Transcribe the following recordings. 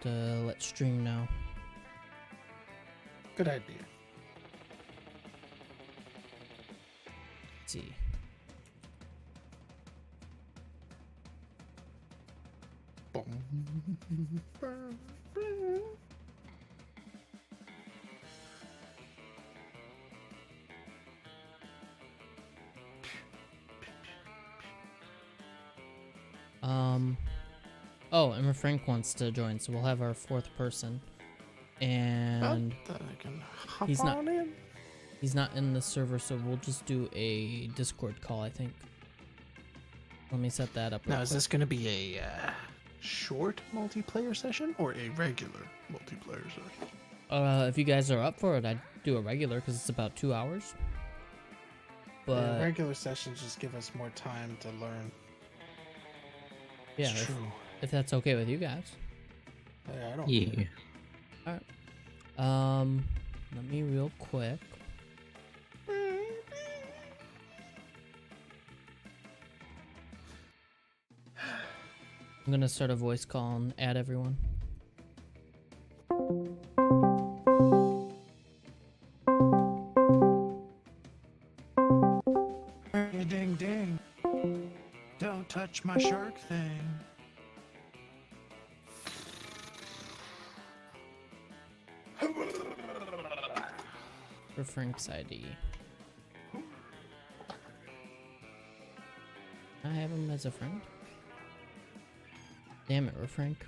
let stream know. Good idea. Let's see. Oh, and Frank wants to join, so we'll have our fourth person. And he's not in. he's not in the server, so we'll just do a Discord call, I think. Let me set that up real Now, is quick. this going to be a short multiplayer session or a regular multiplayer session? If you guys are up for it, I'd do a regular because it's about 2 hours. But Regular sessions just give us more time to learn. yeah, It's true. if that's okay with you guys. Yeah, I don't. Yeah. Let me real quick. I'm gonna start a voice call and add everyone. Ding ding. Don't touch my shark thing. For Frank's ID. I have him as a friend. Damn it, Frank.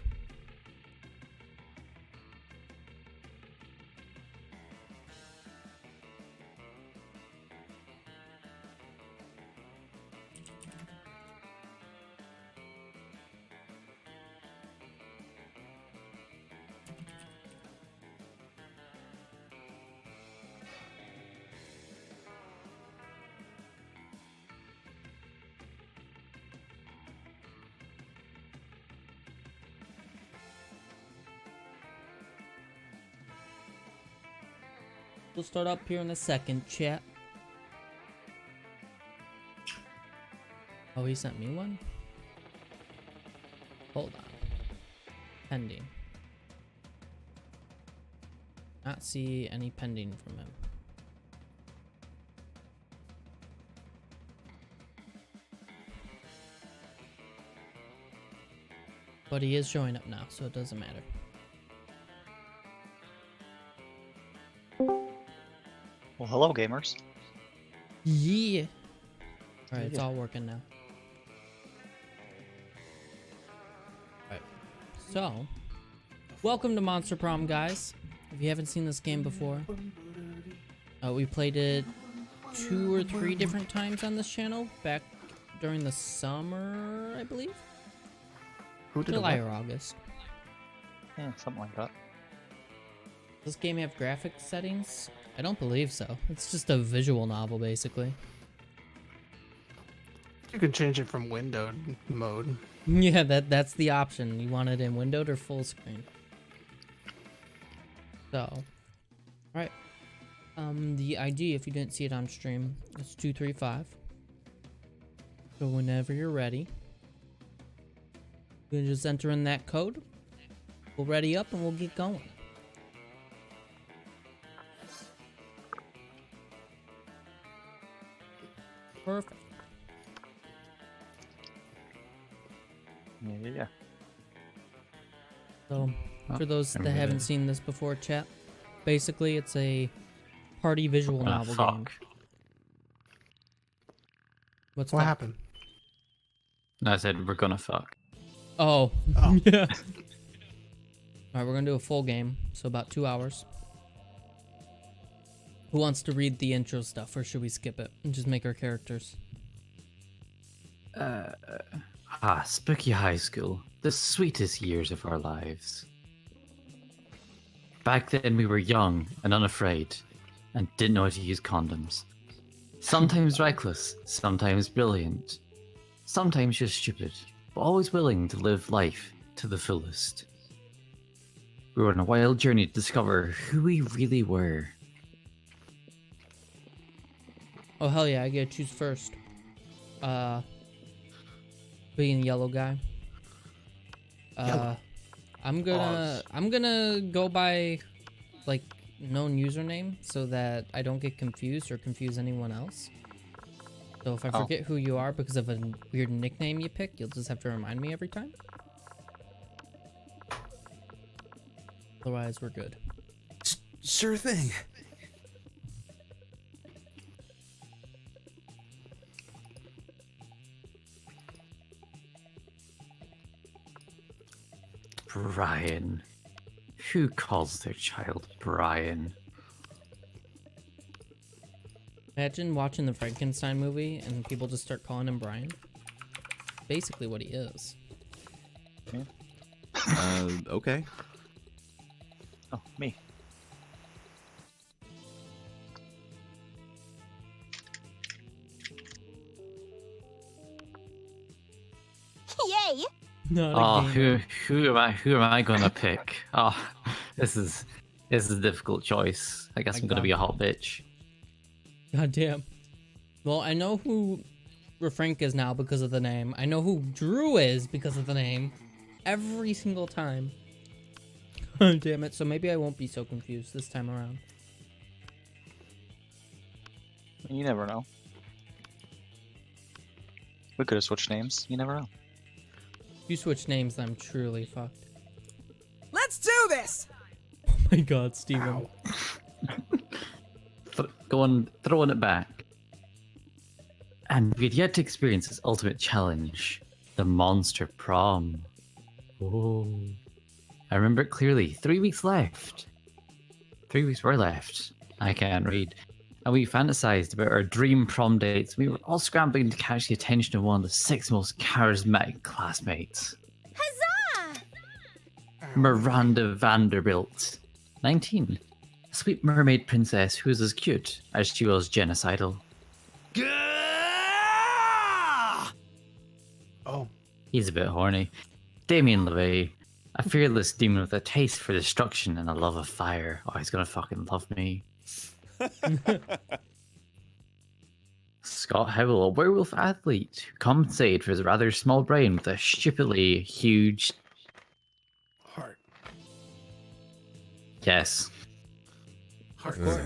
We'll start up here in a second, chat. Oh, he sent me one? Hold on. Pending. Not see any pending from him. But he is showing up now, so it doesn't matter. Well, hello, gamers. Yeah. Alright, it's all working now. Alright. So, welcome to Monster Prom, guys. If you haven't seen this game before, we played it 2 or 3 different times on this channel back during the summer, I believe. Who did July it? or August. Yeah, something like that. Does this game have graphic settings? I don't believe so. It's just a visual novel, basically. You can change it from windowed mode. Yeah, that's the option. You want it in windowed or full screen. So, alright. The ID, if you didn't see it on stream, is 235. So whenever you're ready, you can just enter in that code. We'll ready up and we'll get going. Perfect. Yeah. So, for those that haven't seen this before, chat, basically it's a party visual novel game. What happened? I said we're gonna fuck. Oh. Oh. Yeah. Alright, we're gonna do a full game, so about 2 hours. Who wants to read the intro stuff, or should we skip it and just make our characters? Spooky high school. The sweetest years of our lives. Back then we were young and unafraid, and didn't know how to use condoms. Sometimes reckless, sometimes brilliant, sometimes just stupid, but always willing to live life to the fullest. We were on a wild journey to discover who we really were. Oh hell yeah, I get to choose first. Being the yellow guy. Yellow. I'm gonna go by like known username so that I don't get confused or confuse anyone else. So if I forget who you are because of a weird nickname you picked, you'll just have to remind me every time. Otherwise, we're good. Sure thing. Brian. Who calls their child Brian? Imagine watching the Frankenstein movie and people just start calling him Brian. Basically what he is. Okay. Oh, me. Yay! Not Oh, a gamer. who am I gonna pick? Oh, this is a difficult choice. I guess I'm gonna be a hot bitch. God damn. Well, I know who Refrank is now because of the name. I know who Drew is because of the name. Every single time. Oh, damn it. So maybe I won't be so confused this time around. You never know. We could have switched names. You never know. If you switch names, then I'm truly fucked. Let's do this! Oh my god, Steven. Throwing it back. And we'd yet to experience this ultimate challenge, the Monster Prom. Oh, I remember it clearly. 3 weeks left. 3 weeks were left. I can't read. And we fantasized about our dream prom dates. We were all scrambling to catch the attention of one of the 6 most charismatic classmates. Huzzah! Miranda Vanderbilt, 19. A sweet mermaid princess who was as cute as she was genocidal. Oh, He's a bit horny. Damien LeVay, a fearless demon with a taste for destruction and a love of fire. Oh, he's gonna fucking love me. Scott Howell, a werewolf athlete who compensated for his rather small brain with a stupidly huge... heart. Yes. Heart course.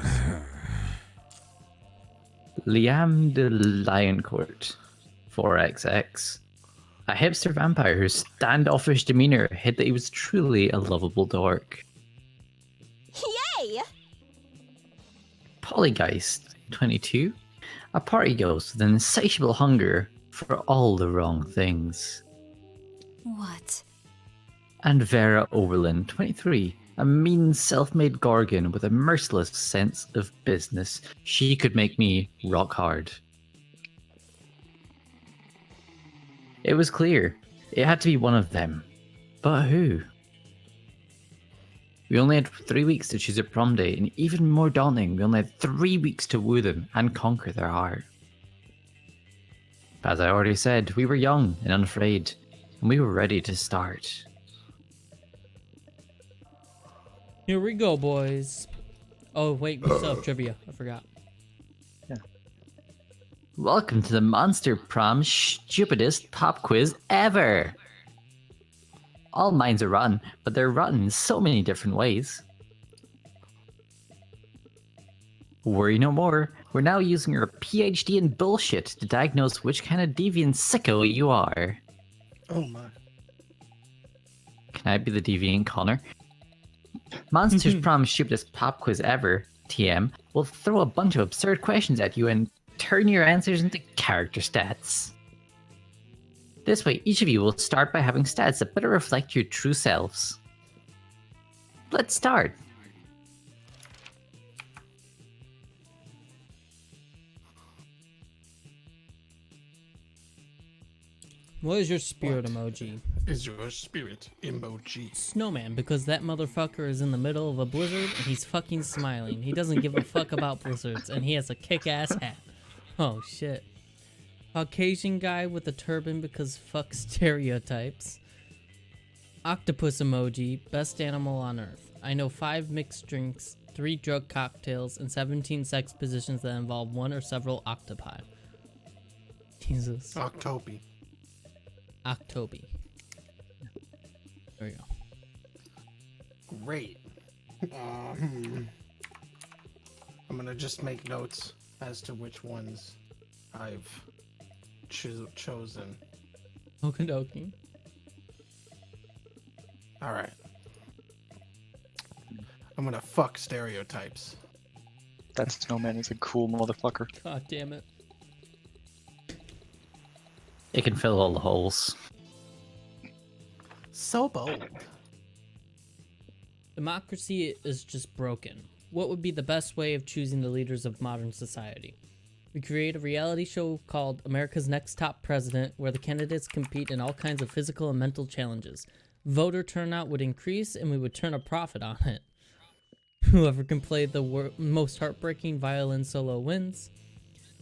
Liam de Lioncourt, 4XX. A hipster vampire whose standoffish demeanor hid that he was truly a lovable dork. Yay! Polygeist, 22. A party ghost with an insatiable hunger for all the wrong things. What? And Vera Oberlin, 23. A mean, self-made Gorgon with a merciless sense of business. She could make me rock hard. It was clear. It had to be one of them. But who? We only had 3 weeks to choose a prom date, and even more daunting, we only had 3 weeks to woo them and conquer their heart. As I already said, we were young and unafraid, and we were ready to start. Here we go, boys. Oh, wait, we still have trivia. I forgot. Welcome to the Monster Prom stupidest pop quiz ever! All minds are rotten, but they're rotten in so many different ways. Worry no more, we're now using our PhD in bullshit to diagnose which kind of deviant sicko you are. Oh my. Can I be the deviant Connor? Monsters Prom stupidest pop quiz ever, TM, will throw a bunch of absurd questions at you and turn your answers into character stats. This way, each of you will start by having stats that better reflect your true selves. Let's start. What is your spirit What? emoji? Is your spirit emoji? Snowman, because that motherfucker is in the middle of a blizzard and he's fucking smiling. He doesn't give a fuck about blizzards and he has a kick-ass hat. Oh shit. Caucasian guy with a turban because fuck stereotypes. Octopus emoji, best animal on earth. I know 5 mixed drinks, 3 drug cocktails, and 17 sex positions that involve one or several octopi. Jesus. Octopi. Octoby. There we go. great. I'm gonna just make notes as to which ones I've chosen. Okie dokie. All right. I'm gonna fuck stereotypes. That snowman is a cool motherfucker. God damn it. It can fill all the holes. So bold. Democracy is just broken. What would be the best way of choosing the leaders of modern society? We create a reality show called America's Next Top President, where the candidates compete in all kinds of physical and mental challenges. Voter turnout would increase, and we would turn a profit on it. Whoever can play the most heartbreaking violin solo wins.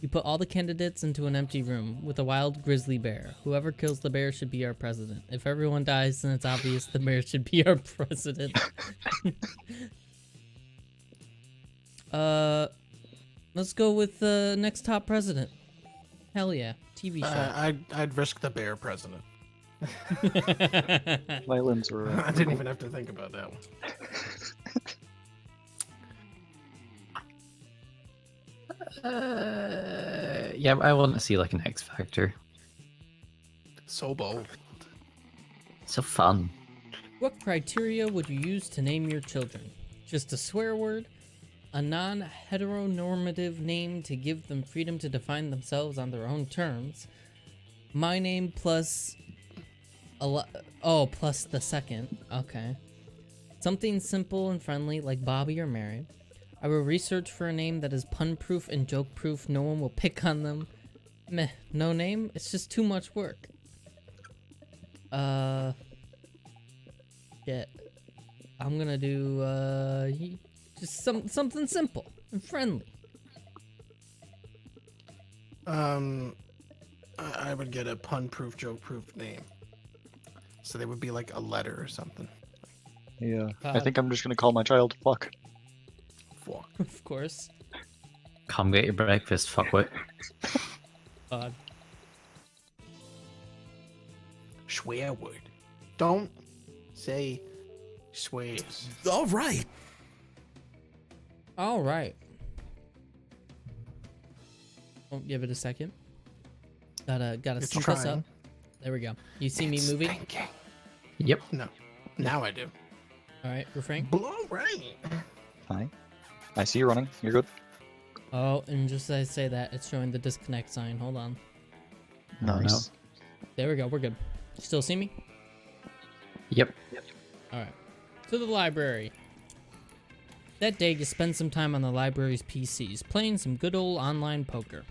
You put all the candidates into an empty room with a wild grizzly bear. Whoever kills the bear should be our president. If everyone dies, then it's obvious the bear should be our president. Let's go with the next top president. Hell yeah, TV show. I'd risk the bear president. Violins are. I didn't even have to think about that one. Yeah, I want to see like an X Factor. So bold. So fun. What criteria would you use to name your children? Just a swear word? A non-heteronormative name to give them freedom to define themselves on their own terms? My name plus... plus the second. Okay. Something simple and friendly like Bobby or Mary. I will research for a name that is pun-proof and joke-proof. No one will pick on them. Meh. No name? It's just too much work. Shit. I'm gonna do, just something simple and friendly. I would get a pun-proof, joke-proof name. So they would be like a letter or something. Yeah. I think I'm just gonna call my child fuck. Fuck. Of course. Come get your breakfast, fuckwit. God. Swear word. Don't say swears. All right. All right. Oh, give it a second. Gotta It's sync us trying. up. There we go. You see me It's moving? thinking. Yep. No. Now I do. All right, refrain. Blow rain. Hi. I see you running. You're good. Oh, and just as I say that, it's showing the disconnect sign. Hold on. No, Nice. There we go. We're good. Still see me? Yep. All right. To the library. That day, you spend some time on the library's PCs, playing some good old online poker.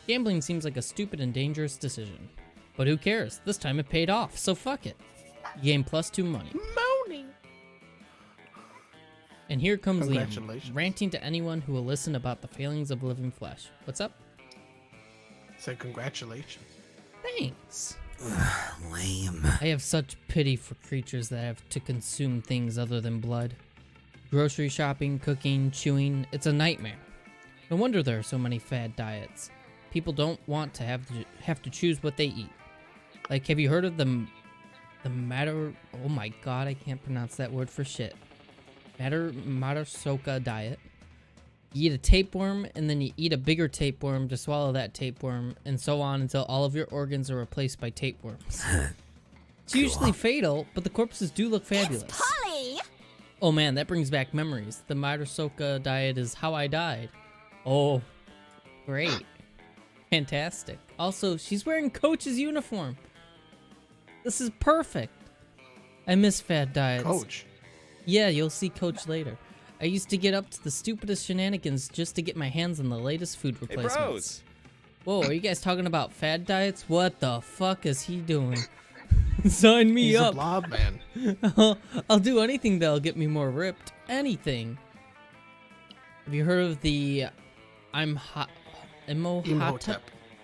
Gambling seems like a stupid and dangerous decision. But who cares? This time it paid off, so fuck it. You gain +2 money. Moaning. And here comes Liam, Congratulations. ranting to anyone who will listen about the failings of living flesh. What's up? Say congratulations. Thanks. Lame. I have such pity for creatures that have to consume things other than blood. Grocery shopping, cooking, chewing, it's a nightmare. No wonder there are so many fad diets. People don't want to have to choose what they eat. Like, have you heard of the matter? Oh my god, I can't pronounce that word for shit. Matasoka diet. You eat a tapeworm, and then you eat a bigger tapeworm to swallow that tapeworm, and so on until all of your organs are replaced by tapeworms. It's usually fatal, but the corpses do look fabulous. Polly! Oh man, that brings back memories. The Matasoka diet is how I died. Oh, great. Fantastic. Also, she's wearing Coach's uniform. This is perfect. I miss fad diets. Coach. Yeah, you'll see Coach later. I used to get up to the stupidest shenanigans just to get my hands on the latest food replacements. Whoa, are you guys talking about fad diets? What the fuck is he doing? Sign me He's a up. blob man. I'll do anything that'll get me more ripped. Anything. Have you heard of the Imhotep.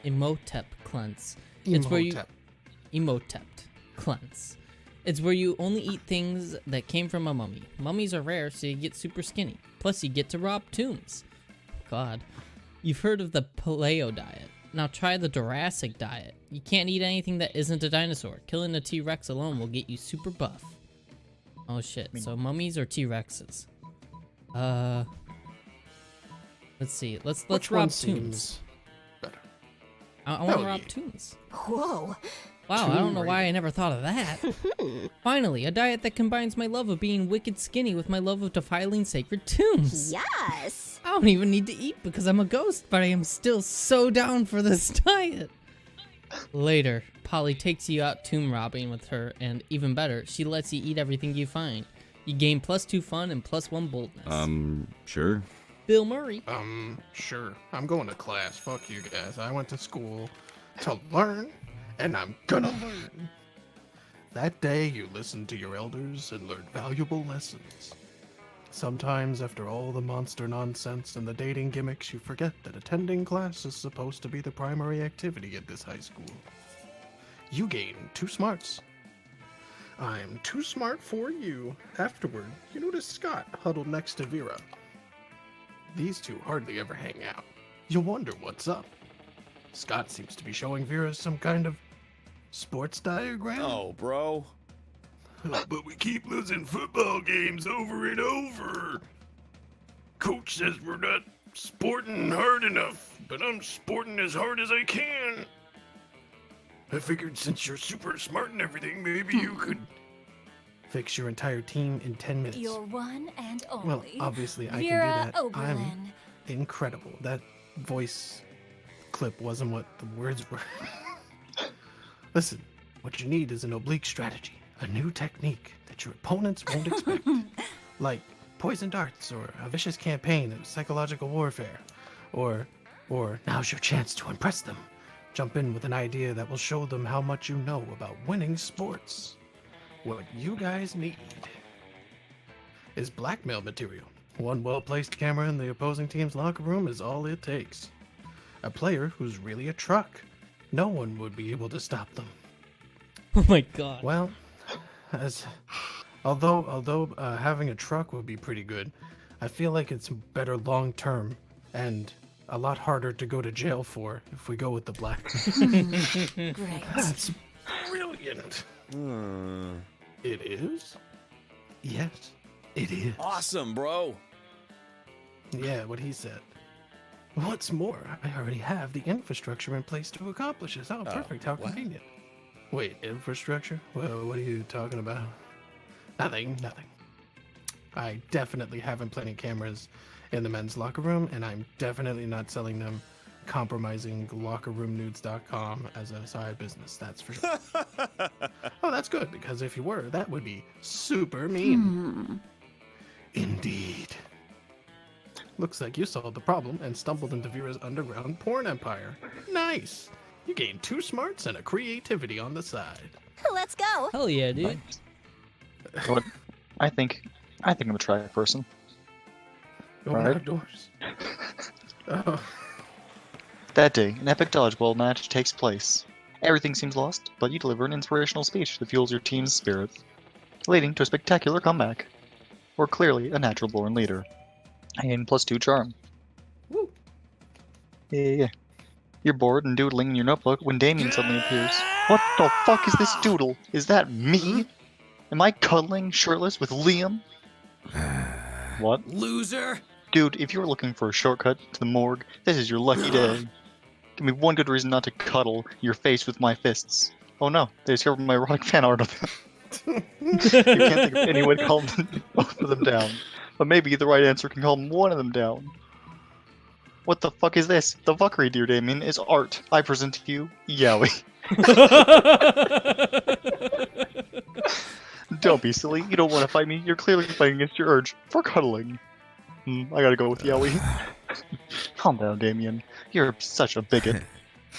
Imhotep cleanse? It's where you Imhotep. Imhotep cleanse. It's where you only eat things that came from a mummy. Mummies are rare, so you get super skinny. Plus, you get to rob tombs. God. You've heard of the Paleo diet. Now try the Jurassic diet. You can't eat anything that isn't a dinosaur. Killing a T-Rex alone will get you super buff. Oh shit. mean- So mummies or T-Rexes? Let's see. Let's Which rob one Toons. seems better? I want to Hell rob yeah. Toons. Whoa. Wow, I don't know Toon why I never thought of that. Finally, a diet that combines my love of being wicked skinny with my love of defiling sacred tunes. Yes. I don't even need to eat because I'm a ghost, but I am still so down for this diet. Later, Polly takes you out tomb robbing with her, and even better, she lets you eat everything you find. You gain +2 fun and +1 boldness. Sure. Bill Murray. Sure. I'm going to class. Fuck you guys. I went to school to learn, and I'm gonna learn. That day, you listened to your elders and learned valuable lessons. Sometimes, after all the monster nonsense and the dating gimmicks, you forget that attending class is supposed to be the primary activity at this high school. You gain 2 smarts. I'm too smart for you. Afterward, you notice Scott huddled next to Vera. These two hardly ever hang out. You wonder what's up. Scott seems to be showing Vera some kind of sports diagram. Oh, bro. But we keep losing football games over and over. Coach says we're not sporting hard enough, but I'm sporting as hard as I can. I figured since you're super smart and everything, maybe you could Fix your entire team in 10 minutes. Your one and only. Well, obviously I Vera can do that. Oberlin. I'm incredible. That voice clip wasn't what the words were. Listen, what you need is an oblique strategy, a new technique that your opponents won't expect. Like poison darts or a vicious campaign of psychological warfare. Or now's your chance to impress them. Jump in with an idea that will show them how much you know about winning sports. What you guys need is blackmail material. One well-placed camera in the opposing team's locker room is all it takes. A player who's really a truck. No one would be able to stop them. Oh my god. Well, although having a truck would be pretty good, I feel like it's better long-term and a lot harder to go to jail for if we go with the black. Great. That's brilliant. It is? Yes, it is. Awesome, bro. Yeah, what he said. What's more, I already have the infrastructure in place to accomplish this. Oh, perfect. How what? convenient. Wait, infrastructure? Well, what are you talking about? Nothing. I definitely haven't plenty cameras in the men's locker room, and I'm definitely not selling them compromising lockerroomnudes.com as a side business. That's for sure. Oh, that's good, because if you were, that would be super mean. Indeed. Looks like you solved the problem and stumbled into Vera's underground porn empire. Nice. You gained 2 smarts and a creativity on the side. Let's go. Hell yeah, dude. What? I think I'm a try person. Going Right. outdoors. Oh. That day, an epic dodgeball match takes place. Everything seems lost, but you deliver an inspirational speech that fuels your team's spirit, leading to a spectacular comeback. Or clearly a natural-born leader. I gain +2 charm. Woo. Yeah. You're bored and doodling in your notebook when Damien suddenly appears. What the fuck is this doodle? Is that me? Am I cuddling shirtless with Liam? What? Loser. Dude, if you're looking for a shortcut to the morgue, this is your lucky day. Give me one good reason not to cuddle your face with my fists. Oh no, they discovered my erotic fan art of them. You can't think of any way to calm both of them down. But maybe the right answer can calm one of them down. What the fuck is this? The fuckery, dear Damien, is art. I present to you, Yowie. Don't be silly. You don't want to fight me. You're clearly fighting against your urge for cuddling. I gotta go with Yowie. Calm down, Damien. You're such a bigot.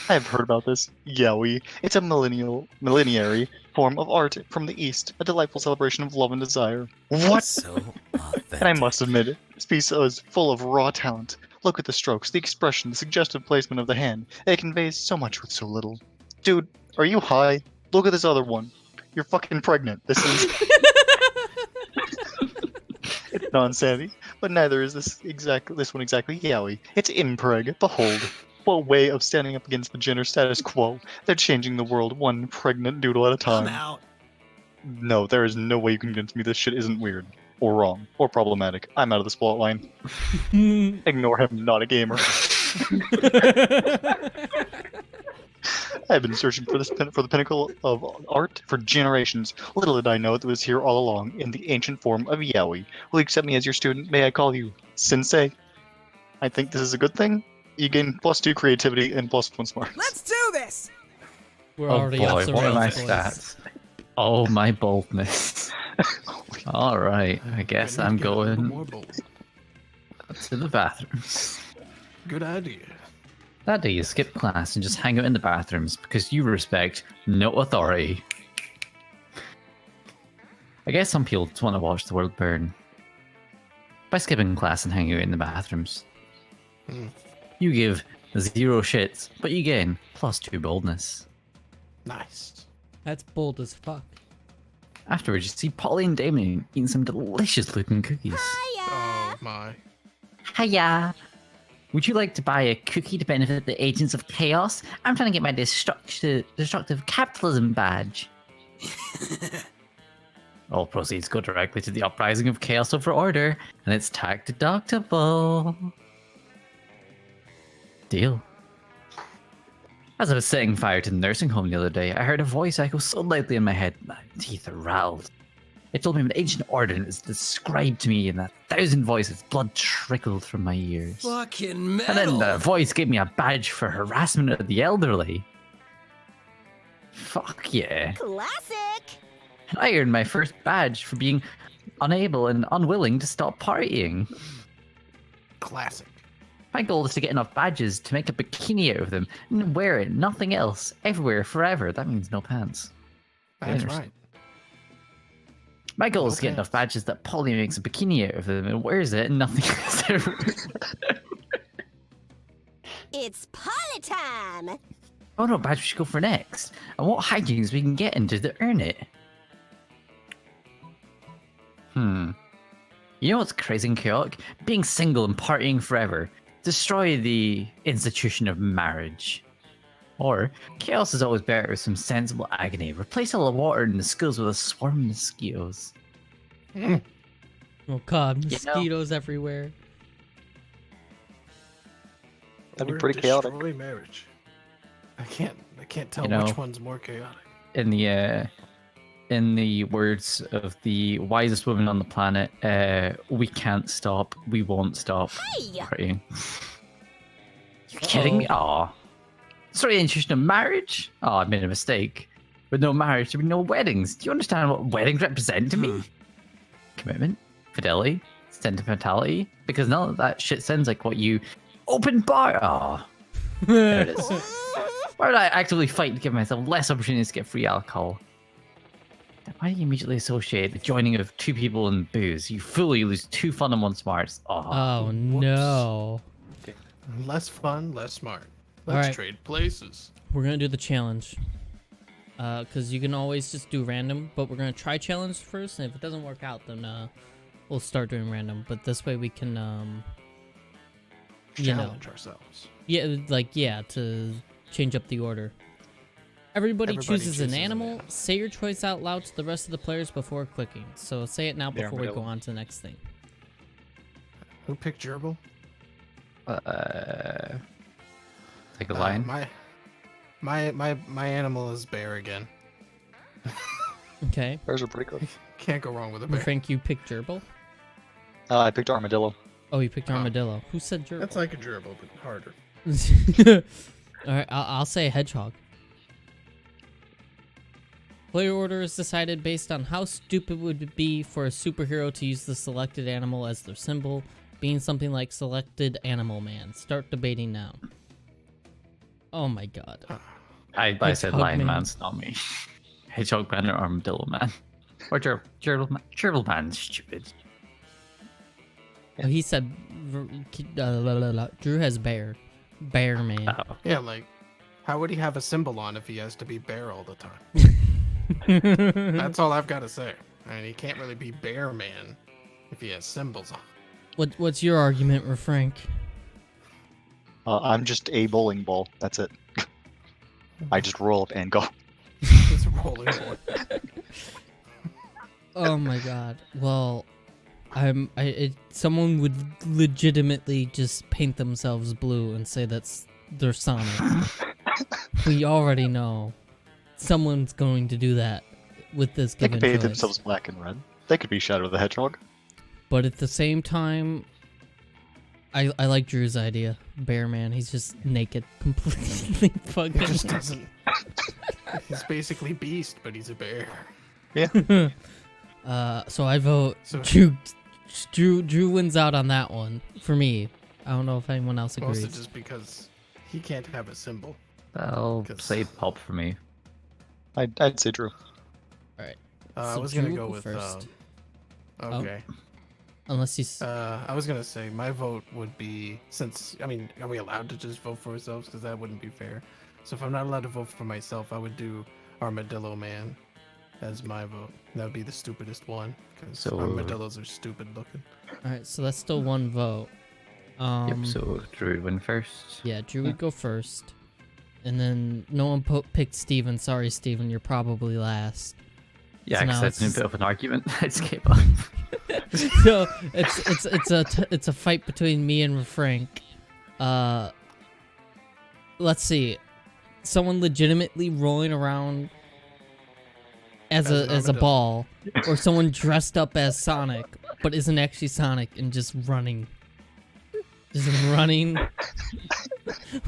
I've heard about this. Yowie. It's a millenary form of art from the East. A delightful celebration of love and desire. What? So authentic. And I must admit it. This piece is full of raw talent. Look at the strokes, the expression, the suggestive placement of the hand. It conveys so much with so little. Dude, are you high? Look at this other one. You're fucking pregnant. This is... It's non-sanity, but neither is this one exactly Yowie. It's impreg. Behold. What way of standing up against the gender status quo. They're changing the world one pregnant doodle at a time. I'm out. No, there is no way you can convince me this shit isn't weird, or wrong, or problematic. I'm out of this plot line. Ignore him, not a gamer. I've been searching for for the pinnacle of art for generations. Little did I know that it was here all along, in the ancient form of Yaoi. Will you accept me as your student? May I call you Sensei? I think this is a good thing. You gain +2 creativity and +1 smarts. Let's do this. We're Oh already boy, off the what are my rails, boys. stats? Oh, my boldness. Alright, I guess I need I'm to get a little going more bold. to the bathrooms. Good idea. That day you skip class and just hang out in the bathrooms because you respect no authority. I guess some people just want to watch the world burn. By skipping class and hanging out in the bathrooms. You give 0 shits, but you gain +2 boldness. Nice. That's bold as fuck. Afterwards, you see Polly and Damien eating some delicious looking cookies. Oh my. Hiya! Would you like to buy a cookie to benefit the agents of chaos? I'm trying to get my destructive capitalism badge. All proceeds go directly to the uprising of chaos over order, and it's tax deductible. Deal. As I was setting fire to the nursing home the other day, I heard a voice echo so loudly in my head, my teeth rattled. It told me an ancient ordinance described to me in 1,000 voices. Blood trickled from my ears. Fucking And then the voice gave me a badge for harassment of the elderly. Fuck yeah. Classic. And I earned my first badge for being unable and unwilling to stop partying. Classic. My goal is to get enough badges to make a bikini out of them and wear it, nothing else, everywhere, forever. That means no pants. That's Interesting. right. My goal is to get Okay. enough badges that Polly makes a bikini out of them and wears it and nothing else everywhere. It's party time. Oh no, badge we should go for next. And what hijinks we can get into to earn it. You know what's crazy and chaotic? Being single and partying forever. Destroy the institution of marriage. Or, chaos is always better with some sensible agony. Replace all the water in the schools with a swarm of mosquitoes. Oh god, You know- mosquitoes everywhere. That'd be Or pretty chaotic. destroy marriage. I can't tell You know- which one's more chaotic. In the words of the wisest woman on the planet, we can't stop, we won't stop Hey. partying. You kidding me? Aw. Sorry, the institution of marriage? Oh, I made a mistake. With no marriage, there would be no weddings. Do you understand what weddings represent to me? Commitment, fidelity, sentimentality. Because none of that shit sounds like what you open bar. Oh, there it is. Why would I actively fight to give myself less opportunities to get free alcohol? Why do you immediately associate the joining of 2 people in booze? You fully lose 2 fun and 1 smarts. Oh no. Less fun, less smart. All Let's right. trade places. We're gonna do the challenge. Cause you can always just do random, but we're gonna try challenge first, and if it doesn't work out, then we'll start doing random. But this way we can you know, Challenge ourselves. to change up the order. Everybody chooses an chooses an animal. animal. Say your choice out loud to the rest of the players before clicking. So say it now The before we go armadillo. on to the next thing. Who picked gerbil? Take a line. My animal is bear again. Okay. Bears are pretty good. Can't go wrong with a bear. Frank, you picked gerbil. I picked armadillo. Oh, you picked Oh. armadillo. Who said gerbil? That's like a gerbil, but harder. All right, I'll say hedgehog. Player order is decided based on how stupid would it be for a superhero to use the selected animal as their symbol, being something like selected animal man. Start debating now. Oh my god. I said Hedgehog lion man. man, it's not me. Hedgehog man or armadillo man. Or gerbil man. Gerbil man, stupid. Oh, he said Drew has bear. Bear man. Oh. Yeah, like, how would he have a symbol on if he has to be bear all the time? That's all I've got to say. I mean, he can't really be bear man if he has symbols on. What's your argument, Frank? I'm just a bowling ball. That's it. I just roll up and go. It's a rolling board. Oh my god. Well, someone would legitimately just paint themselves blue and say that's their Sonic. We already know someone's going to do that with this They given could paint choice. themselves black and red. They could be Shadow the Hedgehog. But at the same time, I like Drew's idea. Bear Man, he's just naked, completely He fucking. just doesn't. He's basically Beast, but he's a bear. So I vote So- Drew wins out on that one for me. I don't know if anyone else agrees. Mostly just because he can't have a symbol. I'll 'Cause- say Pop for me. I'd say Drew. I So was gonna Drew go will with. first. Okay. Unless he's I was gonna say my vote would be, since I mean, are we allowed to just vote for ourselves? Because that wouldn't be fair. So if I'm not allowed to vote for myself, I would do Armadillo Man as my vote. That would be the stupidest one because So- armadillos are stupid looking. all right. So that's still one vote. Yep, so Drew would win first. Yeah, Drew would go first, and then no one picked Steven. Sorry, Steven, you're probably last. Yeah, So now because it's that's a just- bit of an argument. I just gave up. So it's a fight between me and Frank. Let's see, someone legitimately rolling around as As an a armadillo. ball, or someone dressed up as Sonic but isn't actually Sonic and just running with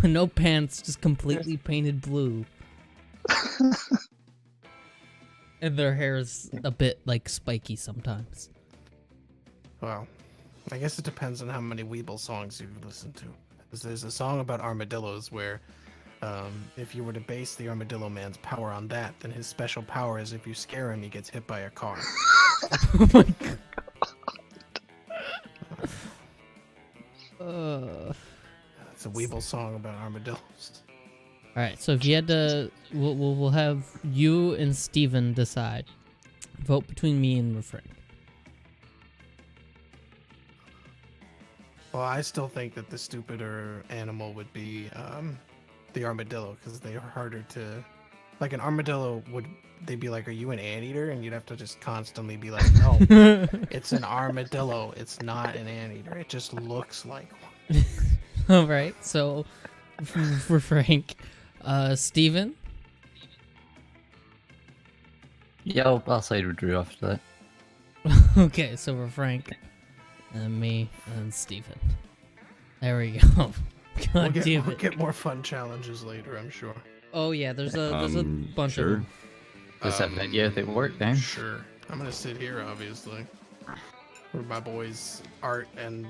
no pants, just completely painted blue. And their hair is a bit like spiky sometimes. Well, I guess it depends on how many Weeble songs you've listened to. 'Cause there's a song about armadillos where, if you were to base the Armadillo Man's power on that, then his special power is if you scare him, he gets hit by a car. Oh my god. It's a Weeble song about armadillos. All right, so if you had to, we'll have you and Steven decide. Vote between me and Frank. Well, I still think that the stupider animal would be the armadillo, because they are harder to. Like an armadillo would, they'd be like, "Are you an anteater?" And you'd have to just constantly be like, "No, it's an armadillo. It's not an anteater. It just looks like one." All right, so for Frank, Steven. Yeah, I'll side with Drew after that. Okay, so we're Frank, and me, and Steven. There we go. God damn We'll it. get more fun challenges later, I'm sure. Oh yeah, there's a bunch sure. of them. Just have an idea if they work now. Sure. I'm gonna sit here, obviously, where my boys Art and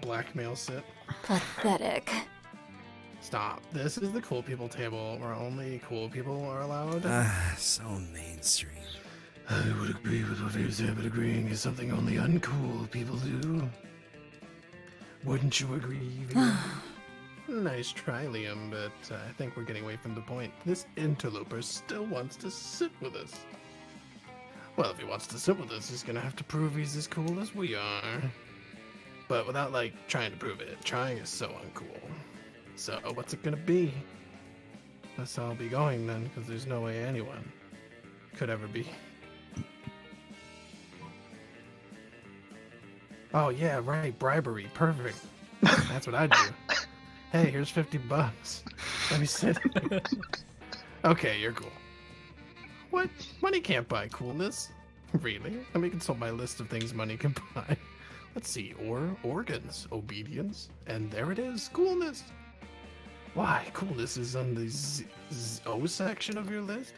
Blackmail sit. Pathetic. Stop. This is the cool people table where only cool people are allowed. So mainstream. I would agree with what you said, but agreeing is something only uncool people do. Wouldn't you agree, Liam? Nice try, Liam, but I think we're getting away from the point. This interloper still wants to sit with us. Well, if he wants to sit with us, he's gonna have to prove he's as cool as we are. But without, like, trying to prove it. Trying is so uncool. So, what's it gonna be? That's how I'll be going then, because there's no way anyone could ever be. Oh yeah, right, bribery, perfect. That's what I do. Hey, here's $50. Let me sit here. Okay, you're cool. What? Money can't buy coolness. Really? Let me consult my list of things money can buy. Let's see, organs, obedience, and there it is, coolness. Why? Coolness is on the O section of your list?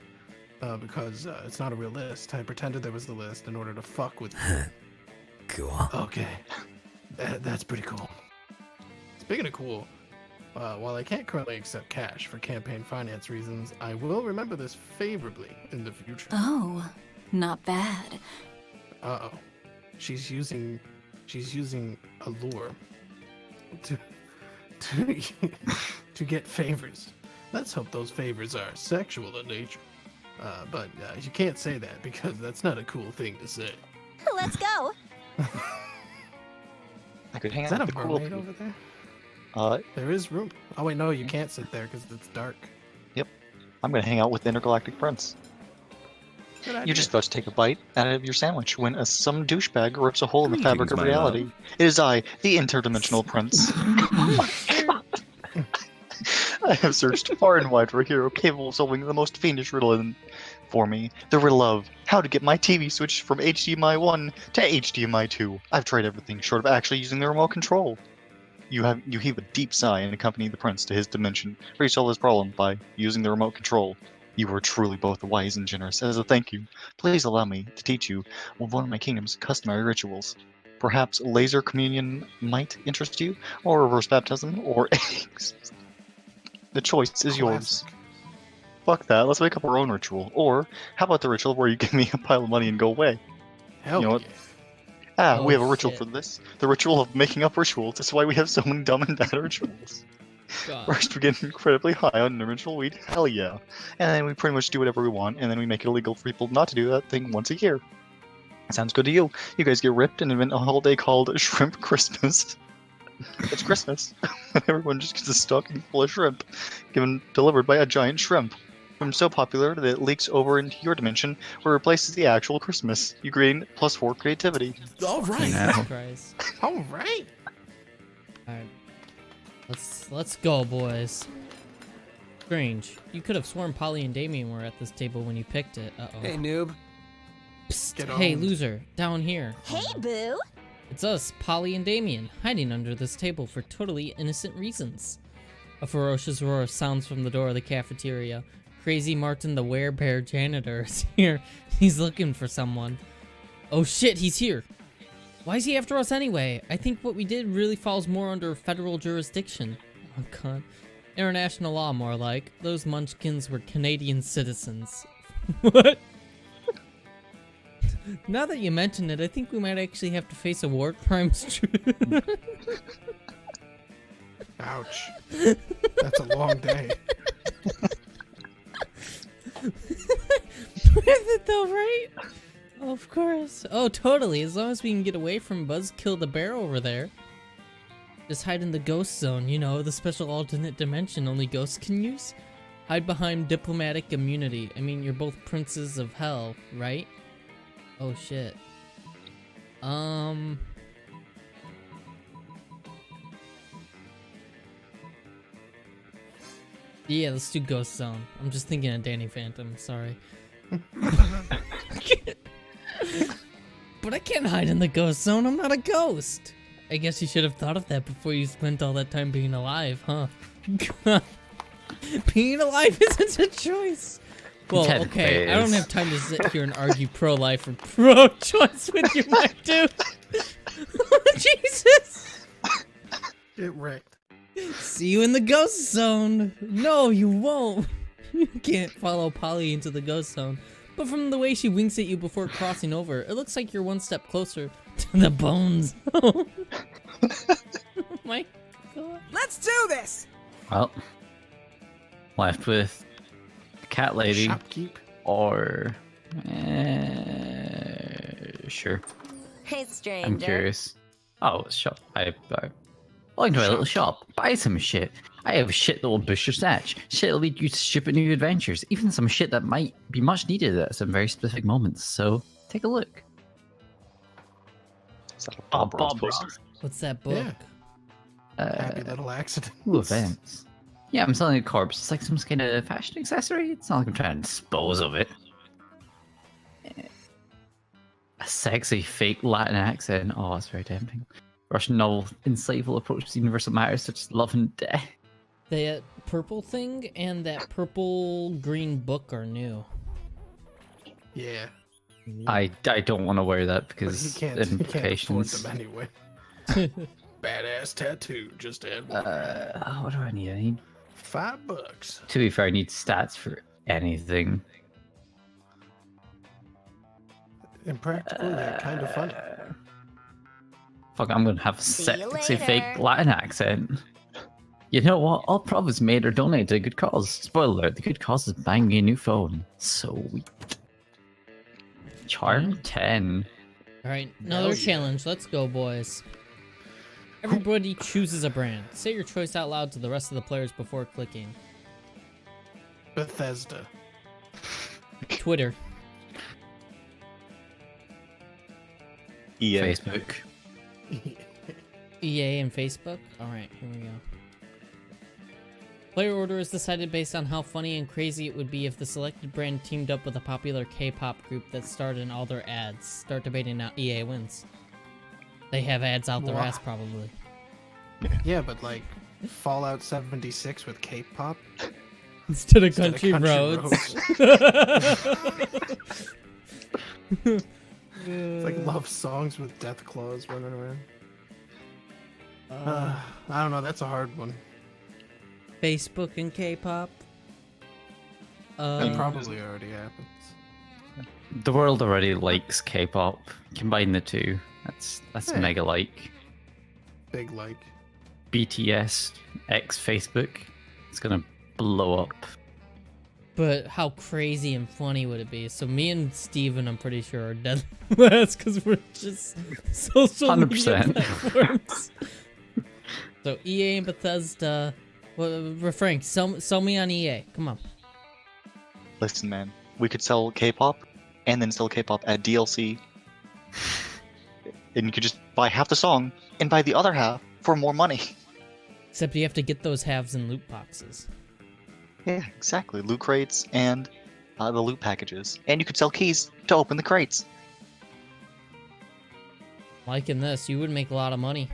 Because it's not a real list. I pretended there was the list in order to fuck with you. Cool. Okay. That's pretty cool. Speaking of cool, while I can't currently accept cash for campaign finance reasons, I will remember this favorably in the future. Oh, not bad. Uh-oh. She's using allure to to get favors. Let's hope those favors are sexual in nature. But you can't say that because that's not a cool thing to say. Let's go. I could hang Is out that with a the cool mermaid people. over there? There is room. Oh wait, no, you can't sit there because it's dark. I'm gonna hang out with the Intergalactic Prince. Good idea. You're just about to take a bite out of your sandwich when some douchebag rips a hole in the fabric of my reality. love. It is I, the interdimensional prince. I have searched far and wide for a hero capable of solving the most fiendish riddle for me. The riddle of how to get my TV switched from HDMI 1 to HDMI 2. I've tried everything short of actually using the remote control. You heave a deep sigh and accompany the prince to his dimension, where you solve his problem by using the remote control. You are truly both wise and generous. As a thank you, please allow me to teach you one of my kingdom's customary rituals. Perhaps laser communion might interest you, or reverse baptism, or eggs. The choice is yours. Classic. Fuck that, let's make up our own ritual. Or, how about the ritual where you give me a pile of money and go away? Hell You know what? yeah. We have a Oh, ritual shit. for this. The ritual of making up rituals. That's why we have so many dumb and bad rituals. God. First, we get incredibly high on dimensional weed. Hell yeah. And then we pretty much do whatever we want, and then we make it illegal for people not to do that thing once a year. Sounds good to you. You guys get ripped and invent a holiday called Shrimp Christmas. It's Christmas. Everyone just gets a stocking full of shrimp, delivered by a giant shrimp. I'm so popular that it leaks over into your dimension, where it replaces the actual Christmas. You gain +4 creativity. All right. Jesus Christ. All right. Alright. Let's go, boys. Strange. You could have sworn Polly and Damien were at this table when you picked it. Uh-oh. Hey, noob. Psst. Get Hey, on. loser. Down here. Hey, Boo. It's us, Polly and Damien, hiding under this table for totally innocent reasons. A ferocious roar sounds from the door of the cafeteria. Crazy Martin the werebear janitor is here. He's looking for someone. Oh shit, he's here. Why is he after us anyway? I think what we did really falls more under federal jurisdiction. Oh god. International law, more like. Those munchkins were Canadian citizens. What? Now that you mention it, I think we might actually have to face a war crimes. Ouch. That's a long day. Worth it though, right? Of course. Oh, totally. As long as we can get away from Buzzkill the bear over there. Just hide in the ghost zone, you know, the special alternate dimension only ghosts can use. Hide behind diplomatic immunity. I mean, you're both princes of hell, right? Oh shit. Yeah, let's do Ghost Zone. I'm just thinking of Danny Phantom, sorry. But I can't hide in the Ghost Zone, I'm not a ghost! I guess you should have thought of that before you spent all that time being alive, huh? Being alive isn't a choice! Well, Technically okay, it I don't is. have time to sit here and argue pro-life or pro-choice with you, my dude! Jesus! Get wrecked. See you in the ghost zone. No, you won't. You can't follow Polly into the ghost zone. But from the way she winks at you before crossing over, it looks like you're one step closer to the bones. Oh my god. Let's do this. Well, left with the cat lady Shopkeep. or sure. Hey, stranger. I'm curious. Oh, shop. I'll into a little shop, buy some shit. I have shit that will boost your snatch. Shit that'll lead you to stupid new adventures. Even some shit that might be much needed at some very specific moments. So take a look. Is that a Bob Ross Bob poster? Ross. What's that book? Yeah. Happy little accident. Ooh, events. Yeah, I'm selling a corpse. It's like some kind of fashion accessory. It's not like I'm trying to dispose of it. A sexy fake Latin accent. Oh, that's very tempting. Russian novel, insightful approach to universal matters such as love and death. That purple thing and that purple green book are new. Yeah. I don't want to wear that But he because can't afford implications. them anyway. Badass tattoo. Just add one. What do I need? I need. $5. To be fair, I need stats for anything. Impractical, yeah, kind of funny. Fuck, I'm gonna have a See you sexy fake later. Latin accent. You know what? All profits made are donated to a good cause. Spoiler alert, the good cause is buying me a new phone. Sweet. Charm 10. Alright, another Hell yeah. challenge. Let's go, boys. Everybody chooses a brand. Say your choice out loud to the rest of the players before clicking. Bethesda. Twitter. EA. Facebook. EA and Facebook? Alright, here we go. Player order is decided based on how funny and crazy it would be if the selected brand teamed up with a popular K-pop group that starred in all their ads. Start debating now. EA wins. They have ads out their Wow. ass, probably. Yeah, but like Fallout 76 with K-pop. Instead of Instead of country, country roads. It's like love songs with death claws running around. I don't know. That's a hard one. Facebook and K-pop. That probably already happens. The world already likes K-pop. Combine the two. That's Hey. mega like. Big like. BTS x Facebook. It's gonna blow up. But how crazy and funny would it be? So me and Steven, I'm pretty sure, are dead last because we're just social media 100%. platforms. So EA and Bethesda. Well, Frank, sell me on EA. Come on. Listen, man, we could sell K-pop and then sell K-pop at DLC. And you could just buy half the song and buy the other half for more money. Except you have to get those halves in loot boxes. Yeah, exactly. Loot crates and the loot packages. And you could sell keys to open the crates. Liking this, you would make a lot of money.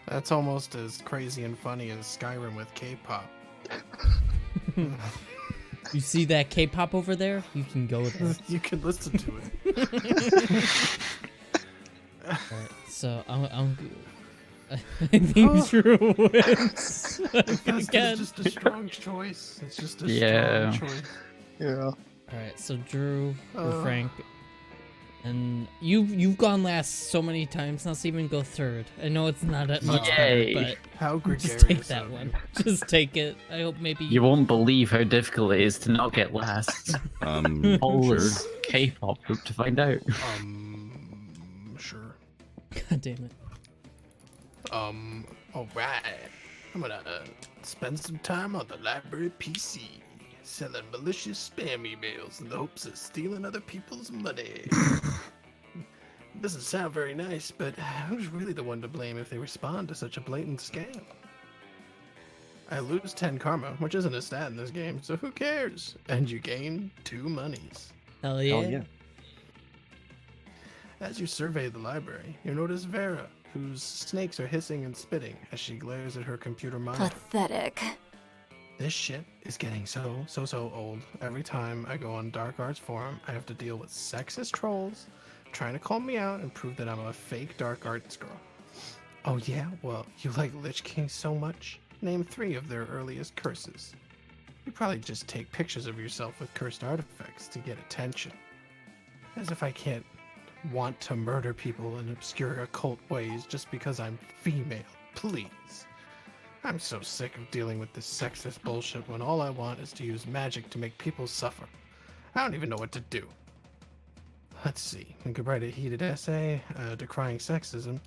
That's almost as crazy and funny as Skyrim with K-pop. You see that K-pop over there? You can go there. You can listen to it. Alright, so I think Drew wins. Bethesda's Again. just a strong choice. It's just a Yeah. strong choice. Yeah. Alright, so Drew or Uh. Frank. And you've gone last so many times, now Steven go third. I know it's not that much Yay. better, How but gregarious. just take that of one. you. Just take it. I hope maybe You won't believe how difficult it is to not get last. Polish K-pop group to find out. Sure. God damn it. Alright. I'm gonna spend some time on the library PC, selling malicious spam emails in the hopes of stealing other people's money. Doesn't sound very nice, but who's really the one to blame if they respond to such a blatant scam? I lose 10 karma, which isn't a stat in this game, so who cares? And you gain 2 monies. Hell yeah. Oh, yeah. As you survey the library, you notice Vera, whose snakes are hissing and spitting as she glares at her computer monitor. Pathetic. This shit is getting so old. Every time I go on Dark Arts Forum, I have to deal with sexist trolls trying to call me out and prove that I'm a fake Dark Arts girl. Oh yeah? Well, you like Lich King so much? Name 3 of their earliest curses. You probably just take pictures of yourself with cursed artifacts to get attention. As if I can't want to murder people in obscure occult ways just because I'm female. Please. I'm so sick of dealing with this sexist bullshit when all I want is to use magic to make people suffer. I don't even know what to do. Let's see. I could write a heated essay decrying sexism,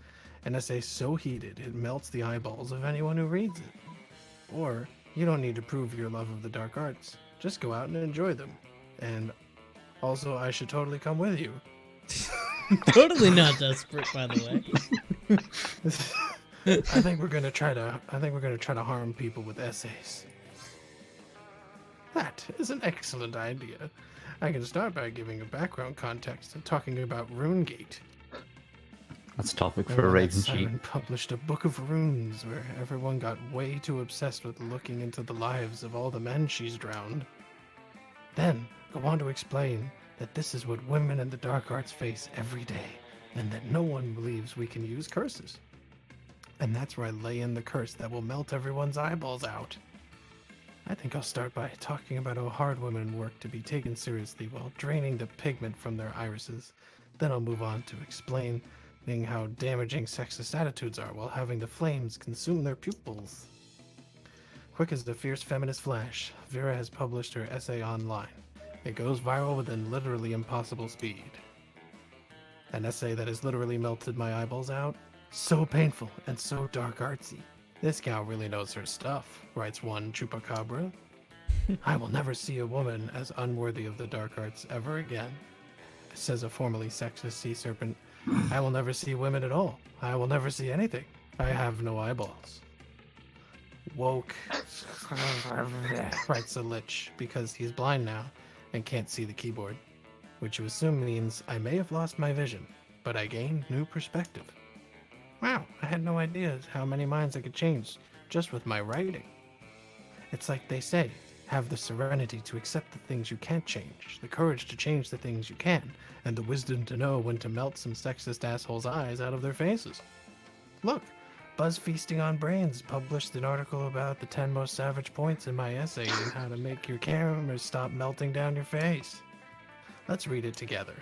an essay so heated it melts the eyeballs of anyone who reads it. Or, you don't need to prove your love of the dark arts. Just go out and enjoy them. And also, I should totally come with you. Totally not desperate, by the way. I think we're gonna try to harm people with essays. That is an excellent idea. I can start by giving a background context and talking about RuneGate. That's a topic for a Remember that raven sheet. Siren published a book of runes where everyone got way too obsessed with looking into the lives of all the men she's drowned. Then go on to explain that this is what women in the dark arts face every day, and that no one believes we can use curses. And that's where I lay in the curse that will melt everyone's eyeballs out. I think I'll start by talking about how hard women work to be taken seriously while draining the pigment from their irises. Then I'll move on to explaining how damaging sexist attitudes are while having the flames consume their pupils. Quick as the fierce feminist flash, Vera has published her essay online. It goes viral within literally impossible speed. An essay that has literally melted my eyeballs out? So painful and so dark artsy. This gal really knows her stuff, writes one Chupacabra. I will never see a woman as unworthy of the dark arts ever again, says a formerly sexist sea serpent I will never see women at all. I will never see anything. I have no eyeballs. Woke, writes the Lich, because he's blind now and can't see the keyboard, which you assume means I may have lost my vision, but I gained new perspective. Wow, I had no idea how many minds I could change just with my writing. It's like they say, have the serenity to accept the things you can't change, the courage to change the things you can, and the wisdom to know when to melt some sexist assholes' eyes out of their faces. Look, Buzz Feasting on Brains published an article about the 10 most savage points in my essay on how to make your cameras stop melting down your face. Let's read it together.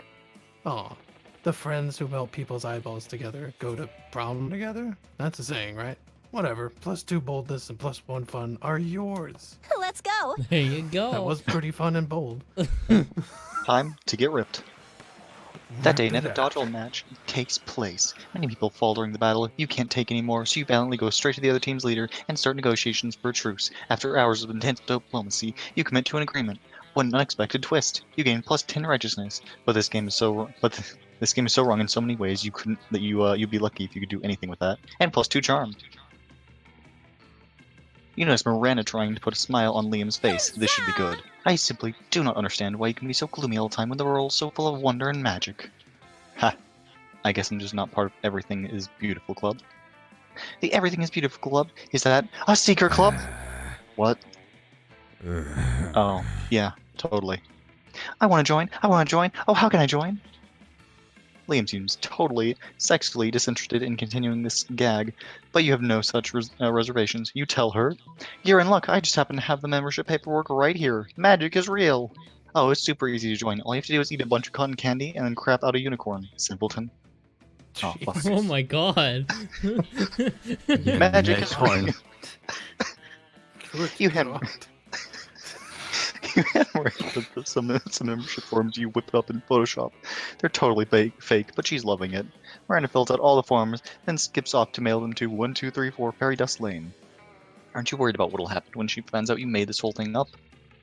Aw, the friends who melt people's eyeballs together go to prom together? That's a saying, right? Whatever, +2 boldness and +1 fun are yours. Let's go. There you go. That was pretty fun and bold. Time to get ripped. That day, an epic dodgeball match takes place. Many people fall during the battle. You can't take anymore, so you valiantly go straight to the other team's leader and start negotiations for a truce. After hours of intense diplomacy, you commit to an agreement. What an unexpected twist! You gain +10 righteousness. But this game is so wrong in so many ways. You'd be lucky if you could do anything with that. And +2 charm. You notice Miranda trying to put a smile on Liam's face. This should be good. I simply do not understand why you can be so gloomy all the time when the world is so full of wonder and magic. Ha! I guess I'm just not part of Everything is Beautiful Club. The Everything is Beautiful Club? Is that a secret club? What? Oh, yeah, totally. I want to join! I want to join! Oh, how can I join? Liam seems totally sexually disinterested in continuing this gag, but you have no such reservations. You tell her, "You're in luck, I just happen to have the membership paperwork right here. Magic is real." Oh, it's super easy to join. All you have to do is eat a bunch of cotton candy and then crap out a unicorn. Simpleton. Oh, fuck. Oh my god. Magic is real. You had some membership forms you whipped up in Photoshop. They're totally fake, but she's loving it. Miranda fills out all the forms, then skips off to mail them to 1234 Fairy Dust Lane. Aren't you worried about what'll happen when she finds out you made this whole thing up?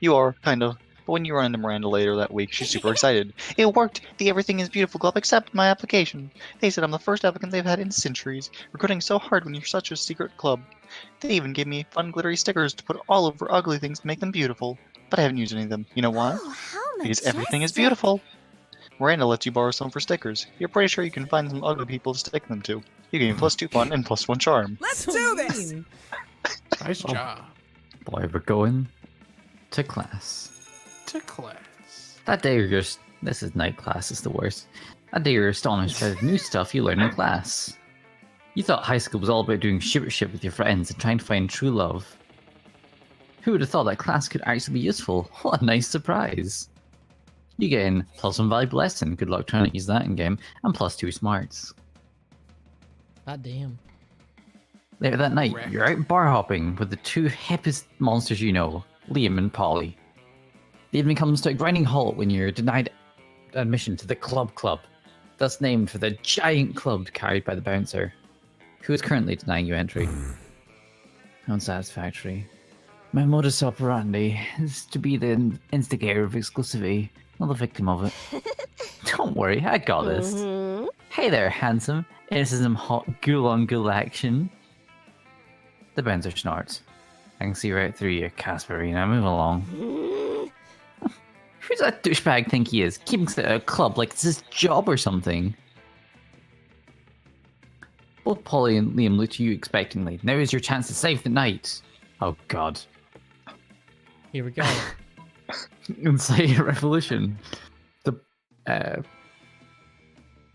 You are, kind of. But when you run into Miranda later that week, she's super excited. It worked! The Everything is Beautiful Club accepted my application. They said I'm the first applicant they've had in centuries. Recruiting so hard when you're such a secret club. They even gave me fun glittery stickers to put all over ugly things to make them beautiful. But I haven't used any of them. You know why? Oh, how Because everything is majestic. beautiful. Miranda lets you borrow some for stickers. You're pretty sure you can find some ugly people to stick them to. You gain +2 fun and +1 charm. Let's So do this. mean. Nice job. Boy, we're going to class. To class. That day you're just... This is night class, it's the worst. That day you're astonished by the new stuff you learn in class. You thought high school was all about doing shit with your friends and trying to find true love. Who would have thought that class could actually be useful? What a nice surprise. You gain +1 valuable lesson, good luck trying to use that in game, and +2 smarts. God damn. Later that night, Correct. you're out bar hopping with the two hippest monsters you know, Liam and Polly. The evening comes to a grinding halt when you're denied admission to the club, thus named for the giant club carried by the bouncer, who is currently denying you entry. Unsatisfactory. My modus operandi is to be the instigator of exclusivity, not the victim of it. Don't worry, I got this. Mhm. Hey there, handsome. This is some hot ghoul-on-ghoul action. The bouncer snorts. I can see right through you, Casperina. Move along. Who's that douchebag think he is? Keeping us at a club like it's his job or something. Both Polly and Liam look to you expectantly. Now is your chance to save the night. Oh god. Here we go. Incite revolution. The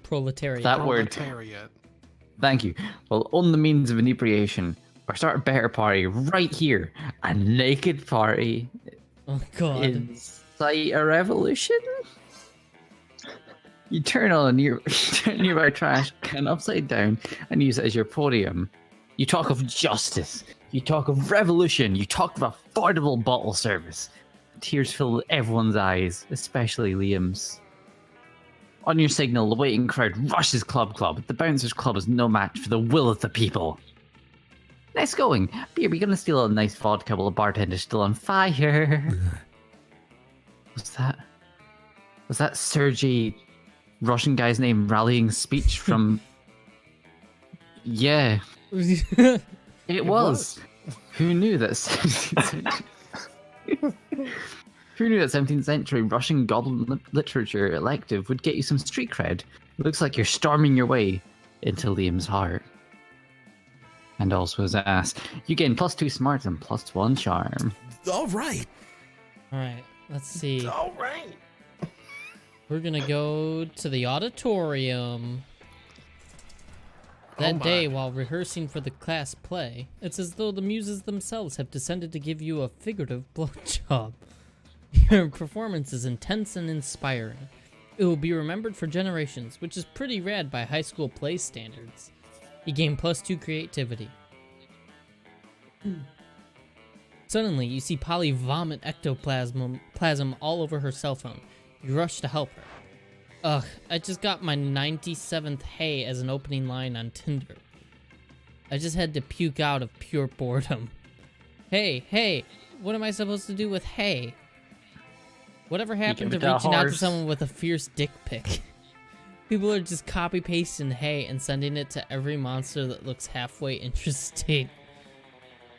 Proletariat. That word. Proletariat. Thank you. Well, on the means of inebriation, or start a better party right here. A naked party. Oh god. Incite a revolution? You turn on nearby trash can upside down and use it as your podium. You talk of justice. You talk of revolution. You talk of affordable bottle service. Tears fill everyone's eyes, especially Liam's. On your signal, the waiting crowd rushes Club. The Bouncers Club is no match for the will of the people. Nice going. But are we gonna steal a nice vodka while the bartender's still on fire? Was that Sergei Russian guy's name rallying speech from. Yeah, it was. Who knew that 17th century? Who knew that 17th century Russian goblin literature elective would get you some street cred? Looks like you're storming your way into Liam's heart. And also his ass. You gain +2 smart and +1 charm. All right. Alright, let's see. All right. We're gonna go to the auditorium. That my. day, while rehearsing for the class play, it's as though the muses themselves have descended to give you a figurative blowjob. Your performance is intense and inspiring. It will be remembered for generations, which is pretty rad by high school play standards. You gain +2 creativity. Suddenly, you see Polly vomit ectoplasm all over her cell phone. You rush to help her. Ugh, I just got my 97th hey as an opening line on Tinder. I just had to puke out of pure boredom. Hey, what am I supposed to do with hey? Whatever happened to give it to a reaching out to horse. someone with a fierce dick pic? People are just copy-pasting hey and sending it to every monster that looks halfway interesting.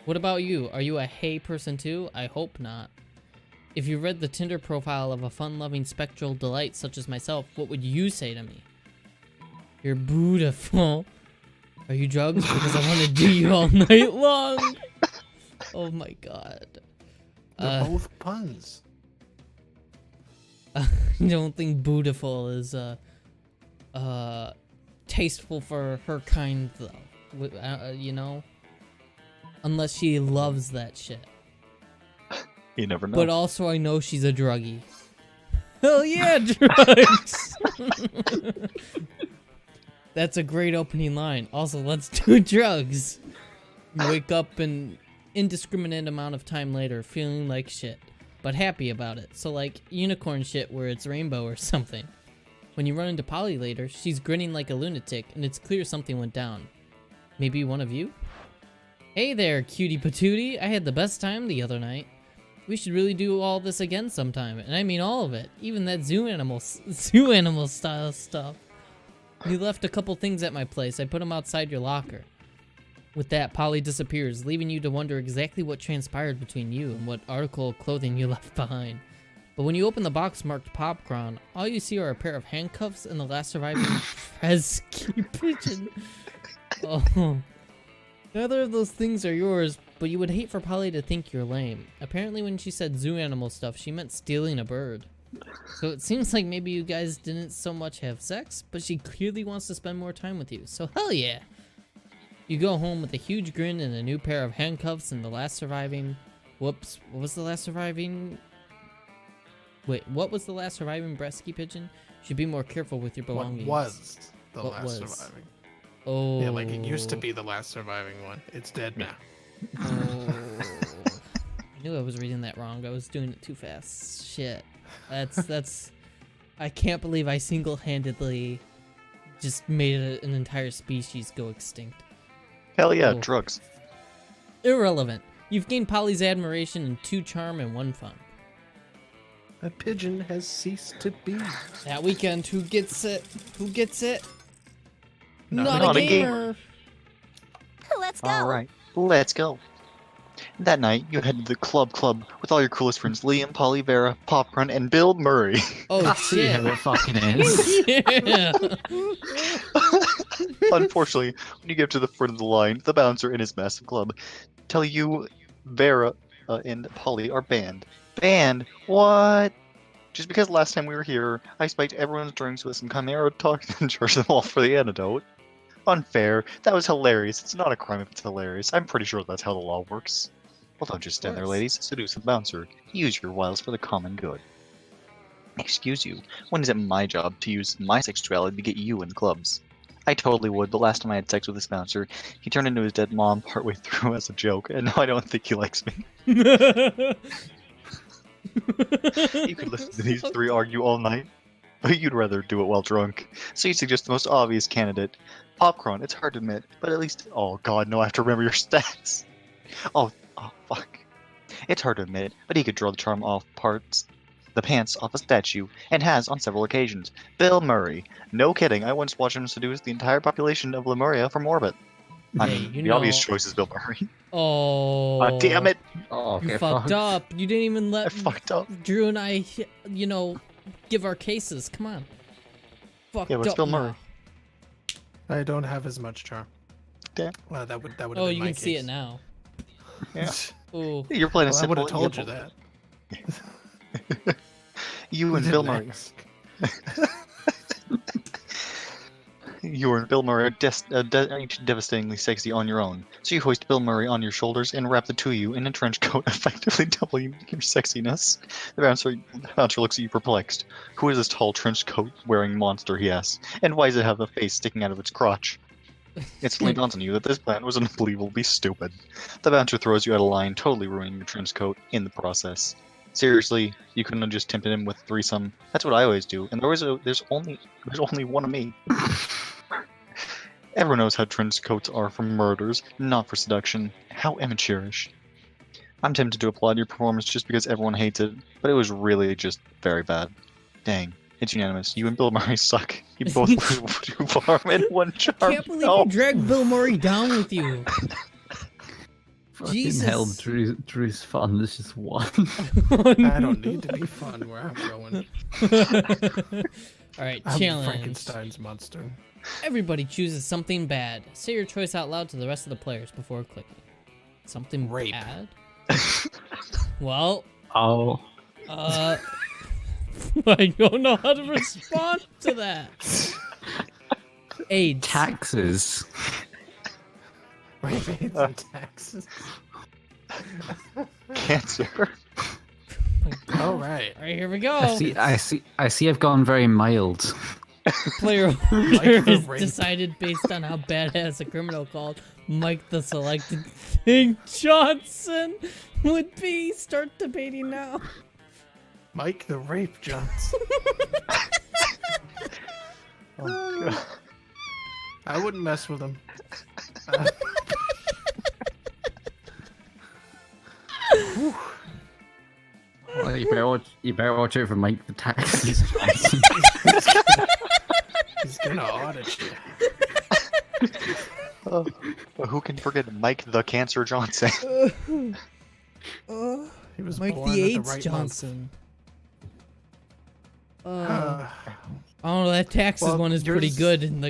What about you? Are you a hey person too? I hope not. If you read the Tinder profile of a fun-loving spectral delight such as myself, what would you say to me? You're beautiful. Are you drugs? Because I want to do you all night long. Oh my god. They're both puns. I don't think beautiful is tasteful for her kind though. You know? Unless she loves that shit. You never know. But also I know she's a druggie. Hell yeah, drugs! That's a great opening line. Also, let's do drugs. You wake up an indiscriminate amount of time later feeling like shit, but happy about it. So like unicorn shit where it's rainbow or something. When you run into Polly later, she's grinning like a lunatic and it's clear something went down. Maybe one of you? Hey there, cutie patootie. I had the best time the other night. We should really do all this again sometime, and I mean all of it, even that zoo animal style stuff. You left a couple things at my place. I put them outside your locker. With that, Polly disappears, leaving you to wonder exactly what transpired between you and what article of clothing you left behind. But when you open the box marked Popcron, all you see are a pair of handcuffs and the last surviving Fresky pigeon. Oh. Neither of those things are yours, but you would hate for Polly to think you're lame. Apparently when she said zoo animal stuff, she meant stealing a bird. So it seems like maybe you guys didn't so much have sex, but she clearly wants to spend more time with you, so hell yeah! You go home with a huge grin and a new pair of handcuffs and the last surviving... Whoops, what was the last surviving... Wait, what was the last surviving Bresky pigeon? Should be more careful with your belongings. What was the What last was? surviving? Oh. Yeah, like it used to be the last surviving one. It's dead now. Oh. I knew I was reading that wrong. I was doing it too fast. Shit. That's I can't believe I single-handedly just made an entire species go extinct. Hell yeah, Oh. drugs. Irrelevant. You've gained Polly's admiration and 2 charm and 1 fun. A pigeon has ceased to be. That weekend, who gets it? Who gets it? Not Not a a gamer. Let's go. All right, let's go. That night, you head to the club with all your coolest friends: Liam, Polly, Vera, Popcron, and Bill Murray. Oh See how shit. it fucking is. Yeah. Unfortunately, when you get to the front of the line, the bouncer in his massive club tell you Vera and Polly are banned. Banned? What? Just because last time we were here, I spiked everyone's drinks with some Chimera talking and charged them all for the antidote. Unfair. That was hilarious. It's not a crime if it's hilarious. I'm pretty sure that's how the law works. Well, don't just stand there, ladies. Seduce the bouncer. Use your wiles for the common good. Excuse you. When is it my job to use my sexuality to get you in the clubs? I totally would, but last time I had sex with this bouncer, he turned into his dead mom partway through as a joke, and now I don't think he likes me. You could listen to these 3 argue all night, but you'd rather do it while drunk. So you suggest the most obvious candidate. Popcron, it's hard to admit, but at least... Oh god, no, I have to remember your stats. Oh, fuck. It's hard to admit, but he could draw the charm off parts. the pants off a statue, and has on several occasions. Bill Murray. No kidding, I once watched him seduce the entire population of Lemuria from orbit. I Hey, mean, you the obvious know- choice is Bill Murray. Oh. Damn it! Oh, You fucked up. You didn't even I let fucked up. Drew and I, give our cases. Come on. Fucked Yeah, what's up Bill now. Murray? I don't have as much charm. Damn. Well, that would Oh, been you my can see case. it now. Yeah. Ooh. You're playing a Well, I would simple. have told you that. You and You Bill didn't Murray. ask. You and Bill Murray are each devastatingly sexy on your own. So you hoist Bill Murray on your shoulders and wrap the two of you in a trench coat, effectively doubling your sexiness. The bouncer looks at you perplexed. Who is this tall trench coat wearing monster, he asks. And why does it have a face sticking out of its crotch? It suddenly dawns on you that this plan was unbelievably stupid. The bouncer throws you out of line, totally ruining your trench coat in the process. Seriously, you couldn't have just tempted him with threesome. That's what I always do, and there's only one of me. Everyone knows how trench coats are for murders, not for seduction. How amateurish. I'm tempted to applaud your performance just because everyone hates it, but it was really just very bad. Dang, it's unanimous. You and Bill Murray suck. You both lose two farm and one charm. I can't believe No. you dragged Bill Murray down with you. Fucking Jesus. hell, Drew's fun. This is one. I don't need to be fun where I'm going. All right, I'm challenge. Frankenstein's monster. Everybody chooses something bad. Say your choice out loud to the rest of the players before clicking. Something Rape. bad? Well, Oh. I don't know how to respond to that. AIDS. Taxes. Rape, AIDS, and taxes. Cancer. All right. All right, here we go. I see I've gone very mild. Player Mike order the is Rape. decided based on how badass a criminal called Mike the Selected Thing Johnson would be. Start debating now. Mike the Rape Johnson. Oh, God. I wouldn't mess with him. Well, you better watch out for Mike the Taxes. He's gonna audit you. Oh, but who can forget Mike the Cancer Johnson? He was Mike born the at AIDS right Johnson. month. I don't know, that taxes Well, one is pretty yours- good in the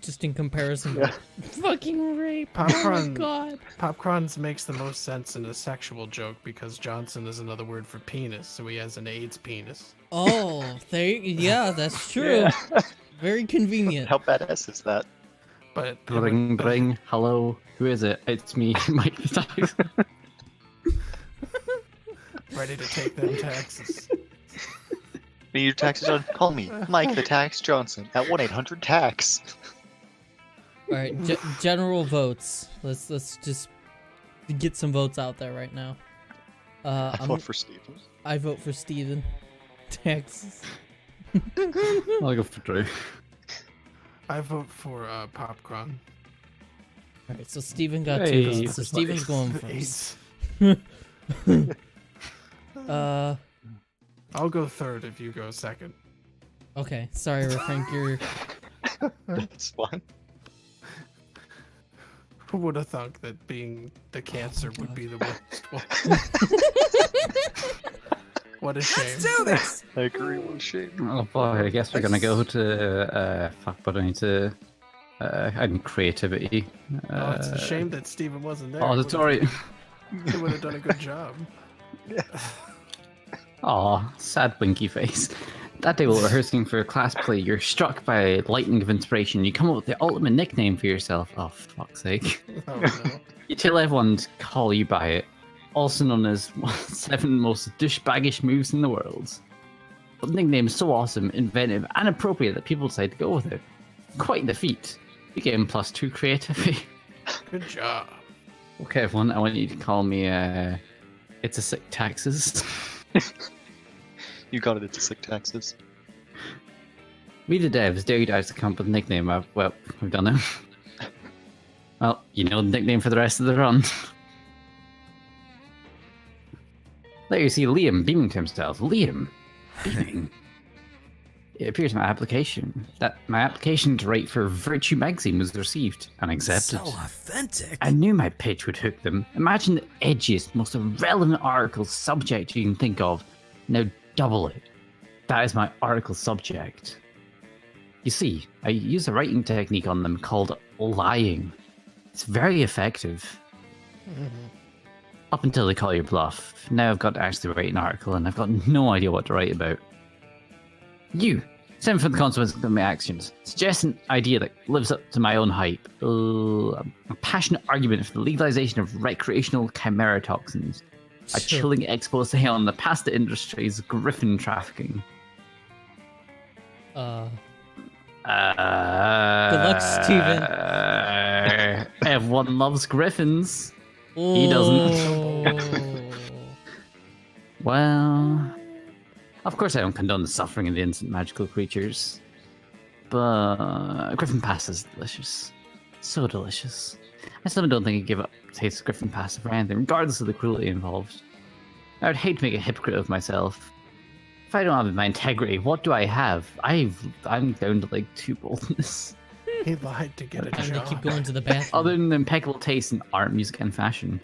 just in comparison. Yeah. Fucking rape. Oh my Popcorn. god. Popcrons makes the most sense in a sexual joke because Johnson is another word for penis, so he has an AIDS penis. Oh, yeah, that's true. Very convenient. How badass is that? But Ring, ring. Hello. Who is it? It's me, Mike the Taxes. ready to take them taxes. Need your taxes on? Call me, Mike the Tax Johnson, at 1-800-TAX. All right, general votes. Let's just get some votes out there right now. I vote for Steven. I vote for Steven. Taxes. I'll go for Drew. I vote for Popcron. All right, so Steven got Hey, two. So Steven's going AIDS. first. I'll go third if you go second. Okay. Sorry, Frank. You're. That's fine. Who would have thought that being the cancer would be the worst one? What a shame. Let's do this. I agree with shame. Oh boy, I guess we're gonna go to fuck, but I need to and creativity. Oh, it's a shame that Steven wasn't there. Auditory. He would have done a good job. Aw, sad winky face. That day while rehearsing for a class play, you're struck by a lightning of inspiration. You come up with the ultimate nickname for yourself. Oh, for fuck's sake. Oh no. You tell everyone to call you by it. Also known as one of the 7 most douchebaggish moves in the world. But the nickname is so awesome, inventive, and appropriate that people decide to go with it. Quite the feat. You get him +2 creativity. Good job. Okay, everyone, I want you to call me, It's a Sick Taxes. You got it, it's a sick taxes. We the devs dare you guys to come up with a nickname. Well, we've done it. Well, you know the nickname for the rest of the run. There you see Liam beaming to himself. Liam, Beaming. It appears my application to write for Virtue magazine was received and accepted. So authentic. I knew my pitch would hook them. Imagine the edgiest, most irrelevant article subject you can think of. Now double it. That is my article subject. You see, I use a writing technique on them called lying. It's very effective. Up until they call your bluff. Now I've got to actually write an article and I've got no idea what to write about. You, send for the consequences of my actions. Suggest an idea that lives up to my own hype. A passionate argument for the legalization of recreational chimera toxins. A chilling expose on the pasta industry's griffin trafficking. Good luck, Steven. Everyone loves griffins. Oh. He doesn't. Well, of course I don't condone the suffering of the innocent magical creatures. But griffin pasta is delicious. So delicious. I still don't think I'd give up the taste of griffin pasta for anything, regardless of the cruelty involved. I would hate to make a hypocrite of myself. If I don't have my integrity, what do I have? I'm down to like 2 boldness. He lied to get a Time to job. keep going to the bathroom. Other than impeccable taste in art, music, and fashion.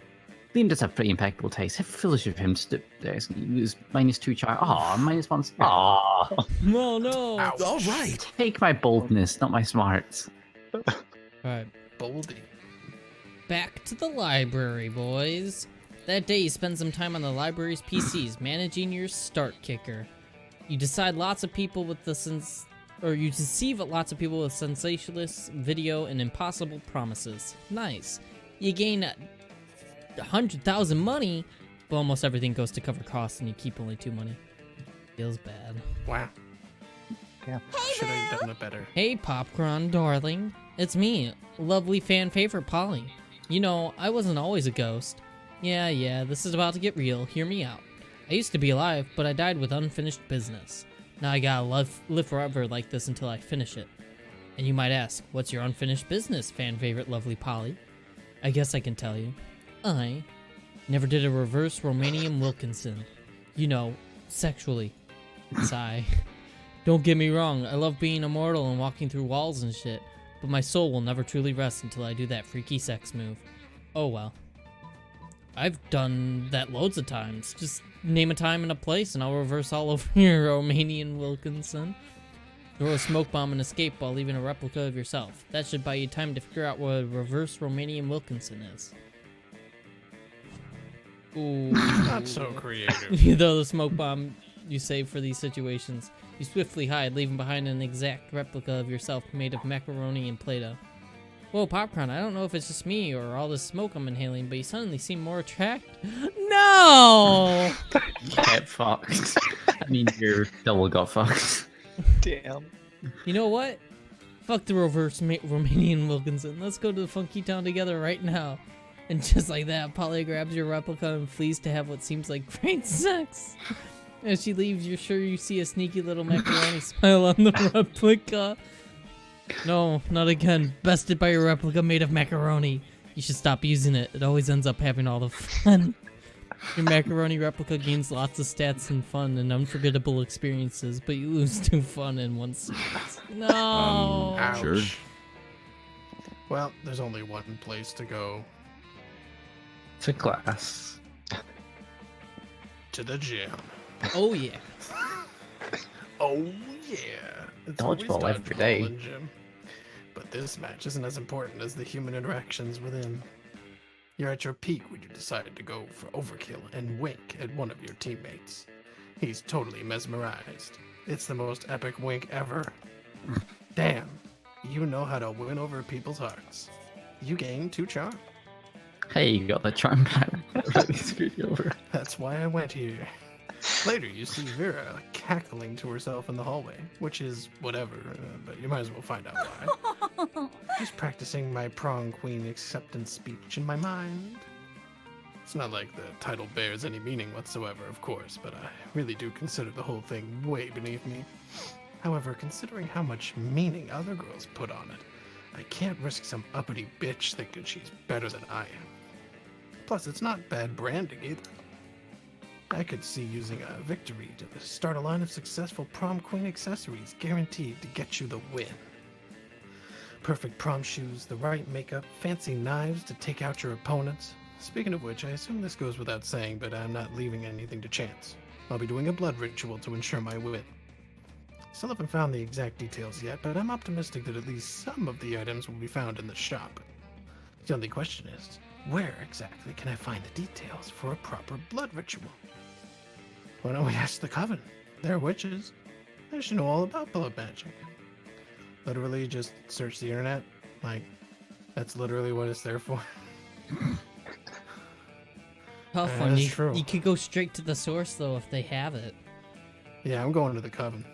Liam does have pretty impeccable taste. How foolish of him to stoop there. Lose -2 charge. Aw, -1. Aw. No, no. Ouch. All right. Take my boldness, not my smarts. Alright, Boldy. back to the library, boys. That day you spend some time on the library's PCs, managing your start kicker. You decide lots of people with you deceive lots of people with sensationalist video and impossible promises. Nice. You gain 100,000 money, but almost everything goes to cover costs and you keep only 2 money. Feels bad. Wow. Yeah. Should have done it better. Hey, Popcron, darling. It's me, lovely fan favorite Polly. You know, I wasn't always a ghost. Yeah, this is about to get real. Hear me out. I used to be alive, but I died with unfinished business. Now I gotta live forever like this until I finish it. And you might ask, what's your unfinished business, fan favorite lovely Polly? I guess I can tell you. I never did a reverse Romanian Wilkinson. You know, sexually. Sigh. Don't get me wrong, I love being immortal and walking through walls and shit, but my soul will never truly rest until I do that freaky sex move. Oh well. I've done that loads of times. Just name a time and a place and I'll reverse all over your Romanian Wilkinson. Throw a smoke bomb and escape while leaving a replica of yourself. That should buy you time to figure out what a reverse Romanian Wilkinson is. Ooh. Not so creative. You throw the smoke bomb you save for these situations. You swiftly hide, leaving behind an exact replica of yourself made of macaroni and Play-Doh. Whoa, Popcron, I don't know if it's just me or all this smoke I'm inhaling, but you suddenly seem more attractive. No! Get fucked. I mean, your double got fucked. Damn. You know what? Fuck the reverse Romanian Wilkinson. Let's go to the funky town together right now. And just like that, Polly grabs your replica and flees to have what seems like great sex. As she leaves, you're sure you see a sneaky little macaroni smile on the replica. No, not again. Bested by your replica made of macaroni. You should stop using it. It always ends up having all the fun. Your macaroni replica gains lots of stats and fun and unforgettable experiences, but you lose 2 fun in 1 series. No. Ouch. Sure. Well, there's only one place to go. To class. To the gym. Oh yeah. Oh yeah. It's always Dodgeball every dodgeball day. in gym. But this match isn't as important as the human interactions within. You're at your peak when you decide to go for overkill and wink at one of your teammates. He's totally mesmerized. It's the most epic wink ever. Damn, you know how to win over people's hearts. You gain 2 charm. Hey, you got the charm back. Really screwed you over. That's why I went here. Later, you see Vera cackling to herself in the hallway, which is whatever, but you might as well find out why. Just practicing my prom queen acceptance speech in my mind. It's not like the title bears any meaning whatsoever, of course, but I really do consider the whole thing way beneath me. However, considering how much meaning other girls put on it, I can't risk some uppity bitch thinking she's better than I am. Plus, it's not bad branding either. I could see using a victory to start a line of successful prom queen accessories guaranteed to get you the win. Perfect prom shoes, the right makeup, fancy knives to take out your opponents. Speaking of which, I assume this goes without saying, but I'm not leaving anything to chance. I'll be doing a blood ritual to ensure my win. Still haven't found the exact details yet, but I'm optimistic that at least some of the items will be found in the shop. The only question is, where exactly can I find the details for a proper blood ritual? Why don't we ask the Coven? They're witches. They should know all about blood magic. Literally just search the internet. Like, that's literally what it's there for. Tough one. That's true. You could go straight to the source though if they have it. Yeah, I'm going to the Coven.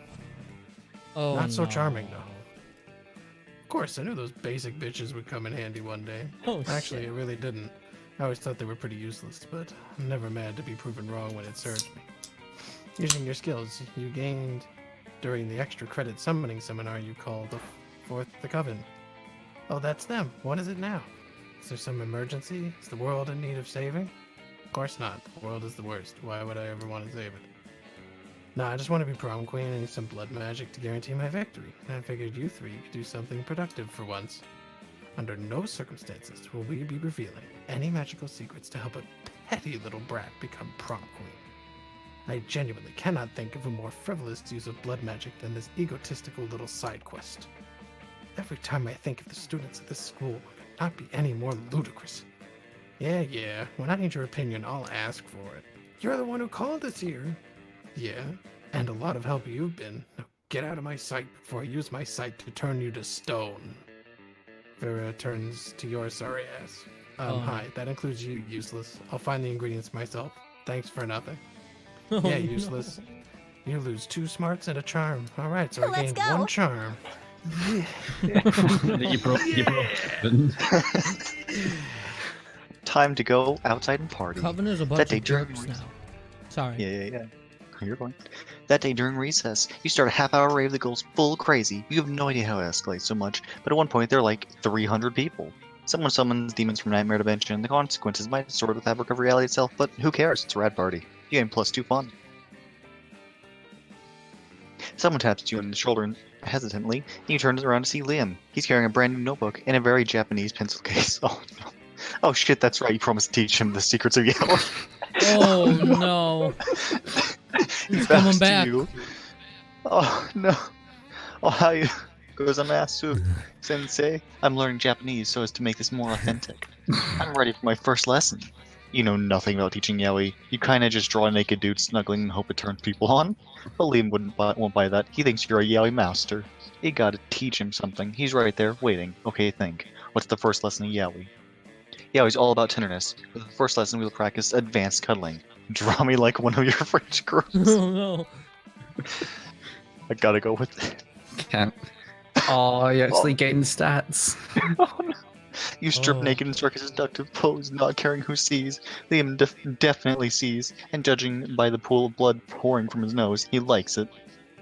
Oh, Not so no. charming, though. Of course, I knew those basic bitches would come in handy one day. Oh, Actually, shit. I really didn't. I always thought they were pretty useless, but I'm never mad to be proven wrong when it serves me. Using your skills you gained during the extra credit summoning seminar you called the Coven. Oh, that's them. What is it now? Is there some emergency? Is the world in need of saving? Of course not. The world is the worst. Why would I ever want to save it? Nah, I just want to be prom queen and use some blood magic to guarantee my victory. And I figured you three could do something productive for once. Under no circumstances will we be revealing any magical secrets to help a petty little brat become prom queen. I genuinely cannot think of a more frivolous use of blood magic than this egotistical little side quest. Every time I think of the students at this school, it could not be any more ludicrous. Yeah, when I need your opinion, I'll ask for it. You're the one who called us here. Yeah, and a lot of help you've been. Now get out of my sight before I use my sight to turn you to stone. Vera turns to your sorry ass. Hi, that includes you, useless. I'll find the ingredients myself. Thanks for nothing. Oh, Yeah, useless. no. You lose 2 smarts and a charm. Alright, so I Let's gained go. 1 charm. You broke. Time to go outside and party. Covenant's a bunch That day of during jerks recess. now. Sorry. Yeah. You're fine. That day during recess, you start a half-hour rave that goes full crazy. You have no idea how it escalates so much, but at one point there are like 300 people. Someone summons demons from Nightmare Dimension. The consequences might distort the fabric of reality itself, but who cares? It's a rad party. You gain +2 fun. Someone taps you on the shoulder hesitantly, and you turn around to see Liam. He's carrying a brand new notebook and a very Japanese pencil case. Oh no. Oh shit, that's right. You promised to teach him the secrets of Yellow. Oh no. He's Back coming to back. you. Oh no. Oh, how you? Gozamasu, sensei. I'm learning Japanese so as to make this more authentic. I'm ready for my first lesson. You know nothing about teaching yaoi. You kinda just draw a naked dude snuggling and hope it turns people on. But Liam won't buy that. He thinks you're a yaoi master. You gotta teach him something. He's right there, waiting. Okay, think. What's the first lesson of yaoi? Yaoi's all about tenderness. For the first lesson, we'll practice advanced cuddling. Draw me like one of your French girls. Oh no. I gotta go with it. Can't. Oh, you're actually getting stats. Oh, no. You strip Oh. naked and strike a seductive pose, not caring who sees. Liam definitely sees, and judging by the pool of blood pouring from his nose, he likes it.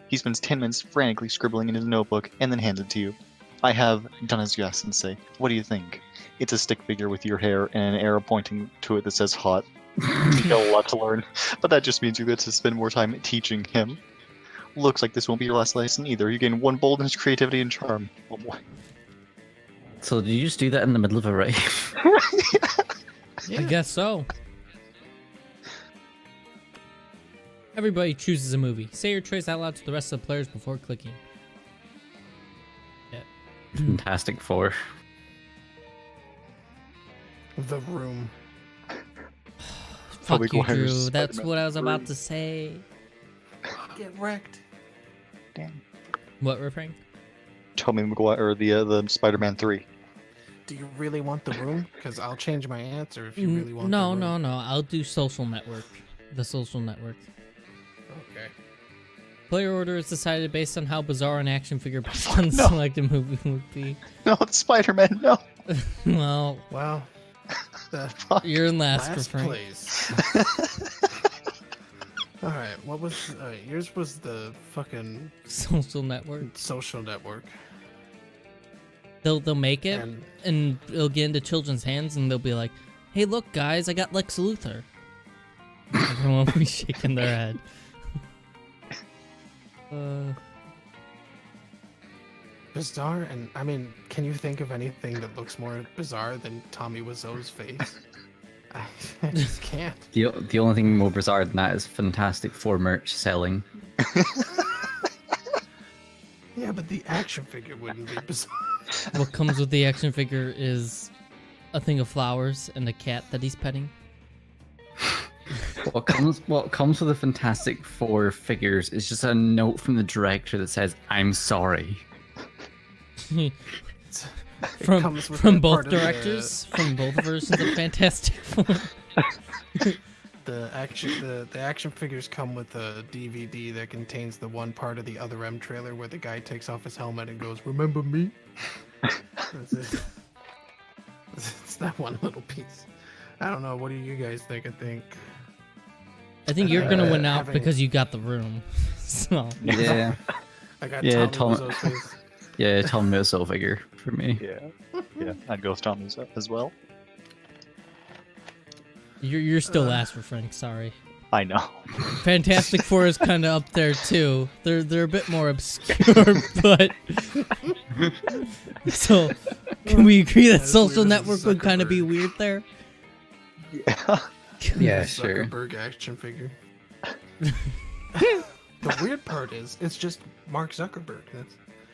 He spends 10 minutes frantically scribbling in his notebook, and then hands it to you. I have done as you asked, Sensei. What do you think? It's a stick figure with your hair and an arrow pointing to it that says hot. You got a lot to learn, but that just means you get to spend more time teaching him. Looks like this won't be your last lesson either. You gain 1 boldness, creativity, and charm. Oh boy. So did you just do that in the middle of a rave? I guess so. Everybody chooses a movie. Say your choice out loud to the rest of the players before clicking. Fantastic Four. The Room. Fuck Tobey you, Maguire's Drew. That's Spider-Man what I was about 3. to say. Get wrecked. Damn. What refrain? Tobey Maguire, or the Spider-Man 3. Do you really want The Room? Because I'll change my answer if you really want No, The Room. no. I'll do Social Network. The Social Network. Okay. Player order is decided based on how bizarre an action figure based on the selected movie would be. No, it's Spider-Man, no! Well, Well, the Fuck. you're in last refrain. place. Alright, what was... yours was the fucking Social Network. Social Network. They'll make it And and it'll get into children's hands and they'll be like, "Hey, look, guys, I got Lex Luthor." Like, Everyone will be shaking their head. Bizarre, and I mean, can you think of anything that looks more bizarre than Tommy Wiseau's face? I just can't. The only thing more bizarre than that is Fantastic Four merch selling. Yeah, but the action figure wouldn't be bizarre. What comes with the action figure is a thing of flowers and a cat that he's petting. What comes with the Fantastic Four figures is just a note from the director that says, "I'm sorry." From both directors, from both versions of Fantastic Four. The action figures come with a DVD that contains the one part of the Other M trailer where the guy takes off his helmet and goes, "Remember me?" That's it. It's that one little piece. I don't know. What do you guys think? I think you're gonna win out having- because you got the room. So Yeah, I got Yeah, Tommy Tom- Wiseau's face. yeah, Tom Wiseau figure for me. Yeah, I'd go with Tommy's as well. you're still last for Frank. Sorry. I know. Fantastic Four is kind of up there too. They're a bit more obscure, but so can we agree that As Social weird as Network would kind of be Zuckerberg. weird there? Yeah, The sure. Zuckerberg action figure. The weird part is, it's just Mark Zuckerberg.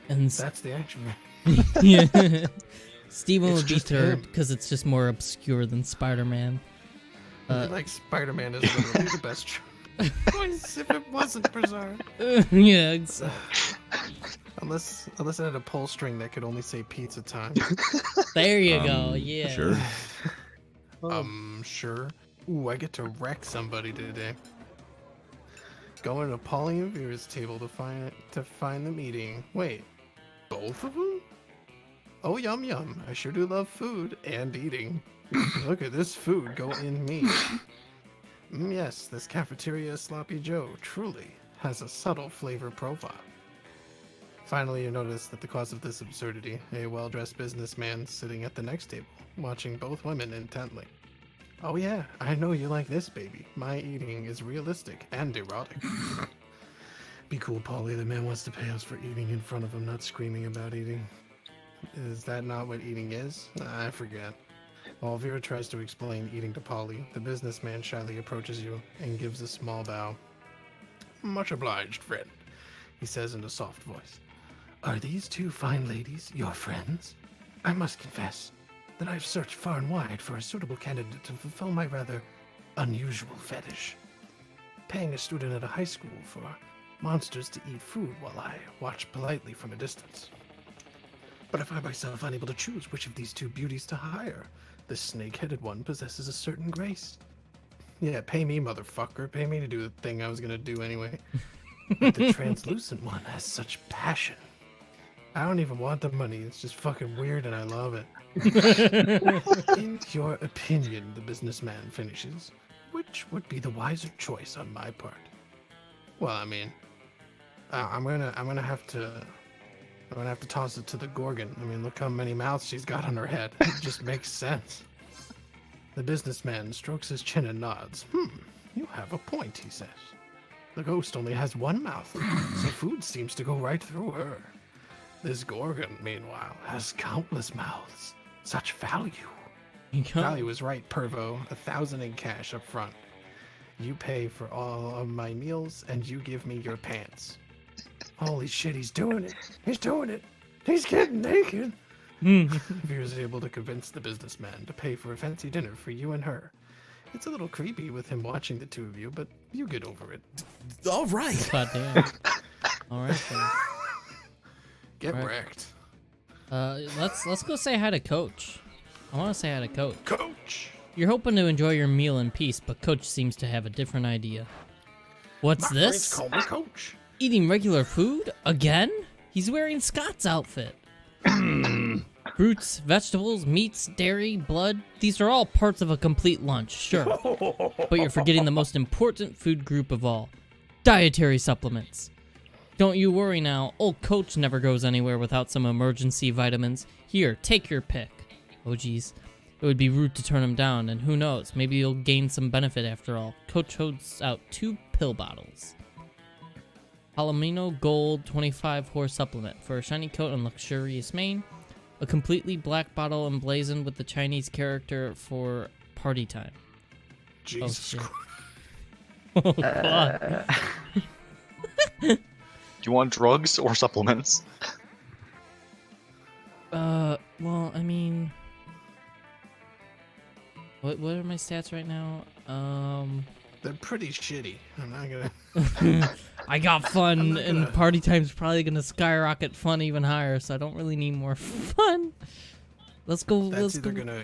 And That's the action figure. yeah, Steven It's would be just third him. because it's just more obscure than Spider-Man. Like Spider-Man is literally the best choice if it wasn't bizarre. Yeah, Unless it had a pull string that could only say pizza time. there you go. Yeah. Sure. Sure. Ooh, I get to wreck somebody today. Going to Pauline and Vera's table to find them eating. Wait, both of them? Oh, yum yum. I sure do love food and eating. Look at this food go in me. Yes, this cafeteria Sloppy Joe truly has a subtle flavor profile. Finally, you notice that the cause of this absurdity, a well-dressed businessman sitting at the next table, watching both women intently. Oh yeah, I know you like this, baby. My eating is realistic and erotic. Be cool, Polly. The man wants to pay us for eating in front of him, not screaming about eating. Is that not what eating is? I forget. While Vera tries to explain eating to Polly, the businessman shyly approaches you and gives a small bow. Much obliged, friend, he says in a soft voice. Are these two fine ladies your friends? I must confess that I've searched far and wide for a suitable candidate to fulfill my rather unusual fetish. Paying a student at a high school for monsters to eat food while I watch politely from a distance. But I find myself unable to choose which of these two beauties to hire. The snake-headed one possesses a certain grace. Yeah, pay me, motherfucker. Pay me to do the thing I was gonna do anyway. But the translucent one has such passion. I don't even want the money. It's just fucking weird and I love it. In your opinion, the businessman finishes, which would be the wiser choice on my part? Well, I mean, I'm gonna have to toss it to the Gorgon. I mean, look how many mouths she's got on her head. It just makes sense. The businessman strokes his chin and nods. You have a point, he says. The ghost only has one mouth, so food seems to go right through her. This Gorgon, meanwhile, has countless mouths. Such value. Value is right, Pervo. 1,000 in cash up front. You pay for all of my meals, and you give me your pants. Holy shit, he's doing it. He's doing it. He's getting naked. Vera's able to convince the businessman to pay for a fancy dinner for you and her. It's a little creepy with him watching the two of you, but you get over it. All right. God damn. All right then. Get Right. wrecked. Let's go say hi to Coach. I want to say hi to Coach. Coach. You're hoping to enjoy your meal in peace, but Coach seems to have a different idea. What's My this? friends call me Coach. Eating regular food? Again? He's wearing Scott's outfit. Fruits, vegetables, meats, dairy, blood. These are all parts of a complete lunch, sure. But you're forgetting the most important food group of all. Dietary supplements. Don't you worry now, old Coach never goes anywhere without some emergency vitamins. Here, take your pick. Oh geez. It would be rude to turn him down, and who knows, maybe you'll gain some benefit after all. Coach holds out 2 pill bottles. Palomino Gold 25 horse supplement for a shiny coat and luxurious mane. A completely black bottle emblazoned with the Chinese character for party time. Jesus shit. Christ. Oh, God. Do you want drugs or supplements? Well, I mean... What are my stats right now? They're pretty shitty. I'm not gonna. I got fun, not and gonna- party time's probably gonna skyrocket fun even higher, so I don't really need more fun. Let's go. That's Let's either go. gonna.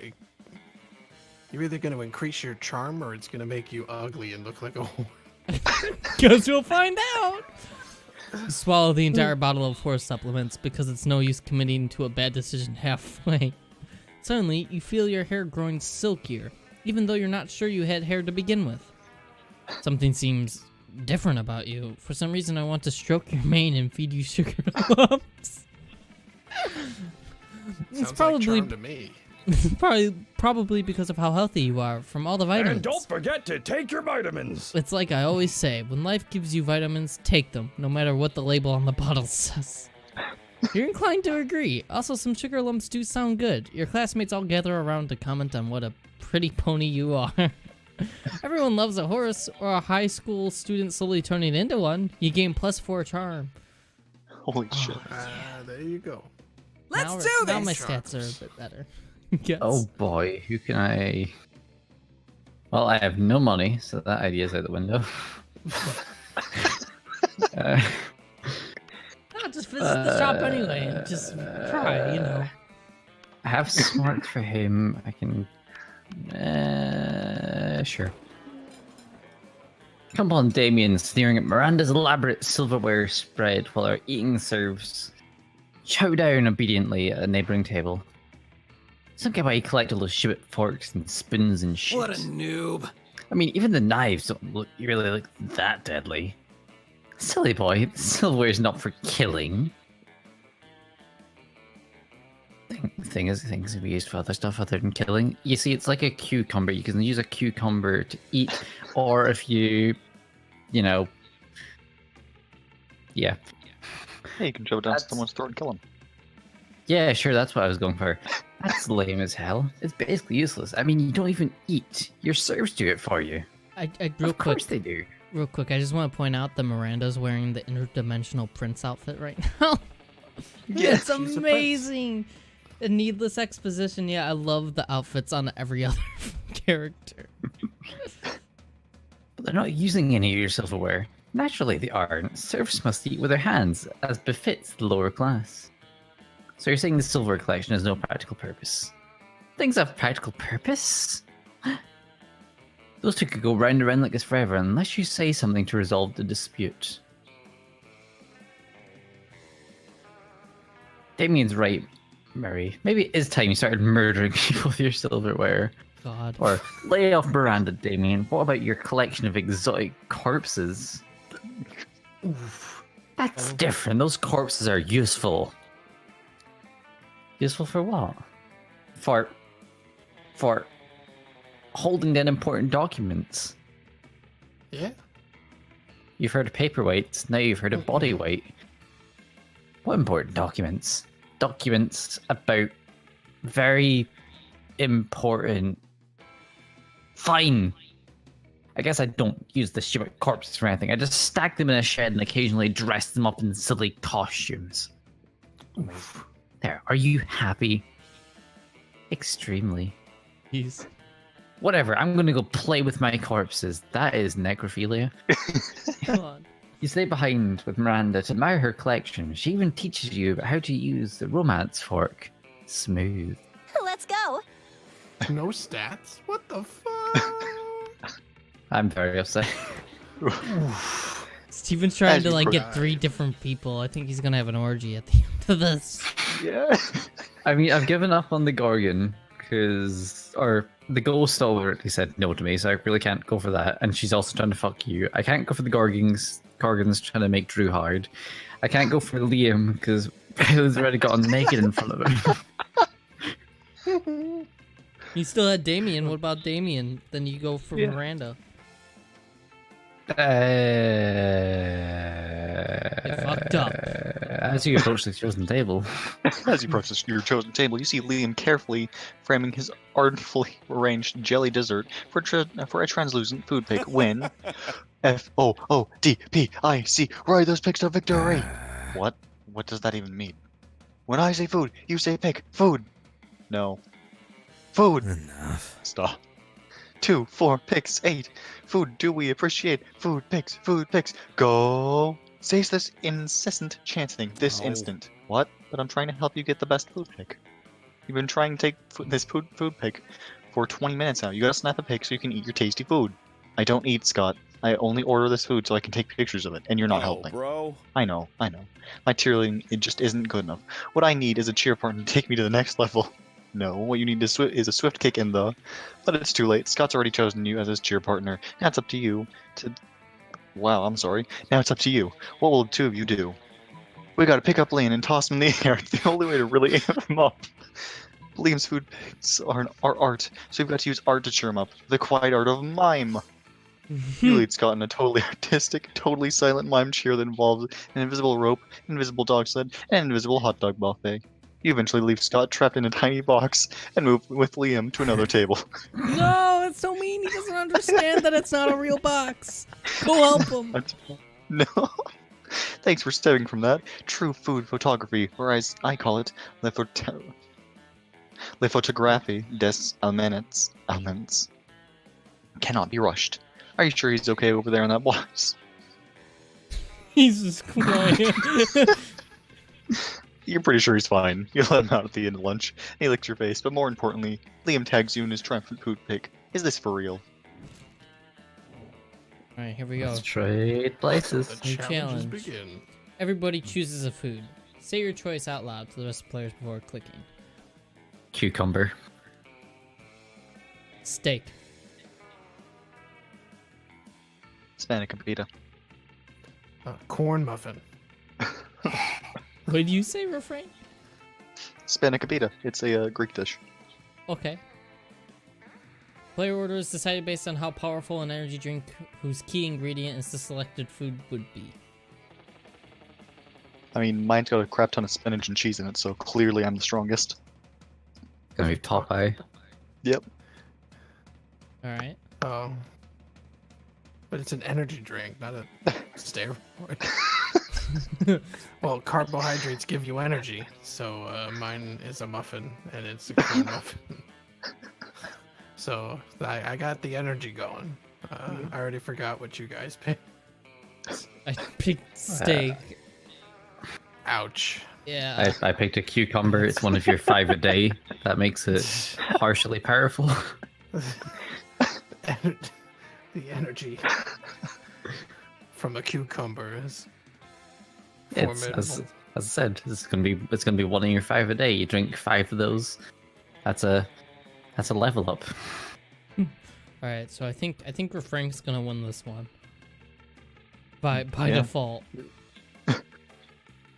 You're either gonna increase your charm or it's gonna make you ugly and look like a whore. Guess we'll find out. You swallow the entire bottle of horse supplements because it's no use committing to a bad decision halfway. Suddenly, you feel your hair growing silkier, even though you're not sure you had hair to begin with. Something seems different about you. For some reason, I want to stroke your mane and feed you sugar lumps. Sounds like charm to me. probably because of how healthy you are from all the vitamins. And don't forget to take your vitamins. It's like I always say, when life gives you vitamins, take them, no matter what the label on the bottle says. You're inclined to agree. Also, some sugar lumps do sound good. Your classmates all gather around to comment on what a pretty pony you are. Everyone loves a horse, or a high school student slowly turning into one. You gain +4 charm. Holy shit. There you go. Let's now, do now this. my stats are a bit better. Yes. Oh boy, who can I... Well, I have no money, so that idea's out the window. I'll just visit the shop anyway and just try, you know. I have smart for him. I can... Sure. Come on, Damien, sneering at Miranda's elaborate silverware spread while our eating serves. Chow down obediently at a neighbouring table. Don't get why you collect all those shit forks and spoons and shit. What a noob. I mean, even the knives don't look really like that deadly. Silly boy, silverware's not for killing. Things can be used for other stuff other than killing. You see, it's like a cucumber. You can use a cucumber to eat, or if you know, yeah. Hey, you can shove it down That's- someone's throat and kill him. Yeah, sure, that's what I was going for. That's lame as hell. It's basically useless. I mean, you don't even eat. Your servs do it for you. Real Of course quick, they do. Real quick, I just want to point out that Miranda's wearing the interdimensional prince outfit right now. Yeah, It's she's a prince. amazing. A needless exposition. Yeah, I love the outfits on every other character. But they're not using any of your silverware. Naturally, they aren't. Serfs must eat with their hands, as befits the lower class. So you're saying the silver collection has no practical purpose? Things have practical purpose? Those two could go round and round like this forever unless you say something to resolve the dispute. Damien's right, Murray. Maybe it is time you started murdering people with your silverware. God. Or lay off Miranda, Damien. What about your collection of exotic corpses? That's different. Those corpses are useful. Useful for what? For holding down important documents. Yeah. You've heard of paperweights, now you've heard of body weight. What important documents? Documents about very important... Fine. I guess I don't use the shit about corpses or anything. I just stack them in a shed and occasionally dress them up in silly costumes. There, are you happy? Extremely. Jeez. Whatever, I'm gonna go play with my corpses. That is necrophilia. Come on. You stay behind with Miranda to admire her collection. She even teaches you about how to use the romance fork. Smooth. Let's go. No stats? What the fuck? I'm very upset. Steven's trying As to you like get cry. 3 different people. I think he's gonna have an orgy at the end of this. Yeah. I mean, I've given up on the Gorgon, or the ghost already said no to me, so I really can't go for that. And she's also trying to fuck you. I can't go for the Gorgons trying to make Drew hard. I can't go for Liam, because Riley's already gotten naked in front of him. You still had Damien. What about Damien? Then you go for Miranda. Fucked up. As you approach the chosen table, As you approach your chosen table, you see Liam carefully framing his artfully arranged jelly dessert for a translucent food pick when FOODPIC, ride those picks to victory. What? What does that even mean? When I say food, you say pick. Food. No. Food. Enough. Stop. 2, 4, picks, 8. Food, do we appreciate? Food, picks, go. Says this incessant chanting this instant. What? But I'm trying to help you get the best food pick. You've been trying to take this food pick for 20 minutes now. You gotta snap a pic so you can eat your tasty food. I don't eat, Scott. I only order this food so I can take pictures of it, and you're not helping. Bro. I know. My cheerleading, it just isn't good enough. What I need is a cheer partner to take me to the next level. No, what you need is a swift kick in the... But it's too late. Scott's already chosen you as his cheer partner. Now it's up to you to... Wow, I'm sorry. Now it's up to you. What will the two of you do? We gotta pick up Liam and toss him in the air. It's the only way to really amp him up. Liam's food picks are art, so we've got to use art to cheer him up. The quiet art of mime. You lead Scott in a totally artistic, totally silent mime cheer that involves an invisible rope, an invisible dog sled, and an invisible hot dog buffet. You eventually leave Scott trapped in a tiny box and move with Liam to another table. No, that's so mean. He doesn't understand that it's not a real box. Go help him. No. Thanks for stepping from that. True food photography, or as I call it, le photography des elements cannot be rushed. Are you sure he's okay over there in that box? He's just quiet. You're pretty sure he's fine. You let him out at the end of lunch. He licks your face, but more importantly, Liam tags you in his triumphant food pick. Is this for real? Alright, here we go. let's trade places. The New challenges challenge. begin. Everybody chooses a food. Say your choice out loud to the rest of the players before clicking. Cucumber. Steak. Spanakopita. Corn muffin. What did you say, refrain? Spanakopita. It's a Greek dish. Okay. Player order is decided based on how powerful an energy drink whose key ingredient is the selected food would be. I mean, mine's got a crap ton of spinach and cheese in it, so clearly I'm the strongest. Gonna be Popeye. Yep. Alright. But it's an energy drink, not a steroid. Well, carbohydrates give you energy, so mine is a muffin, and it's a corn muffin. So I got the energy going. I already forgot what you guys picked. I picked steak. Ouch. Yeah. I picked a cucumber. It's one of your 5 a day. That makes it partially powerful. The energy from a cucumber is It's formidable. as I said, it's gonna be one of your 5 a day. You drink 5 of those. That's a level up. Alright, so I think Refrank's gonna win this one. By Yeah. default.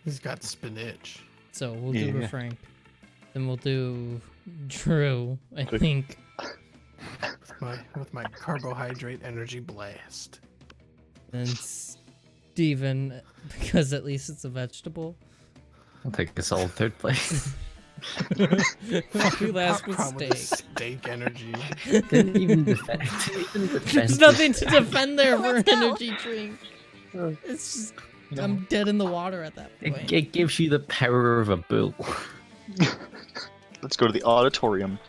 He's got spinach. So we'll do Yeah. Refrank. Then we'll do Drew, I think. With my carbohydrate energy blast. And Steven, because at least it's a vegetable. I'll take us all 3rd place. Fuck you last with Prom with steak. steak energy. Didn't even defend. There's nothing to defend there for an Let's go. energy drink. It's just, I'm dead in the water at that point. It gives you the power of a bull. Let's go to the auditorium.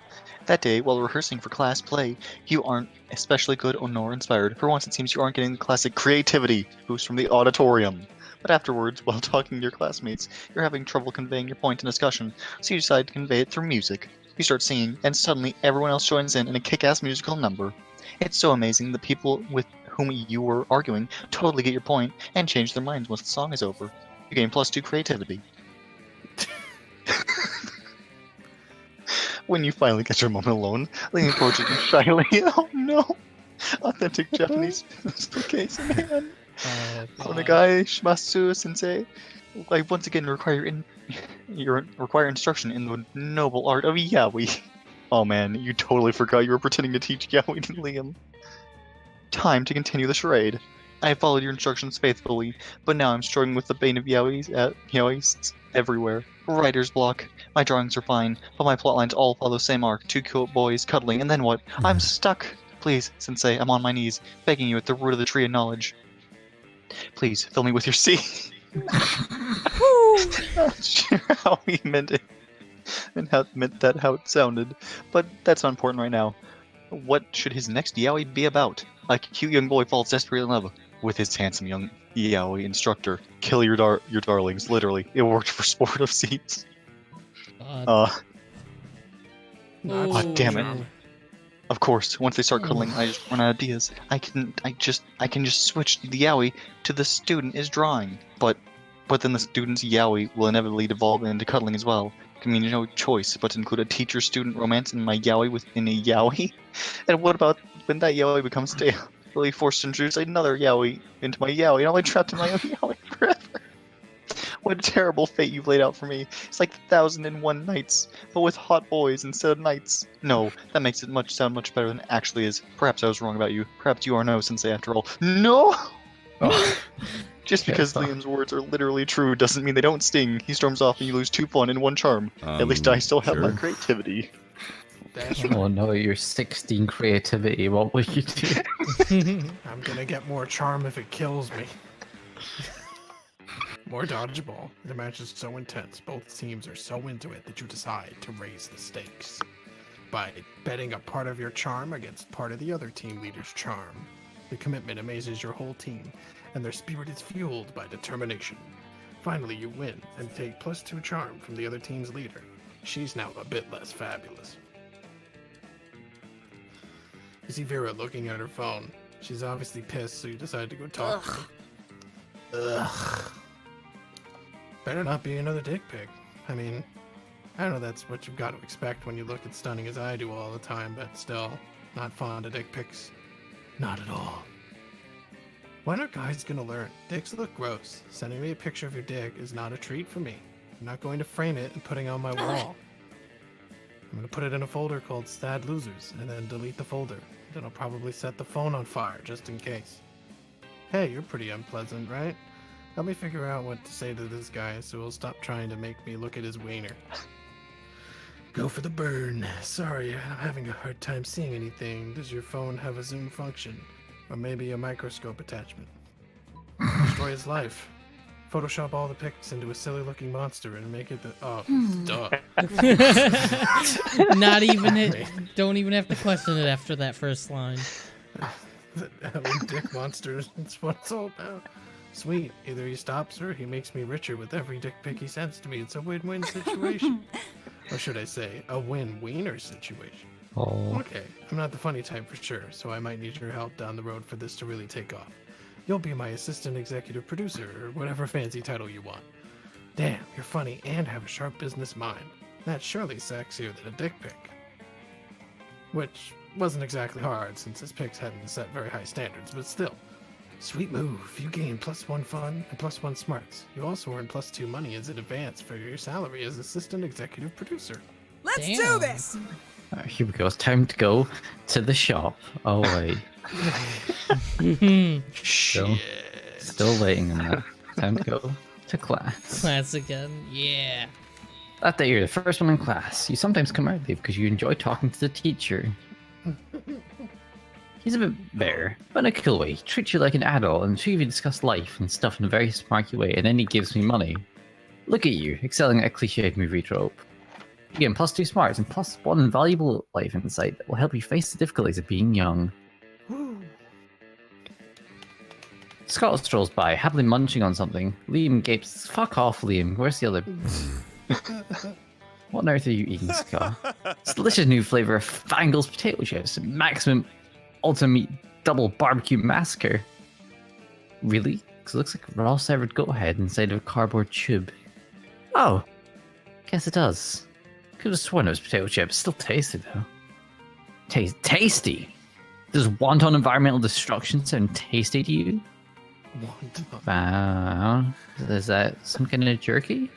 That day, while rehearsing for class play, you aren't especially good or nor inspired. For once, it seems you aren't getting the classic creativity boost from the auditorium. But afterwards, while talking to your classmates, you're having trouble conveying your point in discussion, so you decide to convey it through music. You start singing, and suddenly everyone else joins in a kick-ass musical number. It's so amazing the people with whom you were arguing totally get your point and change their minds once the song is over. You gain +2 creativity. When you finally get your moment alone, leaning towards you shyly, oh no! Authentic Japanese case in hand. Onegai shimasu sensei. I once again require instruction in the noble art of yaoi. Oh man, you totally forgot you were pretending to teach Yaoi to Liam. Time to continue the charade. I have followed your instructions faithfully, but now I'm struggling with the bane of yaoists everywhere. Writer's block. My drawings are fine, but my plotlines all follow the same arc. Two cute boys cuddling, and then what? I'm stuck! Please, Sensei, I'm on my knees, begging you at the root of the tree of knowledge. Please, fill me with your sea. Not sure how he meant it, and how it sounded, but that's not important right now. What should his next yaoi be about? A cute young boy falls desperately in love with his handsome young yaoi instructor. Kill your darlings, literally. It worked for Sport of Seats. Damn it. Of course, once they start cuddling, I just run out of ideas. I can just switch the yaoi to the student is drawing. But then the student's yaoi will inevitably devolve into cuddling as well. I mean, no choice but to include a teacher-student romance in my yaoi within a yaoi. And what about when that yaoi becomes stale? Will he force to introduce another yaoi into my yaoi, and I'll be trapped in my own yaoi forever? What a terrible fate you've laid out for me. It's like 1001 Nights, but with hot boys instead of knights. No, that makes it sound much better than it actually is. Perhaps I was wrong about you. Perhaps you are no sensei after all. No! Oh. Just because Liam's words are literally true doesn't mean they don't sting. He storms off and you lose 2 fun and 1 charm. At least I still have my creativity. Oh no, your 16 creativity, what will you do? I'm gonna get more charm if it kills me. More dodgeball. The match is so intense. Both teams are so into it that you decide to raise the stakes by betting a part of your charm against part of the other team leader's charm. The commitment amazes your whole team, and their spirit is fueled by determination. Finally, you win and take +2 charm from the other team's leader. She's now a bit less fabulous. You see Vera looking at her phone. She's obviously pissed, so you decide to go talk to her. Ugh. Better not be another dick pic. I mean, I know that's what you've got to expect when you look as stunning as I do all the time, but still, not fond of dick pics. Not at all. When are guys gonna learn? Dicks look gross. Sending me a picture of your dick is not a treat for me. I'm not going to frame it and putting it on my wall. I'm gonna put it in a folder called Sad Losers and then delete the folder. Then I'll probably set the phone on fire just in case. Hey, you're pretty unpleasant, right? Help me figure out what to say to this guy so he'll stop trying to make me look at his wiener. Go for the burn. Sorry, I'm having a hard time seeing anything. Does your phone have a zoom function? Or maybe a microscope attachment? Destroy his life. Photoshop all the pics into a silly looking monster and make it the— oh, duh. Not even it. Don't even have to question it after that first line. Having dick monsters, that's what it's all about. Sweet. Either he stops or he makes me richer with every dick pic he sends to me. It's a win-win situation. Or should I say, a win-wiener situation. Oh. Okay, I'm not the funny type for sure, so I might need your help down the road for this to really take off. You'll be my assistant executive producer, or whatever fancy title you want. Damn, you're funny and have a sharp business mind. That's surely sexier than a dick pic. Which wasn't exactly hard, since his pics hadn't set very high standards, but still. Sweet move. You gain +1 fun and +1 smarts. You also earn +2 money as an advance for your salary as assistant executive producer. Let's do Damn. this! Here we go, it's time to go to the shop. Oh wait. Still waiting on that. Time to go to class. Class again. Yeah. That day you're the first one in class. You sometimes come early because you enjoy talking to the teacher. He's a bit better, but in a cool way. He treats you like an adult and should even discuss life and stuff in a very smarky way, and then he gives me money. Look at you, excelling at a cliched movie trope. You get +2 smarts and +1 invaluable life insight that will help you face the difficulties of being young. Scott strolls by, happily munching on something. Liam gapes, "Fuck off, Liam. Where's the other?" What on earth are you eating, Scott? It's a delicious new flavor of Fangles potato chips. Maximum ultimate meat double barbecue massacre. Really? Because it looks like a raw severed goat head inside of a cardboard tube. Oh, guess it does. Could have sworn it was potato chips. Still tasty though. Tasty? Does wanton environmental destruction sound tasty to you? Wonton. Wow. Is that some kind of jerky?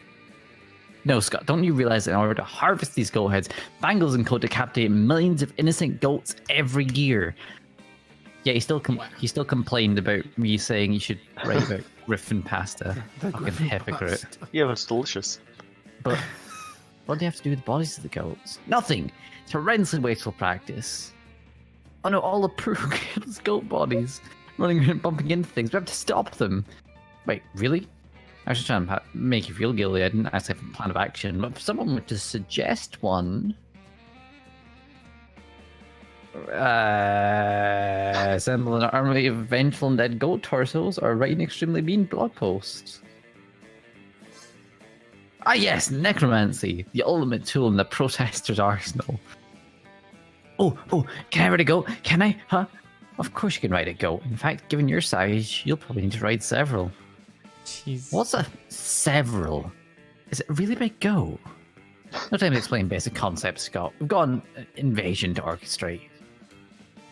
No, Scott, don't you realize that in order to harvest these goat heads, Bangles and Co. decapitate millions of innocent goats every year? Yeah, he still complained about me saying you should write about Griffin pasta. Fucking hypocrite. Yeah, it's delicious. But what do you have to do with the bodies of the goats? Nothing. It's horrendously wasteful practice. Oh no, all the poor goat bodies running around bumping into things. We have to stop them. Wait, really? I was just trying to make you feel guilty. I didn't actually have a plan of action. But if someone were to suggest one... assemble an army of vengeful and dead goat torsos or write an extremely mean blog post. Ah yes, necromancy, the ultimate tool in the protester's arsenal. Oh, can I write a goat? Can I? Huh? Of course you can write a goat. In fact, given your size, you'll probably need to write several. Jeez. What's a several? Is it a really big goat? No time to explain basic concepts, Scott. We've got an invasion to orchestrate.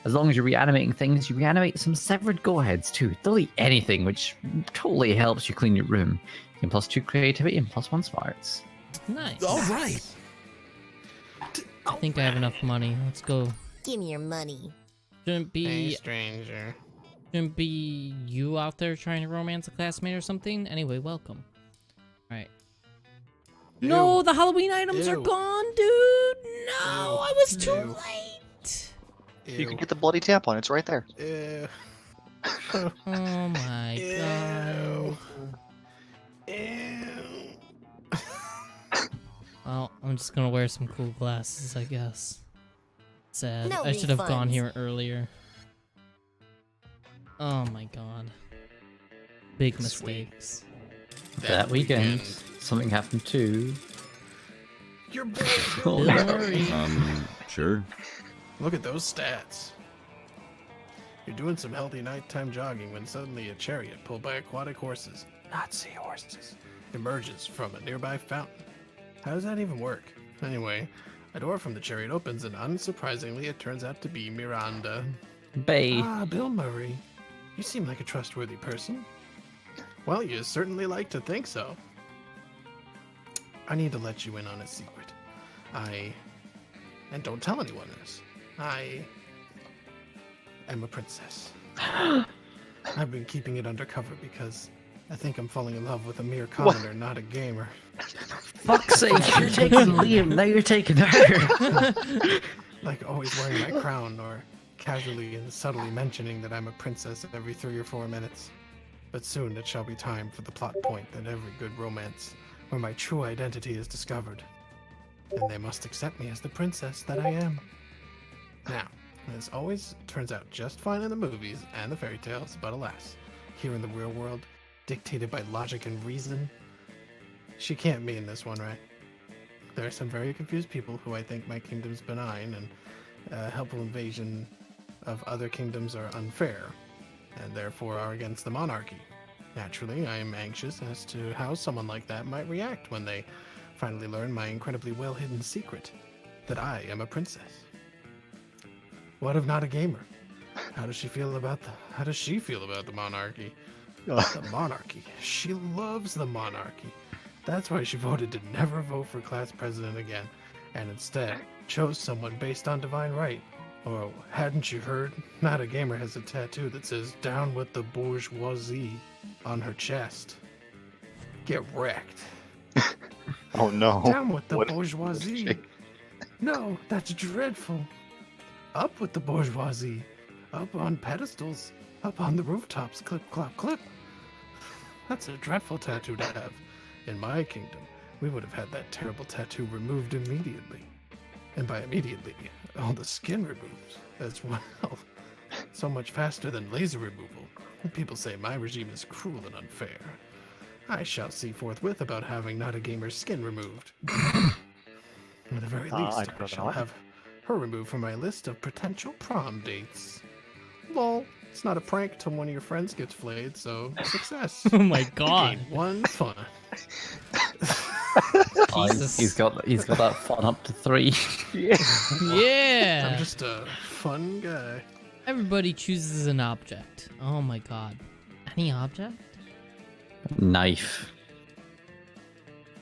As long as you're reanimating things, you reanimate some severed goat heads too. They'll eat anything, which totally helps you clean your room. You can +2 creativity and +1 smarts. Nice. All right. I think I have enough money. Let's go. Give me your money. Shouldn't Hey, be stranger. you out there trying to romance a classmate or something. Anyway, welcome. All right. No, Ew. the Halloween items are Ew. gone, dude. No, I was too Ew. late. You can get the bloody tampon. It's right there. Ew. Oh my god. Ew. Well, I'm just gonna wear some cool glasses, I guess. Sad. No I should have gone refunds. here earlier. Oh my god. Big Sweet. mistakes. That weekend, something happened too. Your boy. Oh, Bill no. Murray. Sure. Look at those stats. You're doing some healthy nighttime jogging when suddenly a chariot pulled by aquatic horses, not seahorses, emerges from a nearby fountain. How does that even work? Anyway, a door from the chariot opens and unsurprisingly it turns out to be Miranda. Bay. Ah, Bill Murray. You seem like a trustworthy person. Well, you certainly like to think so. I need to let you in on a secret. And don't tell anyone this. I am a princess. I've been keeping it undercover because I think I'm falling in love with a mere commoner, not a gamer. Fuck's sake, you're taking Liam, now you're taking her. Like always wearing my crown or casually and subtly mentioning that I'm a princess every 3 or 4 minutes. But soon it shall be time for the plot point in every good romance, where my true identity is discovered. And they must accept me as the princess that I am. Now, this always turns out just fine in the movies and the fairy tales, but alas, here in the real world, dictated by logic and reason, she can't be in this one, right? There are some very confused people who I think my kingdom's benign and helpful invasion of other kingdoms are unfair, and therefore are against the monarchy. Naturally, I am anxious as to how someone like that might react when they finally learn my incredibly well-hidden secret, that I am a princess. What if not a gamer? How does she feel about the monarchy? The monarchy. She loves the monarchy. That's why she voted to never vote for class president again, and instead chose someone based on divine right. Or hadn't you heard? Not a gamer has a tattoo that says "Down with the bourgeoisie" on her chest. Get wrecked. Oh no. Down with the What- bourgeoisie. No, that's dreadful. Up with the bourgeoisie. Up on pedestals. Up on the rooftops. Clip, clop, clip. That's a dreadful tattoo to have. In my kingdom, we would have had that terrible tattoo removed immediately. And by immediately, all the skin removed as well. So much faster than laser removal. People say my regime is cruel and unfair. I shall see forthwith about having not a gamer's skin removed. At the very least, I'd I rather shall not. have her removed from my list of potential prom dates. Lol, it's not a prank till one of your friends gets flayed, so success. Oh my god. Game 1 fun. Jesus. He's got that fun up to 3. Yeah. I'm just a fun guy. Everybody chooses an object. Oh my god. Any object? Knife.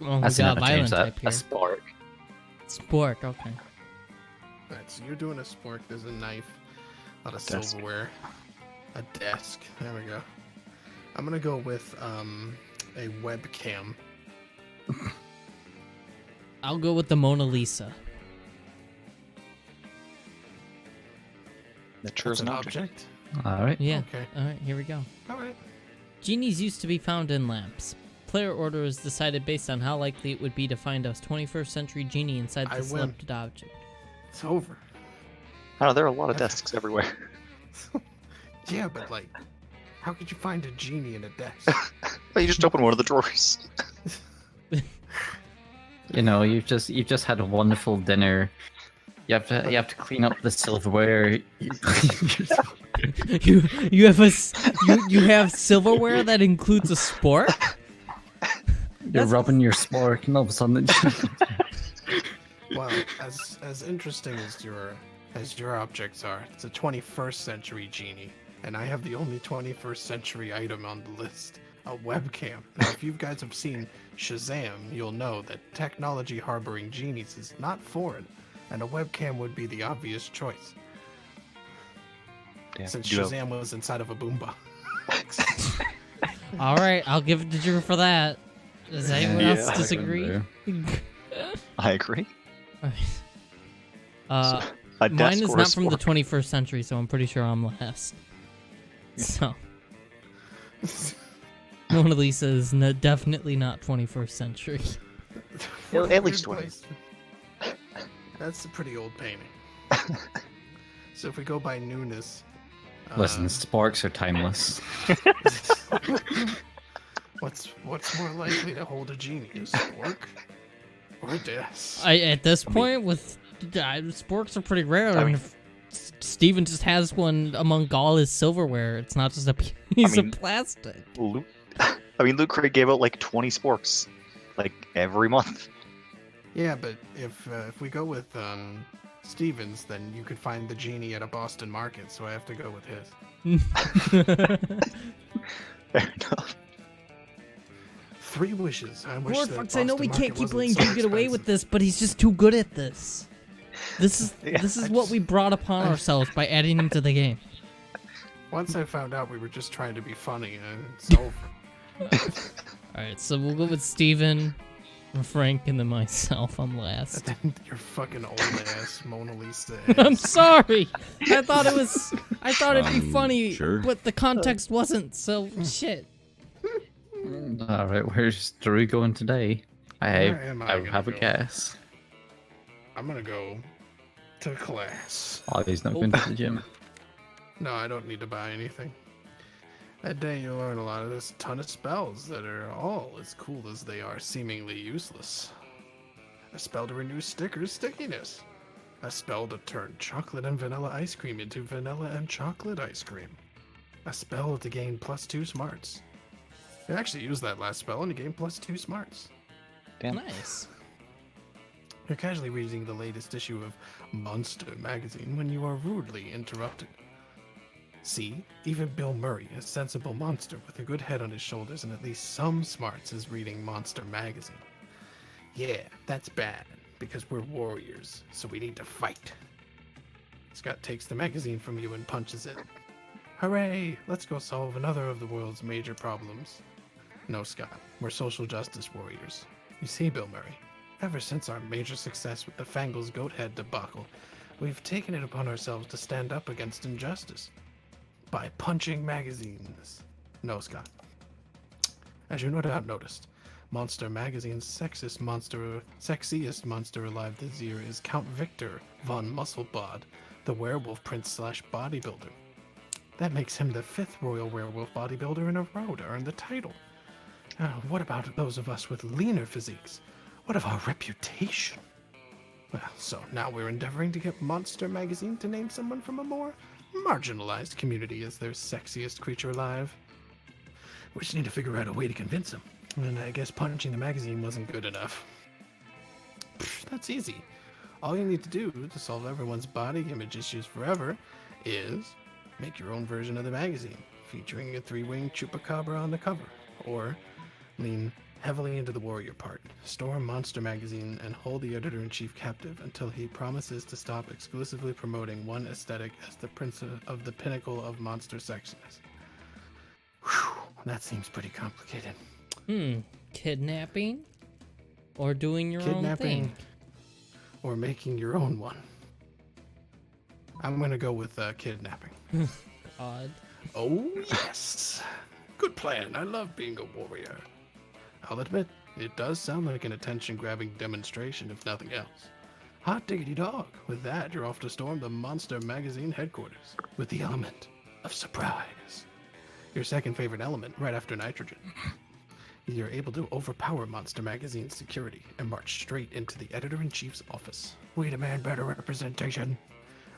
Oh, we That's got a another change violent type that. A here. spork. Spork, okay. Alright, so you're doing a spork. There's a knife, a lot of Desk. silverware, a desk. There we go. I'm gonna go with a webcam. I'll go with the Mona Lisa. That sure is That's an an object. object. All right. Yeah. Okay. All right, here we go. All right. Genies used to be found in lamps. Player order is decided based on how likely it would be to find a 21st century genie inside I the win. selected object. It's over. I don't know, there are a lot of desks everywhere. Yeah, but like, how could you find a genie in a desk? Well, you just open one of the drawers. You know, you've just had a wonderful dinner. You have to clean up the silverware. You have silverware that includes a spork? You're rubbing your spork, and all of a sudden, Well, as interesting as your objects are, it's a 21st century genie, and I have the only 21st century item on the list, a webcam. Now, if you guys have seen Shazam, you'll know that technology harboring genies is not foreign, and a webcam would be the obvious choice. Damn, Since you have- Shazam was inside of a Boomba. All right, I'll give it to Drew for that. Does anyone Yeah, else I disagree? I agree. Uh, A mine desk is or a not from the spork? 21st century, so I'm pretty sure I'm last. So, Mona Lisa is definitely not 21st century. Well, at least Weird 20. place. That's a pretty old painting. So if we go by newness, listen, sporks are timeless. what's more likely to hold a genie, a spork or a desk? At this point, with sporks are pretty rare. I mean, if Steven just has one among all his silverware. It's not just a piece mean- of plastic. Loot. I mean, Loot Crate gave out like 20 sporks, like every month. Yeah, but if we go with Stevens, then you could find the genie at a Boston market, so I have to go with his. Fair enough. 3 wishes. I wish Lord the fucks, I know we Boston can't market keep wasn't letting so you get away with expensive. this, but he's just too good at this. This Yeah, is I what just- we brought upon ourselves by adding him to the game. Once I found out we were just trying to be funny, and it's over. Alright, so we'll go with Steven, Frank, and then myself. I'm last. Your fucking old ass Mona Lisa. I'm ass. sorry. I thought it'd be funny, sure. but the context wasn't. So shit. All right, where's Drew going today? Where am I I gonna have a go? guess. I'm gonna go to class. Oh, he's not going to the gym. No, I don't need to buy anything. That day you learn a lot of this ton of spells that are all as cool as they are seemingly useless. A spell to renew stickers' stickiness. A spell to turn chocolate and vanilla ice cream into vanilla and chocolate ice cream. A spell to gain +2 smarts. I actually used that last spell and you gain +2 smarts. Damn. Nice. You're casually reading the latest issue of Monster magazine when you are rudely interrupted. See, even Bill Murray, a sensible monster with a good head on his shoulders and at least some smarts, is reading Monster magazine. Yeah, that's bad, because we're warriors, so we need to fight. Scott takes the magazine from you and punches it. Hooray! Let's go solve another of the world's major problems. No, Scott, we're social justice warriors. You see, Bill Murray, ever since our major success with the Fangles goat head debacle, we've taken it upon ourselves to stand up against injustice. By punching magazines. No, Scott. As you no doubt noticed, Monster Magazine's sexiest monster alive this year is Count Victor von Musselbod, the werewolf prince / bodybuilder. That makes him the 5th royal werewolf bodybuilder in a row to earn the title. What about those of us with leaner physiques? What of our reputation? Well, so now we're endeavoring to get Monster Magazine to name someone from a more marginalized community as their sexiest creature alive. We just need to figure out a way to convince them. And I guess punching the magazine wasn't good enough. That's easy. All you need to do to solve everyone's body image issues forever is make your own version of the magazine, featuring a 3-winged chupacabra on the cover. Or lean heavily into the warrior part, storm Monster Magazine, and hold the editor-in-chief captive until he promises to stop exclusively promoting one aesthetic as the prince of the pinnacle of monster sexiness. Whew, that seems pretty complicated. Kidnapping? Or doing your own thing? Or making your own one. I'm gonna go with kidnapping. Odd. Oh, yes. Good plan. I love being a warrior. I'll admit, it does sound like an attention-grabbing demonstration, if nothing else. Hot diggity dog. With that, you're off to storm the Monster Magazine headquarters with the element of surprise. Your second favorite element, right after nitrogen. You're able to overpower Monster Magazine's security and march straight into the editor-in-chief's office. We demand better representation.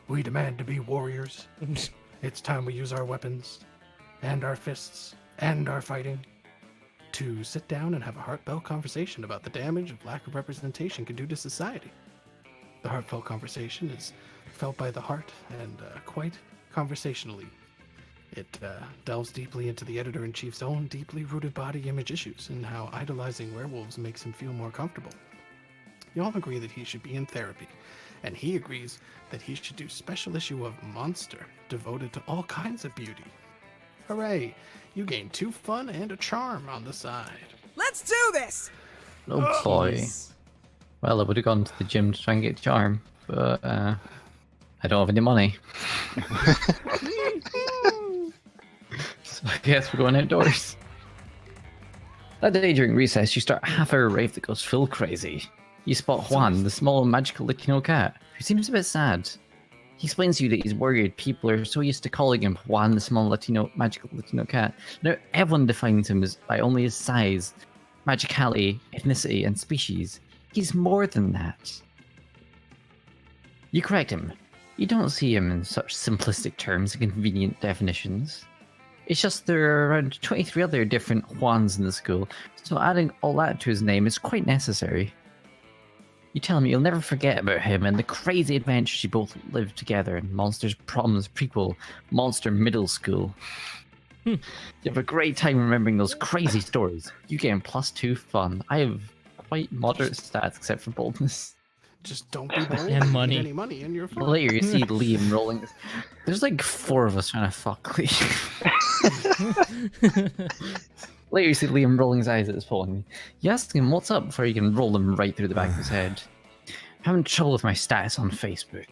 We demand to be warriors. It's time we use our weapons, and our fists, and our fighting, to sit down and have a heartfelt conversation about the damage of lack of representation can do to society. The heartfelt conversation is felt by the heart and quite conversationally. It delves deeply into the editor-in-chief's own deeply rooted body image issues and how idolizing werewolves makes him feel more comfortable. You all agree that he should be in therapy, and he agrees that he should do special issue of Monster, devoted to all kinds of beauty. Hooray! You gain 2 fun and a charm on the side. Let's do this! Oh boy. Well, I would have gone to the gym to try and get charm, but I don't have any money. So I guess we're going outdoors. That day during recess, you start a half-hour rave that goes full crazy. You spot Juan, the small magical Latino cat, who seems a bit sad. He explains to you that he's worried people are so used to calling him Juan, the small magical Latino cat. Now everyone defines him as by only his size, magicality, ethnicity, and species. He's more than that. You correct him. You don't see him in such simplistic terms and convenient definitions. It's just there are around 23 other different Juans in the school, so adding all that to his name is quite necessary. You tell him you'll never forget about him and the crazy adventures you both lived together in Monsters Prom's prequel, Monster Middle School. You have a great time remembering those crazy stories. You get +2 fun. I have quite moderate stats except for boldness. Just don't be bold And money. Get any money in your phone. Later you see Liam rolling. There's like 4 of us trying to fuck Liam. Later you see Liam rolling his eyes at his phone. You ask him what's up before you can roll him right through the back of his head. I'm having trouble with my status on Facebook.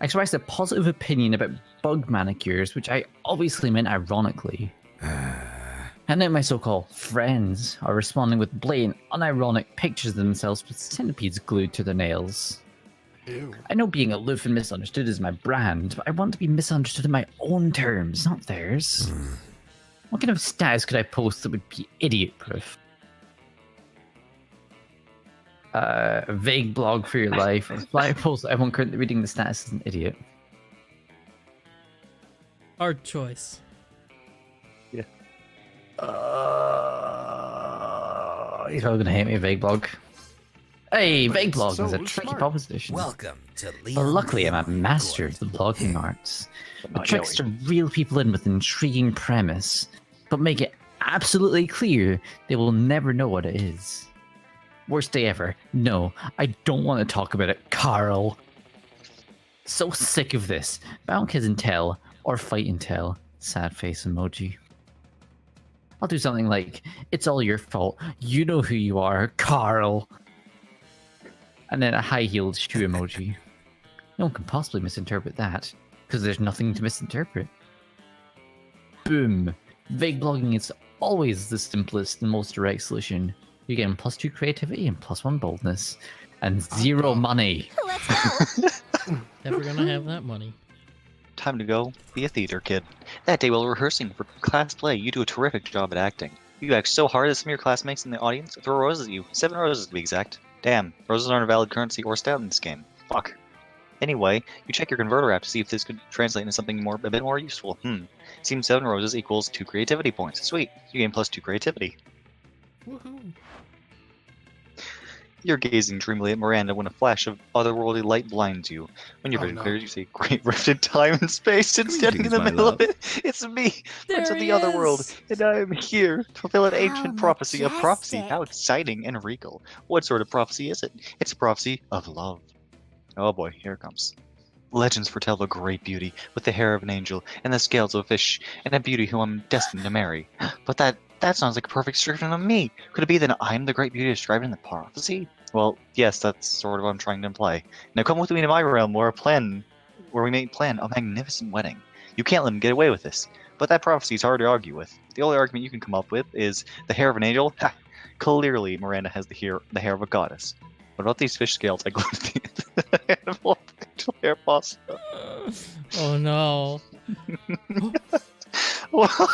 I expressed a positive opinion about bug manicures, which I obviously meant ironically. And now my so-called friends are responding with blatant, unironic pictures of themselves with centipedes glued to their nails. Ew. I know being aloof and misunderstood is my brand, but I want to be misunderstood in my own terms, not theirs. What kind of status could I post that would be idiot-proof? A vague blog for your life, or a fly post that everyone currently reading the status is an idiot. Hard choice. He's probably gonna hate me, vague blog. Hey, But vague it's blog so is a tricky smart. proposition. Welcome to But Leon. luckily, I'm a master of the blogging arts. The tricks to reel people in with an intriguing premise, but make it absolutely clear they will never know what it is. Worst day ever. No, I don't want to talk about it, Carl. So sick of this. Bound kids and tell, or fight and tell. Sad face emoji. I'll do something like, it's all your fault. You know who you are, Carl. And then a high-heeled shoe emoji. No one can possibly misinterpret that, because there's nothing to misinterpret. Boom. Vague blogging is always the simplest and most direct solution. You're getting +2 creativity and +1 boldness. And 0 money. Let's go. Never gonna have that money. Time to go be a theater kid. That day while rehearsing for class play, you do a terrific job at acting. You act so hard that some of your classmates in the audience throw roses at you. 7 roses to be exact. Damn, roses aren't a valid currency or stat in this game. Fuck. Anyway, you check your converter app to see if this could translate into something a bit more useful. Seems 7 roses equals 2 creativity points. Sweet, you gain +2 creativity. Woohoo. You're gazing dreamily at Miranda when a flash of otherworldly light blinds you. When your Oh, vision no. clears, you see a great rift in time and space, and standing in the Greetings, my middle of love. it, it's me, Prince There of the he Otherworld, is. and I am here to fulfill an How ancient prophecy. A prophecy, how majestic. exciting and regal. What sort of prophecy is it? It's a prophecy of love. Oh boy, here it comes. Legends foretell a great beauty, with the hair of an angel, and the scales of a fish, and a beauty whom I'm destined to marry. But that sounds like a perfect description of me. Could it be that I'm the great beauty described in the prophecy? Well, yes, that's sort of what I'm trying to imply. Now come with me to my realm where we may plan a magnificent wedding. You can't let him get away with this. But that prophecy is hard to argue with. The only argument you can come up with is the hair of an angel. Ha! Clearly, Miranda has the hair of a goddess. What about these fish scales I glued to the handful of angel hair pasta? Oh no.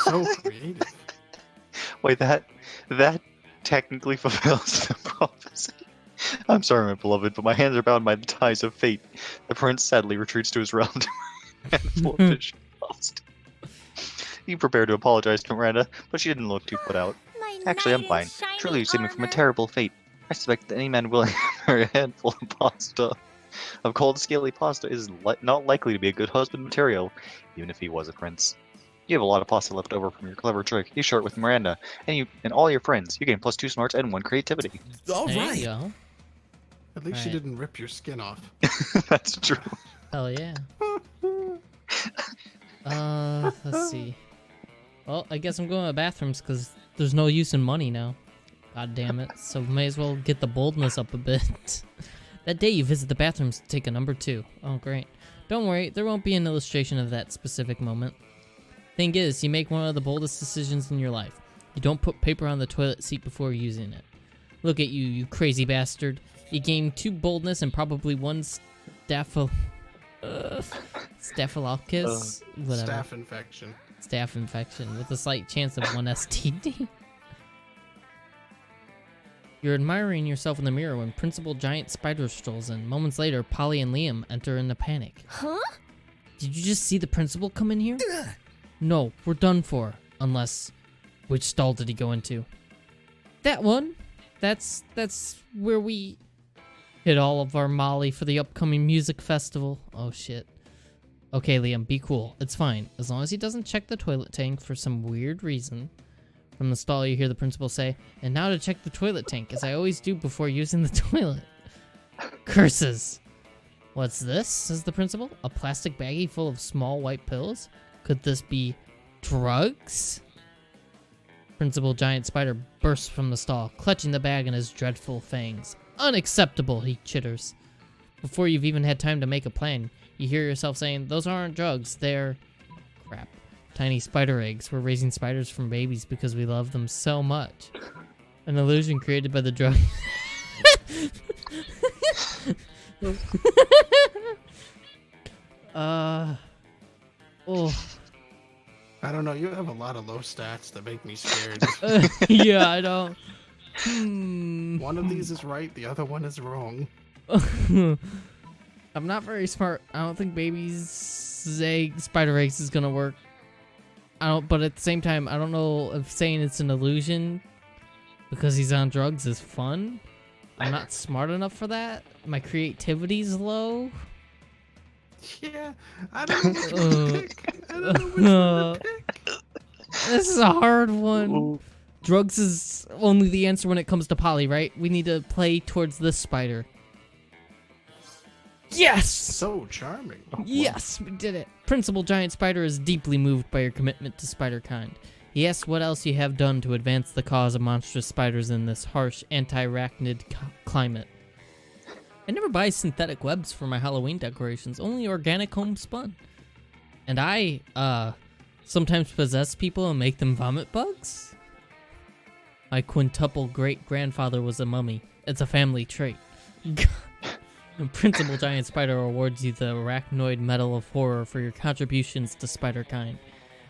So creative. Wait, that technically fulfills the prophecy. I'm sorry, my beloved, but my hands are bound by the ties of fate. The prince sadly retreats to his realm to handful of fish pasta. You prepare to apologize to Miranda, but she didn't look too put out. My Actually, I'm knight in fine. shining Truly, you saved me from a armor. terrible fate. I suspect that any man willing to marry a handful of pasta, of cold, scaly pasta, is not likely to be a good husband material, even if he was a prince. You have a lot of pasta left over from your clever trick. You share it with Miranda, and all your friends. You gain +2 smarts and 1 creativity. All There you right. go. At least you Right. didn't rip your skin off. That's true. Hell yeah. Let's see. Well, I guess I'm going to bathrooms because there's no use in money now. God damn it. So may as well get the boldness up a bit. That day you visit the bathrooms to take a number 2. Oh, great. Don't worry, there won't be an illustration of that specific moment. Thing is, you make one of the boldest decisions in your life. You don't put paper on the toilet seat before using it. Look at you, you crazy bastard. You gained 2 boldness and probably 1 staphylococcus? Whatever. Staph infection. Staph infection with a slight chance of 1 STD. You're admiring yourself in the mirror when Principal Giant Spider strolls in. Moments later, Polly and Liam enter in a panic. Huh? Did you just see the principal come in here? No, we're done for. Unless, which stall did he go into? That one. That's where we hit all of our molly for the upcoming music festival. Oh shit. Okay, Liam, be cool. It's fine. As long as he doesn't check the toilet tank for some weird reason. From the stall, you hear the principal say, "And now to check the toilet tank, as I always do before using the toilet." Curses. What's this? Says the principal. A plastic baggie full of small white pills? Could this be drugs? Principal Giant Spider bursts from the stall, clutching the bag in his dreadful fangs. Unacceptable, he chitters. Before you've even had time to make a plan, you hear yourself saying, "Those aren't drugs, they're..." Crap. Tiny spider eggs. We're raising spiders from babies because we love them so much. An illusion created by the drug. Oh. I don't know. You have a lot of low stats that make me scared. Yeah, I don't. One of these is right, the other one is wrong. I'm not very smart. I don't think spider eggs is gonna work. But at the same time, I don't know if saying it's an illusion because he's on drugs is fun. I'm not smart enough for that. My creativity's low. Yeah, I don't know which one to pick. I don't know which one to pick. This is a hard one. Drugs is only the answer when it comes to Polly, right? We need to play towards this spider. Yes! So charming. Yes, we did it. Principal Giant Spider is deeply moved by your commitment to spiderkind. He asks what else you have done to advance the cause of monstrous spiders in this harsh, anti-arachnid climate. I never buy synthetic webs for my Halloween decorations, only organic homespun. And I, sometimes possess people and make them vomit bugs? My quintuple great-grandfather was a mummy. It's a family trait. And Principal Giant Spider awards you the Arachnoid Medal of Horror for your contributions to spiderkind.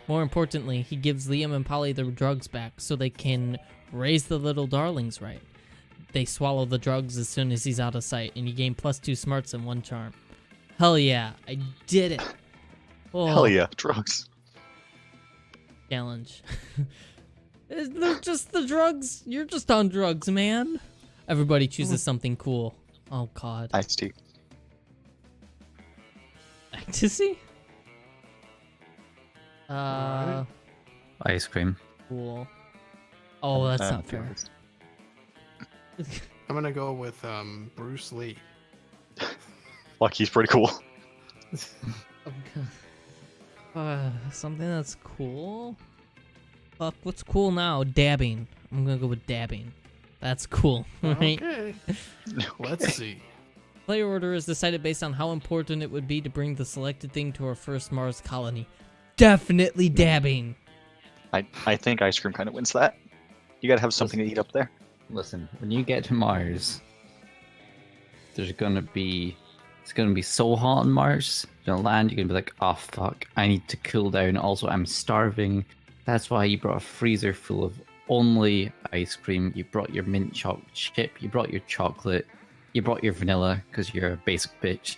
More importantly, he gives Liam and Polly their drugs back so they can raise the little darlings right. They swallow the drugs as soon as he's out of sight, and you gain +2 smarts and 1 charm. Hell yeah, I did it! Oh, Hell yeah, drugs. challenge. They're just the drugs. You're just on drugs, man. Everybody chooses something cool. Oh god. Iced tea. Ecstasy? Alright. Ice cream. Cool. Oh, that's not fair. I'm gonna go with Bruce Lee. Fuck, he's pretty cool. Something that's cool? Fuck, what's cool now? Dabbing. I'm gonna go with dabbing. That's cool, right? Okay. Let's see. Player order is decided based on how important it would be to bring the selected thing to our first Mars colony. Definitely dabbing. I think ice cream kind of wins that. You gotta have something to eat up there. Listen, when you get to Mars, it's gonna be so hot on Mars. You're gonna land, you're gonna be like, oh fuck, I need to cool down. Also, I'm starving. That's why you brought a freezer full of only ice cream. You brought your mint chocolate chip. You brought your chocolate. You brought your vanilla because you're a basic bitch.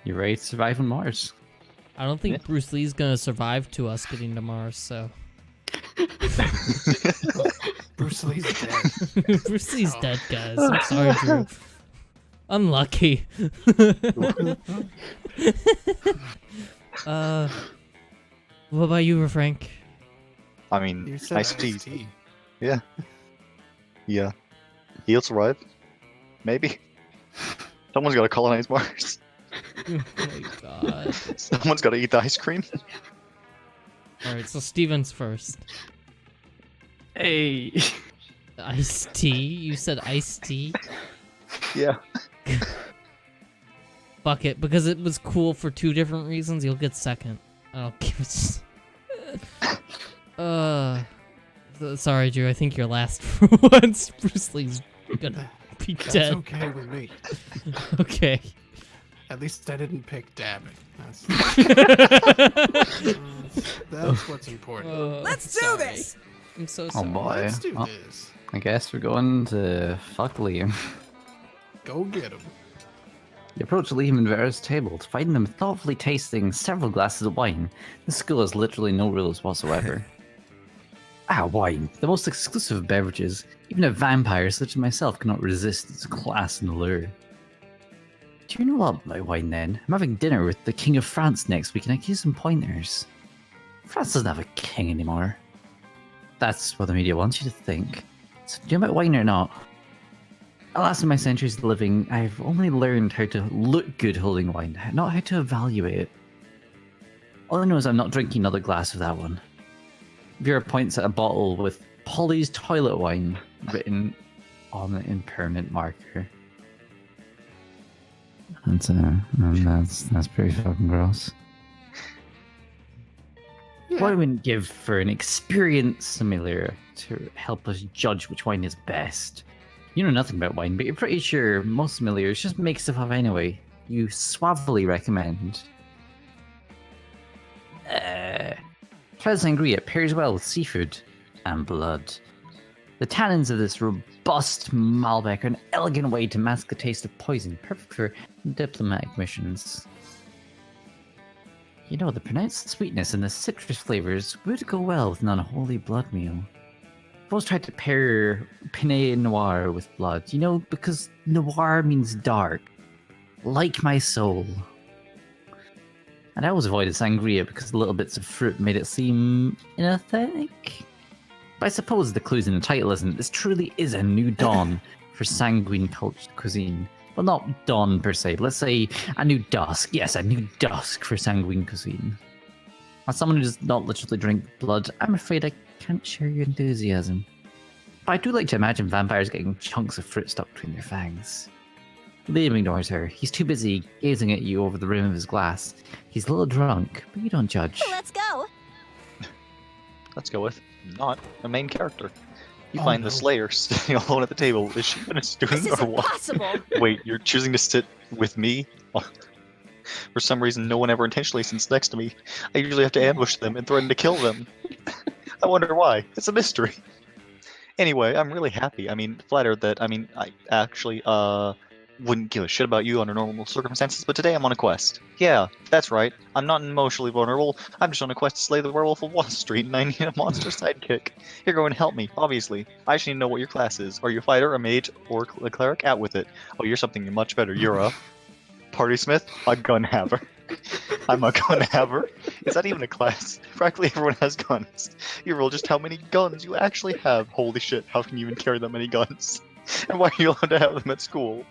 You're ready to survive on Mars. I don't think Bruce Lee's gonna survive to us getting to Mars, so. Bruce Lee's dead. Bruce Lee's dead, guys. I'm sorry, Drew. Unlucky. What about you, Frank? I mean, You said iced tea. iced tea. Yeah. Yeah. He'll survive. Maybe. Someone's gotta colonize Mars. Oh my god. Someone's gotta eat the ice cream. Alright, so Steven's first. Hey. Iced tea? You said iced tea? Yeah. Fuck it, because it was cool for two different reasons, you'll get second. I don't give a sorry, Drew, I think you're last for once. Bruce Lee's gonna be That's dead. okay with me. Okay. At least I didn't pick dabbing. That's what's important. Let's do this! I'm so Oh sorry. boy. Let's do Well, this. I guess we're going to fuck Liam. Go get him. You approach Liam and Vera's table to find them thoughtfully tasting several glasses of wine. The school has literally no rules whatsoever. Wine. The most exclusive of beverages. Even a vampire such as myself cannot resist its class and allure. Do you know what about wine then? I'm having dinner with the King of France next week and I can use some pointers. France doesn't have a king anymore. That's what the media wants you to think. So do you know about wine or not? Alas, in my centuries of living, I've only learned how to look good holding wine, not how to evaluate it. All I know is I'm not drinking another glass of that one. Vera points at a bottle with Polly's toilet wine written on it in permanent marker. That's pretty fucking gross. What I wouldn't give for an experienced sommelier to help us judge which wine is best. You know nothing about wine, but you're pretty sure most sommeliers just make stuff up anyway. You suavely recommend. Cloud sangria pairs well with seafood and blood. The tannins of this robust Malbec are an elegant way to mask the taste of poison, perfect for diplomatic missions. You know, the pronounced sweetness and the citrus flavors would go well with an unholy blood meal. I've always tried to pair Pinot Noir with blood, you know, because noir means dark, like my soul. And I always avoided sangria because the little bits of fruit made it seem inauthentic. But I suppose the clue's in the title, isn't it? This truly is a new dawn for sanguine cultured cuisine. Well, not dawn per se, but let's say a new dusk. Yes, a new dusk for sanguine cuisine. As someone who does not literally drink blood, I'm afraid I can't share your enthusiasm. But I do like to imagine vampires getting chunks of fruit stuck between their fangs. Liam ignores her. He's too busy gazing at you over the rim of his glass. He's a little drunk, but you don't judge. Let's go. Let's go with not a main character. You Oh, find no. the Slayer sitting alone at the table. Is she been a This student is or what? impossible. Wait, you're choosing to sit with me? For some reason, no one ever intentionally sits next to me. I usually have to ambush them and threaten to kill them. I wonder why. It's a mystery. Anyway, I'm really happy. I mean, flattered that, I actually, wouldn't give a shit about you under normal circumstances, but today I'm on a quest. Yeah, that's right. I'm not emotionally vulnerable. I'm just on a quest to slay the werewolf of Wall Street, and I need a monster sidekick. You're going to help me, obviously. I just need to know what your class is. Are you a fighter, a mage, or a cleric? Out with it. Oh, you're something much better. You're a party smith, a gun haver. I'm a gun haver. Is that even a class? Practically everyone has guns. You roll just how many guns you actually have. Holy shit, how can you even carry that many guns? And why are you allowed to have them at school?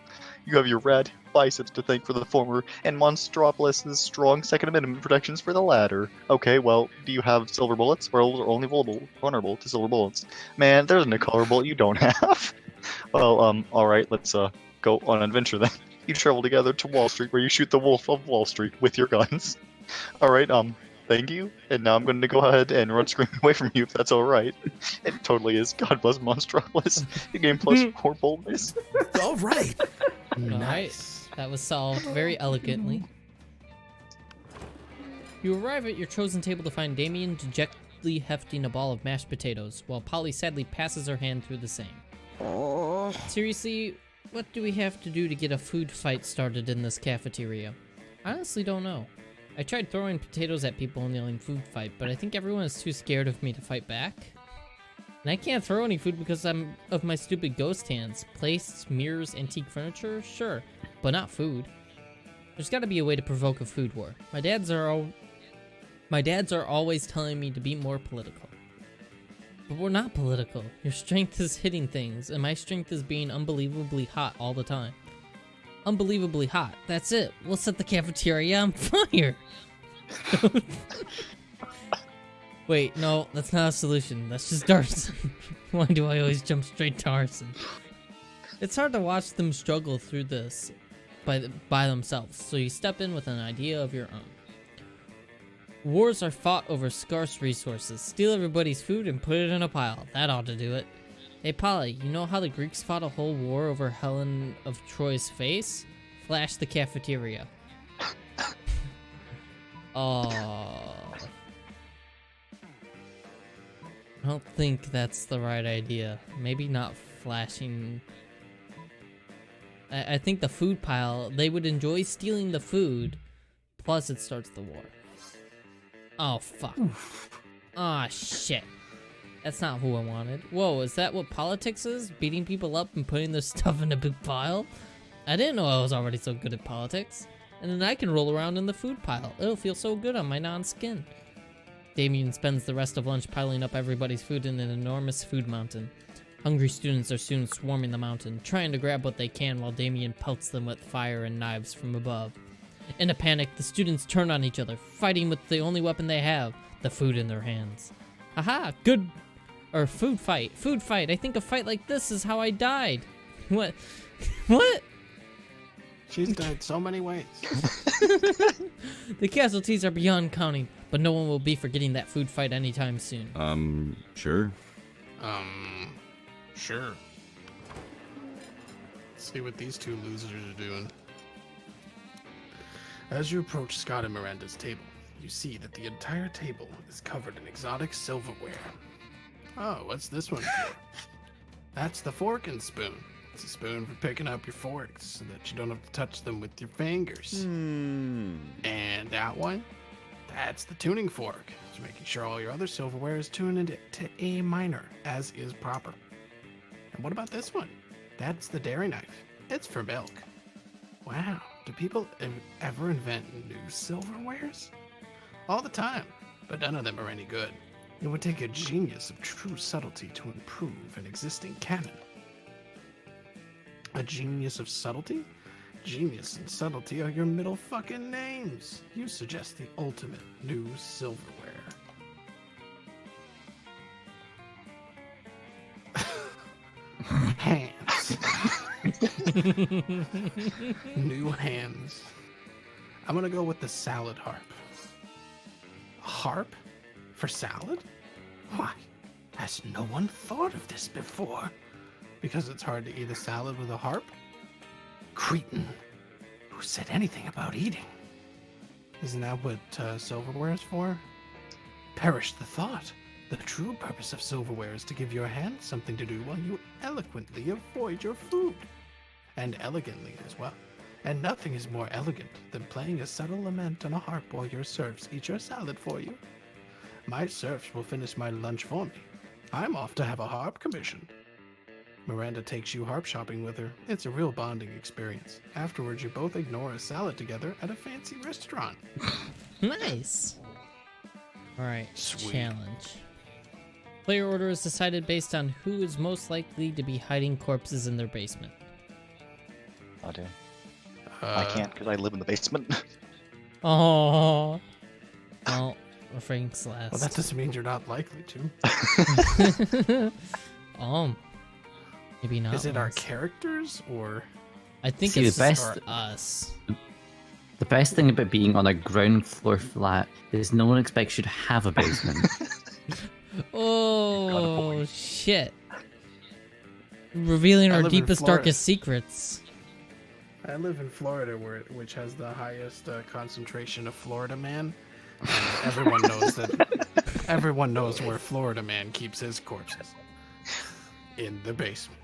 You have your red biceps to thank for the former, and Monstropolis' strong Second Amendment protections for the latter. Okay, well, do you have silver bullets? Werewolves are only vulnerable to silver bullets. Man, there's a color bullet you don't have. Well, alright, let's go on an adventure then. You travel together to Wall Street, where you shoot the wolf of Wall Street with your guns. Alright, thank you. And now I'm going to go ahead and run screaming away from you, if that's alright. It totally is. God bless Monstropolis. You gain +4 boldness. All right. Nice. That was solved very elegantly. You arrive at your chosen table to find Damien dejectedly hefting a ball of mashed potatoes, while Polly sadly passes her hand through the same. Seriously, what do we have to do to get a food fight started in this cafeteria? I honestly don't know. I tried throwing potatoes at people and yelling food fight, but I think everyone is too scared of me to fight back. And I can't throw any food because I'm of my stupid ghost hands. Plates, mirrors, antique furniture? Sure, but not food. There's gotta be a way to provoke a food war. My dads are always telling me to be more political. But we're not political. Your strength is hitting things, and my strength is being unbelievably hot all the time. Unbelievably hot. That's it. We'll set the cafeteria on fire. Wait, no, that's not a solution. That's just arson. Why do I always jump straight to arson? It's hard to watch them struggle through this by themselves, so you step in with an idea of your own. Wars are fought over scarce resources. Steal everybody's food and put it in a pile. That ought to do it. Hey Polly, you know how the Greeks fought a whole war over Helen of Troy's face? Flash the cafeteria. Oh. I don't think that's the right idea. Maybe not flashing. I think the food pile, they would enjoy stealing the food, plus it starts the war. Oh, fuck. Ah, shit. That's not who I wanted. Whoa, is that what politics is? Beating people up and putting their stuff in a big pile? I didn't know I was already so good at politics. And then I can roll around in the food pile. It'll feel so good on my non-skin. Damien spends the rest of lunch piling up everybody's food in an enormous food mountain. Hungry students are soon swarming the mountain, trying to grab what they can while Damien pelts them with fire and knives from above. In a panic, the students turn on each other, fighting with the only weapon they have, the food in their hands. Haha, good... Or food fight. Food fight. I think a fight like this is how I died. What? What? She's died so many ways. The casualties are beyond counting, but no one will be forgetting that food fight anytime soon. Sure. Sure. Let's see what these two losers are doing. As you approach Scott and Miranda's table, you see that the entire table is covered in exotic silverware. Oh, what's this one for? That's the fork and spoon. It's a spoon for picking up your forks so that you don't have to touch them with your fingers. And that one? That's the tuning fork. It's making sure all your other silverware is tuned to A minor, as is proper. And what about this one? That's the dairy knife. It's for milk. Wow, do people ever invent new silverwares? All the time, but none of them are any good. It would take a genius of true subtlety to improve an existing canon. A genius of subtlety? Genius and subtlety are your middle fucking names. You suggest the ultimate new silverware. Hands. New hands. I'm gonna go with the salad harp. Harp? For salad? Why? Has no one thought of this before? Because it's hard to eat a salad with a harp? Cretin. Who said anything about eating? Isn't that what silverware is for? Perish the thought. The true purpose of silverware is to give your hand something to do while you eloquently avoid your food. and elegantly as well. And nothing is more elegant than playing a subtle lament on a harp while your serfs eat your salad for you. My serfs will finish my lunch for me. I'm off to have a harp commission. Miranda takes you harp shopping with her. It's a real bonding experience. Afterwards, you both ignore a salad together at a fancy restaurant. Nice. All right, Sweet. challenge. Player order is decided based on who is most likely to be hiding corpses in their basement. Oh, dude. I can't because I live in the basement. Oh. Well, Frank's last. Well, that doesn't mean you're not likely to. Maybe not. Is it our once. characters or? I think See, it's the just best- us. The best thing about being on a ground floor flat is no one expects you to have a basement. Oh shit! Revealing I our live in deepest, Florida. darkest secrets. I live in Florida, which has the highest concentration of Florida man. And everyone knows that. Everyone knows where Florida man keeps his corpses. In the basement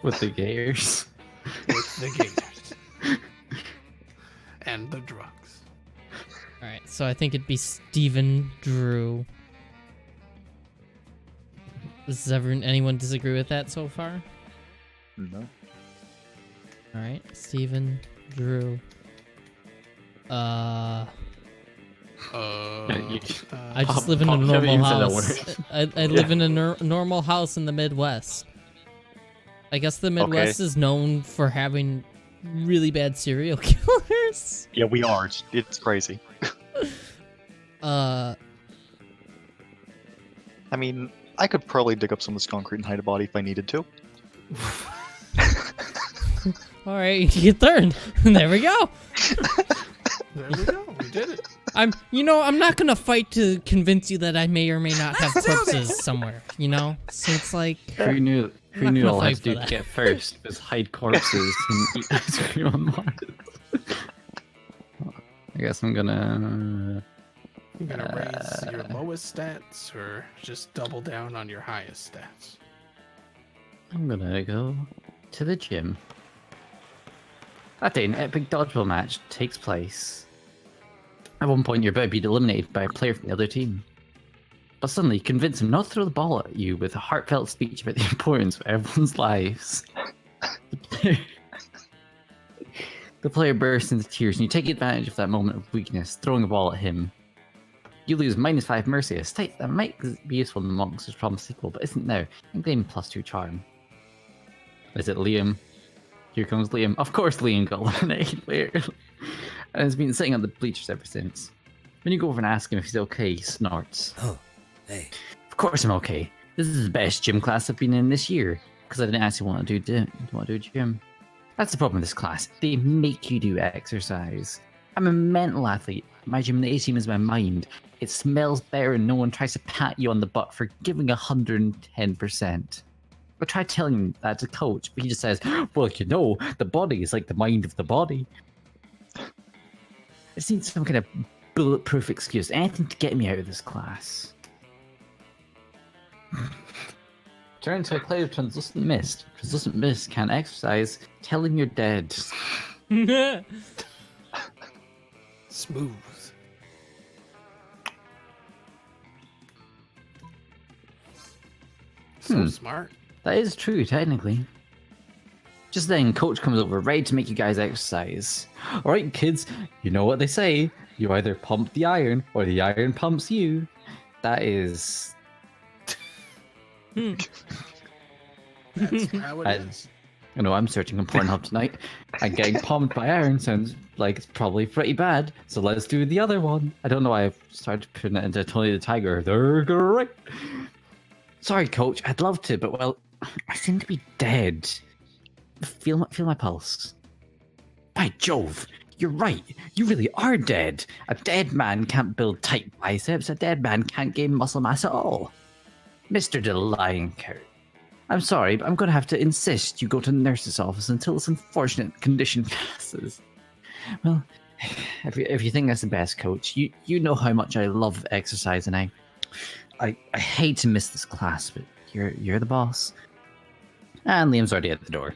With the gators. with the gators and the drugs. All right, so I think it'd be Steven, Drew. Does anyone disagree with that so far? No. All right, Steven, Drew. Uh, I just live in a Pop, normal you said that house. I live in a normal house in the Midwest. I guess the Midwest is known for having really bad serial killers. Yeah, we are. It's crazy. Uh, I mean, I could probably dig up some of this concrete and hide a body if I needed to. all right, you turned. There we go. there we go. We did it. I'm not gonna fight to convince you that I may or may not have Let's do corpses this! somewhere. You know, so it's like Who knew I'm not gonna all I had fight to do for to that. get first was hide corpses and eat ice cream on Mars? I guess I'm gonna... You gonna raise your lowest stats or just double down on your highest stats? I'm gonna go to the gym. That day, an epic dodgeball match takes place. At one point, you're about to be eliminated by a player from the other team. But suddenly, you convince him not to throw the ball at you with a heartfelt speech about the importance of everyone's lives. The player bursts into tears, and you take advantage of that moment of weakness, throwing a ball at him. You lose -5 mercy, a state that might be useful in the Monsters Prom sequel, but isn't now, and gain +2 charm. Is it Liam? Here comes Liam. Of course Liam got eliminated. Where? And has been sitting on the bleachers ever since. When you go over and ask him if he's okay, he snorts. Oh, hey. Of course I'm okay. This is the best gym class I've been in this year. Because I didn't actually want to do gym. That's the problem with this class. They make you do exercise. I'm a mental athlete. My gymnasium is my mind. It smells better and no one tries to pat you on the butt for giving 110%. I try telling him that to coach, but he just says, well, the body is like the mind of the body. I just need some kind of bulletproof excuse, anything to get me out of this class. Turn into a cloud of translucent mist. Translucent mist can't exercise. Tell him you're dead. Smooth. So smart. That is true, technically. Just then, coach comes over, ready to make you guys exercise. Alright, kids, you know what they say. You either pump the iron, or the iron pumps you. That is... That's how it is. You know, I'm searching on Pornhub tonight, and getting pumped by iron sounds like it's probably pretty bad, so let's do the other one. I don't know why I've started putting it into Tony the Tiger. They're great. Sorry, coach, I'd love to, but well, I seem to be dead. Feel my pulse. By Jove, you're right. You really are dead. A dead man can't build tight biceps. A dead man can't gain muscle mass at all. Mr. DeLioncourt, I'm sorry, but I'm going to have to insist you go to the nurse's office until this unfortunate condition passes. Well, if you think that's the best, coach, you know how much I love exercise, and I hate to miss this class, but you're the boss. And Liam's already at the door.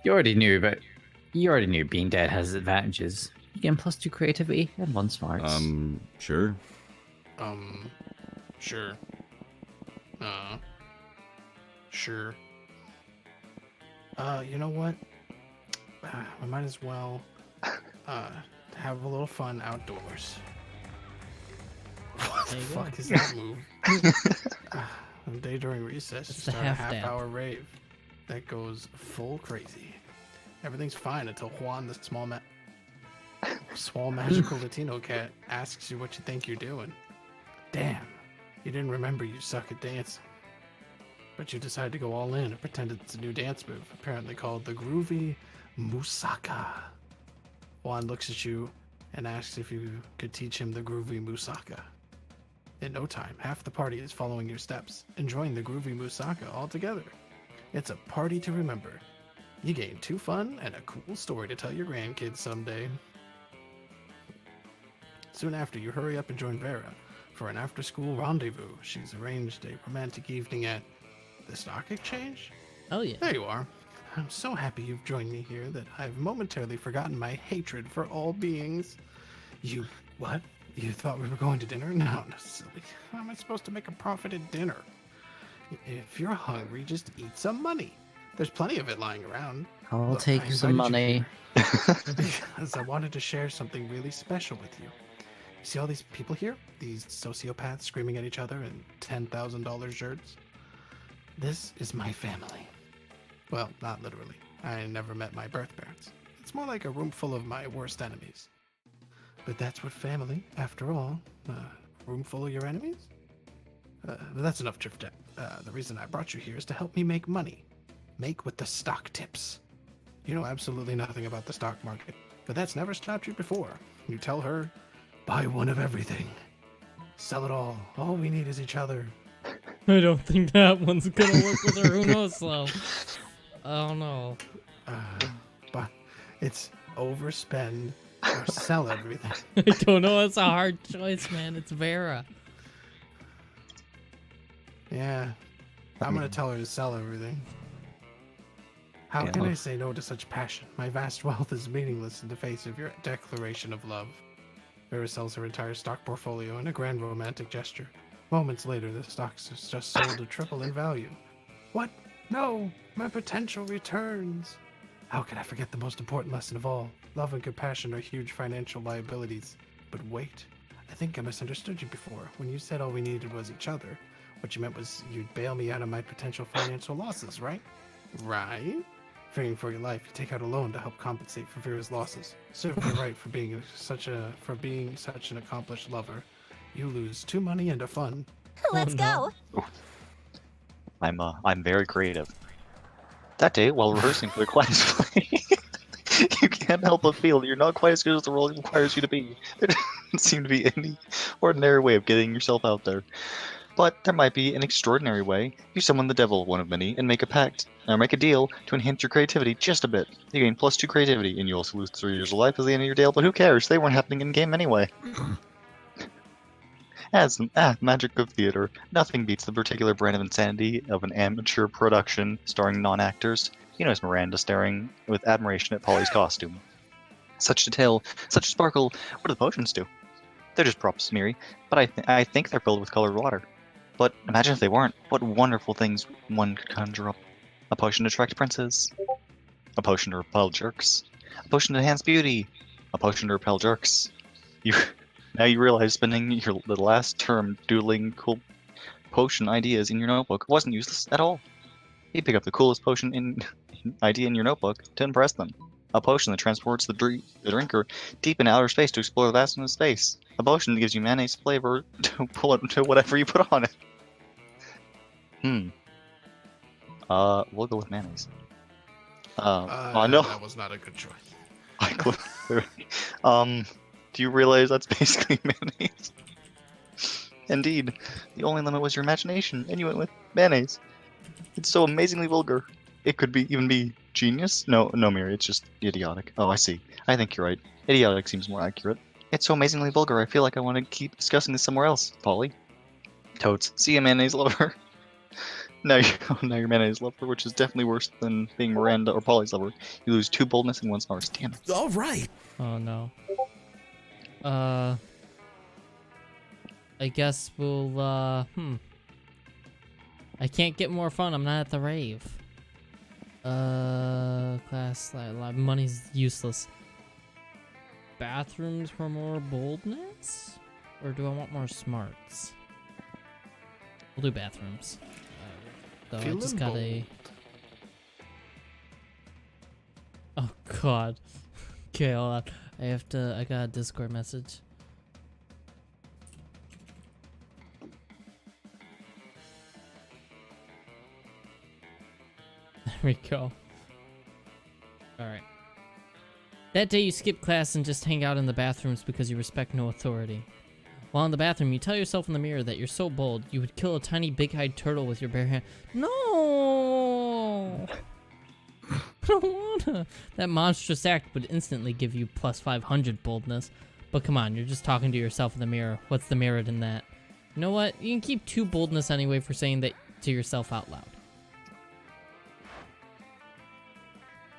You already knew being dead has advantages. You gain +2 creativity and 1 smarts. Sure. Sure. Sure. You know what? We might as well have a little fun outdoors. What the There you fuck go. is that move? A day during recess, It's you the start a half dab. half-hour rave that goes full crazy. Everything's fine until Juan, the small magical Latino cat, asks you what you think you're doing. Damn, you didn't remember you suck at dancing. But you decide to go all in and pretend it's a new dance move, apparently called the groovy Musaka. Juan looks at you and asks if you could teach him the groovy Musaka. In no time, half the party is following your steps, enjoying the groovy Musaka all together. It's a party to remember. You gain 2 fun and a cool story to tell your grandkids someday. Soon after, you hurry up and join Vera for an after-school rendezvous. She's arranged a romantic evening at the stock exchange? Oh yeah. There you are. I'm so happy you've joined me here that I've momentarily forgotten my hatred for all beings. You, what? You thought we were going to dinner? No, silly. How am I supposed to make a profit at dinner? If you're hungry, just eat some money. There's plenty of it lying around. I'll Look, take I some invited you money. here because I wanted to share something really special with you. You see all these people here? These sociopaths screaming at each other in $10,000 shirts? This is my family. Well, not literally. I never met my birth parents. It's more like a room full of my worst enemies. But that's what family, after all. Room full of your enemies? But that's enough drift. The reason I brought you here is to help me make money. Make with the stock tips. You know absolutely nothing about the stock market, but that's never stopped you before. You tell her, buy one of everything. Sell it all. All we need is each other. I don't think that one's gonna work with her. Who knows, though? Oh no. But it's overspend or sell everything. I don't know. It's a hard choice, man. It's Vera. Yeah. I'm gonna tell her to sell everything. How can I say no to such passion? My vast wealth is meaningless in the face of your declaration of love. Vera sells her entire stock portfolio in a grand romantic gesture. Moments later, the stocks is just sold to triple in value. What? No! My potential returns! How could I forget the most important lesson of all? Love and compassion are huge financial liabilities. But wait, I think I misunderstood you before. When you said all we needed was each other, what you meant was you'd bail me out of my potential financial losses, right? Right? Fearing for your life, you take out a loan to help compensate for Vera's losses. Serve her right for being such an accomplished lover. You lose 2 money and a fun. Let's no. go. I'm very creative. That day, while rehearsing for the class play, you can't help but feel that you're not quite as good as the role requires you to be. There doesn't seem to be any ordinary way of getting yourself out there. But there might be an extraordinary way. You summon the devil, one of many, and make a pact, or make a deal to enhance your creativity just a bit. You gain +2 creativity, and you also lose 3 years of life at the end of your deal, but who cares? They weren't happening in-game anyway. Magic of theater. Nothing beats the particular brand of insanity of an amateur production starring non-actors. You notice Miranda staring with admiration at Polly's costume. Such detail, such sparkle. What do the potions do? They're just props, Miri, but I think they're filled with colored water. But imagine if they weren't. What wonderful things one could conjure up. A potion to attract princes. A potion to repel jerks. A potion to enhance beauty. A potion to repel jerks. Now you realize spending the last term doodling cool potion ideas in your notebook wasn't useless at all. You pick up the coolest potion idea in your notebook to impress them. A potion that transports the drinker deep into outer space to explore the vastness of space. A potion that gives you mayonnaise flavor to pull it to whatever you put on it. We'll go with mayonnaise. Oh no. That was not a good choice. Do you realize that's basically mayonnaise? Indeed. The only limit was your imagination, and you went with mayonnaise. It's so amazingly vulgar. It could even be genius? No, Miri, it's just idiotic. Oh, I see. I think you're right. Idiotic seems more accurate. It's so amazingly vulgar, I feel like I want to keep discussing this somewhere else, Polly. Totes, see a mayonnaise lover. Now, now you're mayonnaise lover, which is definitely worse than being Miranda or Polly's lover. You lose 2 boldness and 1 smarts. Damn it. All right. Oh no. I guess we'll, I can't get more fun. I'm not at the rave. Class, money's useless. Bathrooms for more boldness? Or do I want more smarts? We'll do bathrooms. Though I just got a... Oh god. Okay, hold on. I got a Discord message. There we go. Alright. That day you skip class and just hang out in the bathrooms because you respect no authority. While in the bathroom, you tell yourself in the mirror that you're so bold, you would kill a tiny big-eyed turtle with your bare hand. No! I don't wanna. That monstrous act would instantly give you plus 500 boldness. But come on, you're just talking to yourself in the mirror. What's the merit in that? You know what? You can keep 2 boldness anyway for saying that to yourself out loud.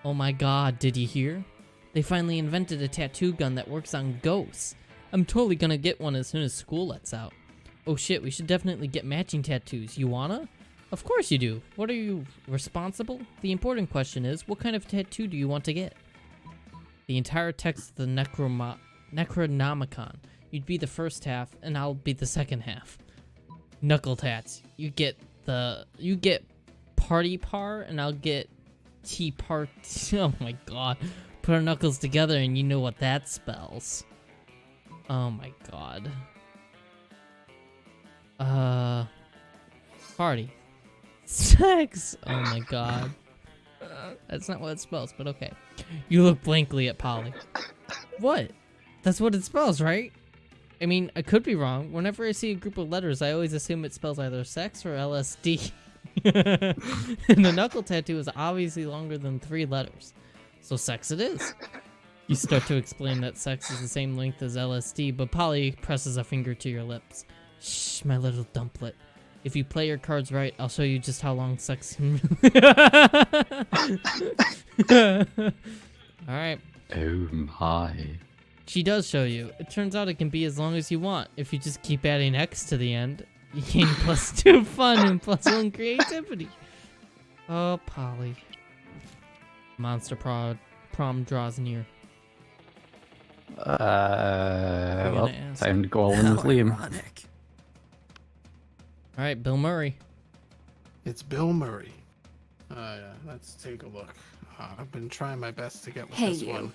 Oh my god, did you hear? They finally invented a tattoo gun that works on ghosts. I'm totally gonna get one as soon as school lets out. Oh shit, we should definitely get matching tattoos. You wanna? Of course you do. What are you, responsible? The important question is, what kind of tattoo do you want to get? The entire text of the Necronomicon. You'd be the first half, and I'll be the second half. Knuckle tats. You get party par, and I'll get tea part. Oh my god. Put our knuckles together, and you know what that spells. Oh my god. Party. Sex! Oh my god. That's not what it spells, but okay. You look blankly at Polly. What? That's what it spells, right? I mean, I could be wrong. Whenever I see a group of letters, I always assume it spells either sex or LSD. And the knuckle tattoo is obviously longer than 3 letters. So sex it is. You start to explain that sex is the same length as LSD, but Polly presses a finger to your lips. Shh, my little dumplet. If you play your cards right, I'll show you just how long sex can Alright. Oh my. She does show you. It turns out it can be as long as you want. If you just keep adding X to the end, you gain +2 fun and +1 creativity. Oh, Polly. Monster prom draws near. Well, ask? time to go all in with Liam. Ironic. Alright, Bill Murray. It's Bill Murray. Yeah, let's take a look. I've been trying my best to get with Hey, this you. one.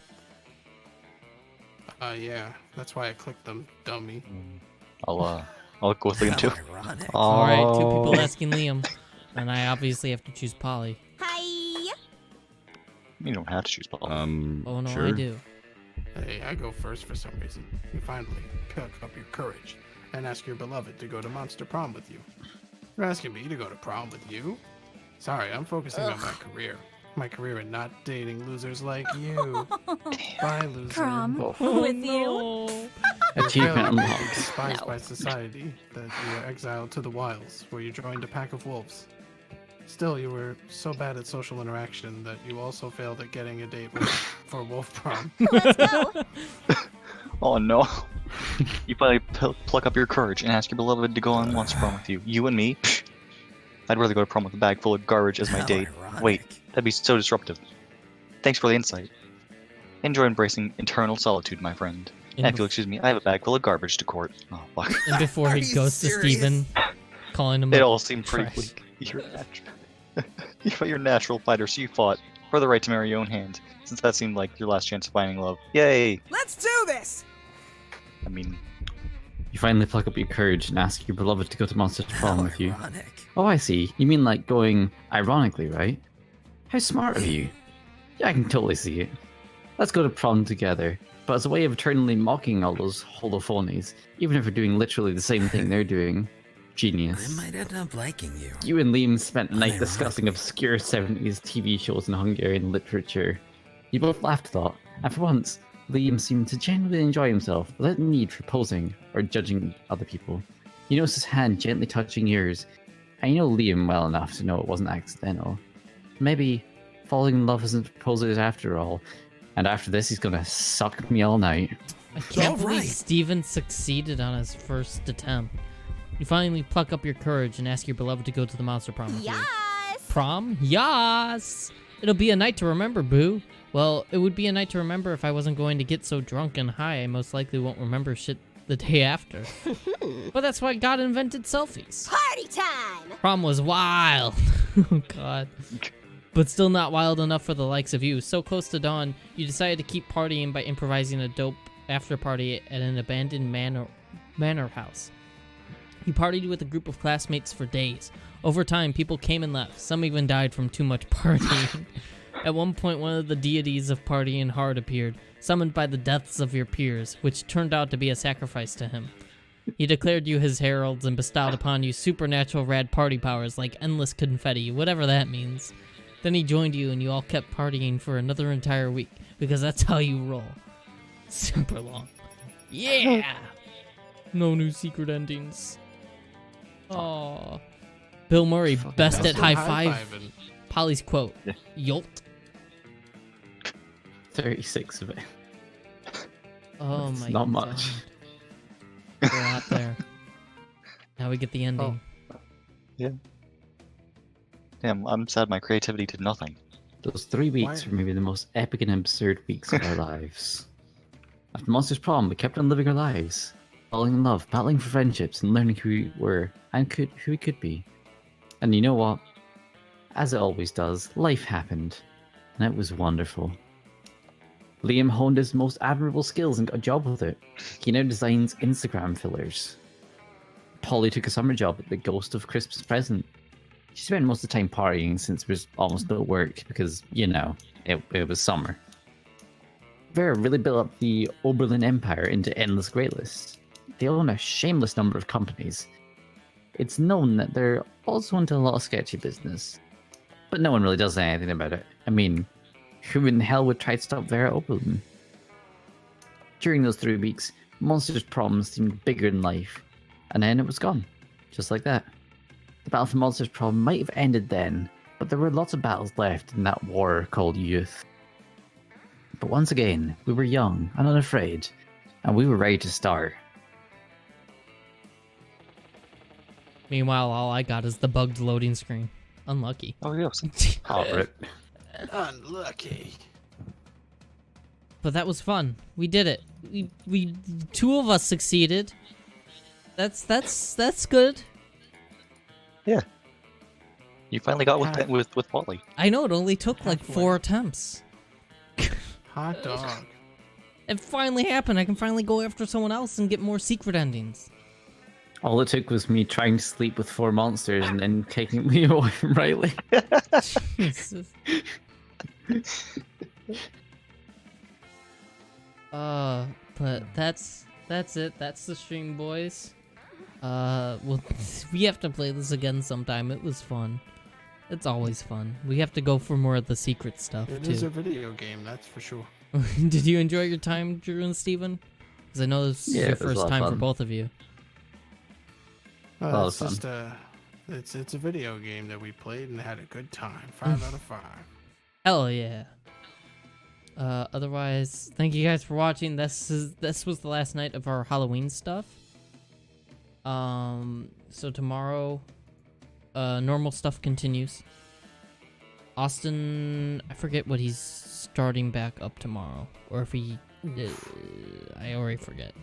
Yeah, that's why I clicked them, dummy. I'll go with Liam too. How ironic. Alright, 2 people asking Liam. And I obviously have to choose Polly. Hi. You don't have to choose Paul. Oh no, sure. I do. Hey, I go first for some reason. You finally pick up your courage and ask your beloved to go to Monster Prom with you. You're asking me to go to prom with you? Sorry, I'm focusing on my career. My career and not dating losers like you. Bye, loser. Prom Oh, with you. no. Achievement You're unlocked. despised No. by society, that you were exiled to the wilds, where you joined a pack of wolves. Still, you were so bad at social interaction that you also failed at getting a date for Wolf Prom. Let's go. Oh no. You finally pluck up your courage and ask your beloved to go on Monster Prom with you. You and me? Psh. I'd rather go to prom with a bag full of garbage as my How date. ironic. Wait, that'd be so disruptive. Thanks for the insight. Enjoy embracing internal solitude, my friend. And if you'll excuse me, I have a bag full of garbage to court. Oh, fuck. And before Are he you goes to serious? Steven, calling him It a all seemed pretty trash. bleak. You're a natural fighter, so you fought for the right to marry your own hand, since that seemed like your last chance of finding love. Yay! Let's do this. I mean, You finally pluck up your courage and ask your beloved to go to Monster Prom How with you. ironic. Oh, I see. You mean like going ironically, right? How smart of you. Yeah, I can totally see it. Let's go to prom together. But as a way of eternally mocking all those holophonies, even if we're doing literally the same thing they're doing. I Genius. might end up liking you. You and Liam spent the night Ironic. discussing obscure 70s TV shows and Hungarian literature. You both laughed a lot, and for once, Liam seemed to genuinely enjoy himself without the need for posing or judging other people. You noticed his hand gently touching yours, I know Liam well enough to know it wasn't accidental. Maybe falling in love isn't proposed after all, and after this he's gonna suck me all night. I can't All believe right. Steven succeeded on his first attempt. You finally pluck up your courage and ask your beloved to go to the monster prom with you. Yes! Prom? Yas! It'll be a night to remember, boo. Well, it would be a night to remember if I wasn't going to get so drunk and high I most likely won't remember shit the day after. But that's why God invented selfies. Party time! Prom was wild. Oh, God. But still not wild enough for the likes of you. So close to dawn, you decided to keep partying by improvising a dope after party at an abandoned manor house. You partied with a group of classmates for days. Over time, people came and left. Some even died from too much partying. At one point, one of the deities of partying hard appeared, summoned by the deaths of your peers, which turned out to be a sacrifice to him. He declared you his heralds and bestowed upon you supernatural rad party powers like endless confetti, whatever that means. Then he joined you and you all kept partying for another entire week, because that's how you roll. Super long. Yeah! No new secret endings. Aww. Bill Murray, best at high five. high-fiving. Polly's quote, Yeah. Yolt. 36 of it. Oh It's my not God. much. We're out there. Now we get the ending. Damn, I'm sad my creativity did nothing. Those 3 weeks Why- were maybe the most epic and absurd weeks of our lives. After Monsters Prom, we kept on living our lives, falling in love, battling for friendships, and learning who we were and who we could be. And you know what? As it always does, life happened, and it was wonderful. Liam honed his most admirable skills and got a job with it. He now designs Instagram fillers. Polly took a summer job at the Ghost of Christmas Present. She spent most of the time partying since there was almost no work because, you know, it was summer. Vera really built up the Oberlin Empire into endless great lists. They own a shameless number of companies. It's known that they're also into a lot of sketchy business. But no one really does anything about it. I mean, who in hell would try to stop Vera Oberlin? During those 3 weeks, Monsters Prom seemed bigger than life. And then it was gone. Just like that. The battle for Monsters Prom might have ended then, but there were lots of battles left in that war called youth. But once again, we were young and unafraid, and we were ready to start. Meanwhile, all I got is the bugged loading screen. Unlucky. Oh, yes. Oh, rip. Unlucky. But that was fun. We did it. We 2 of us succeeded. That's good. Yeah. You finally got with Polly. I know it only took like Halfway. 4 attempts. Hot dog. It finally happened. I can finally go after someone else and get more secret endings. All it took was me trying to sleep with 4 monsters and then taking me away from Riley. Jesus. But that's it. That's the stream, boys. Well, we have to play this again sometime. It was fun. It's always fun. We have to go for more of the secret stuff It too. is a video game, that's for sure. Did you enjoy your time, Drew and Steven? Because I know this is Yeah, your it was a first lot of time for fun. both of you. That was It's fun. just it's a video game that we played and had a good time. 5 out of 5. Hell yeah. Otherwise, thank you guys for watching. This was the last night of our Halloween stuff. So tomorrow, normal stuff continues. Austin, I forget what he's starting back up tomorrow, or if he, I already forget.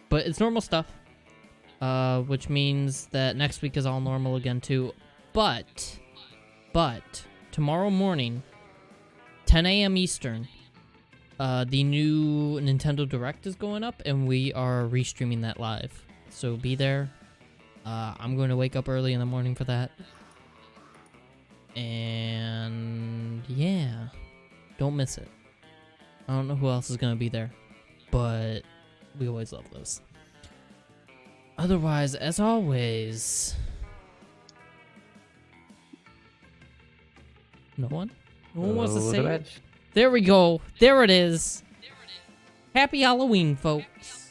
But it's normal stuff, which means that next week is all normal again too. But tomorrow morning, 10 a.m. Eastern, the new Nintendo Direct is going up, and we are restreaming that live. So be there. I'm going to wake up early in the morning for that. And yeah, don't miss it. I don't know who else is going to be there, but we always love those. Otherwise, as always, no one? No one wants to say it? There we go. There it is. Happy Halloween, folks.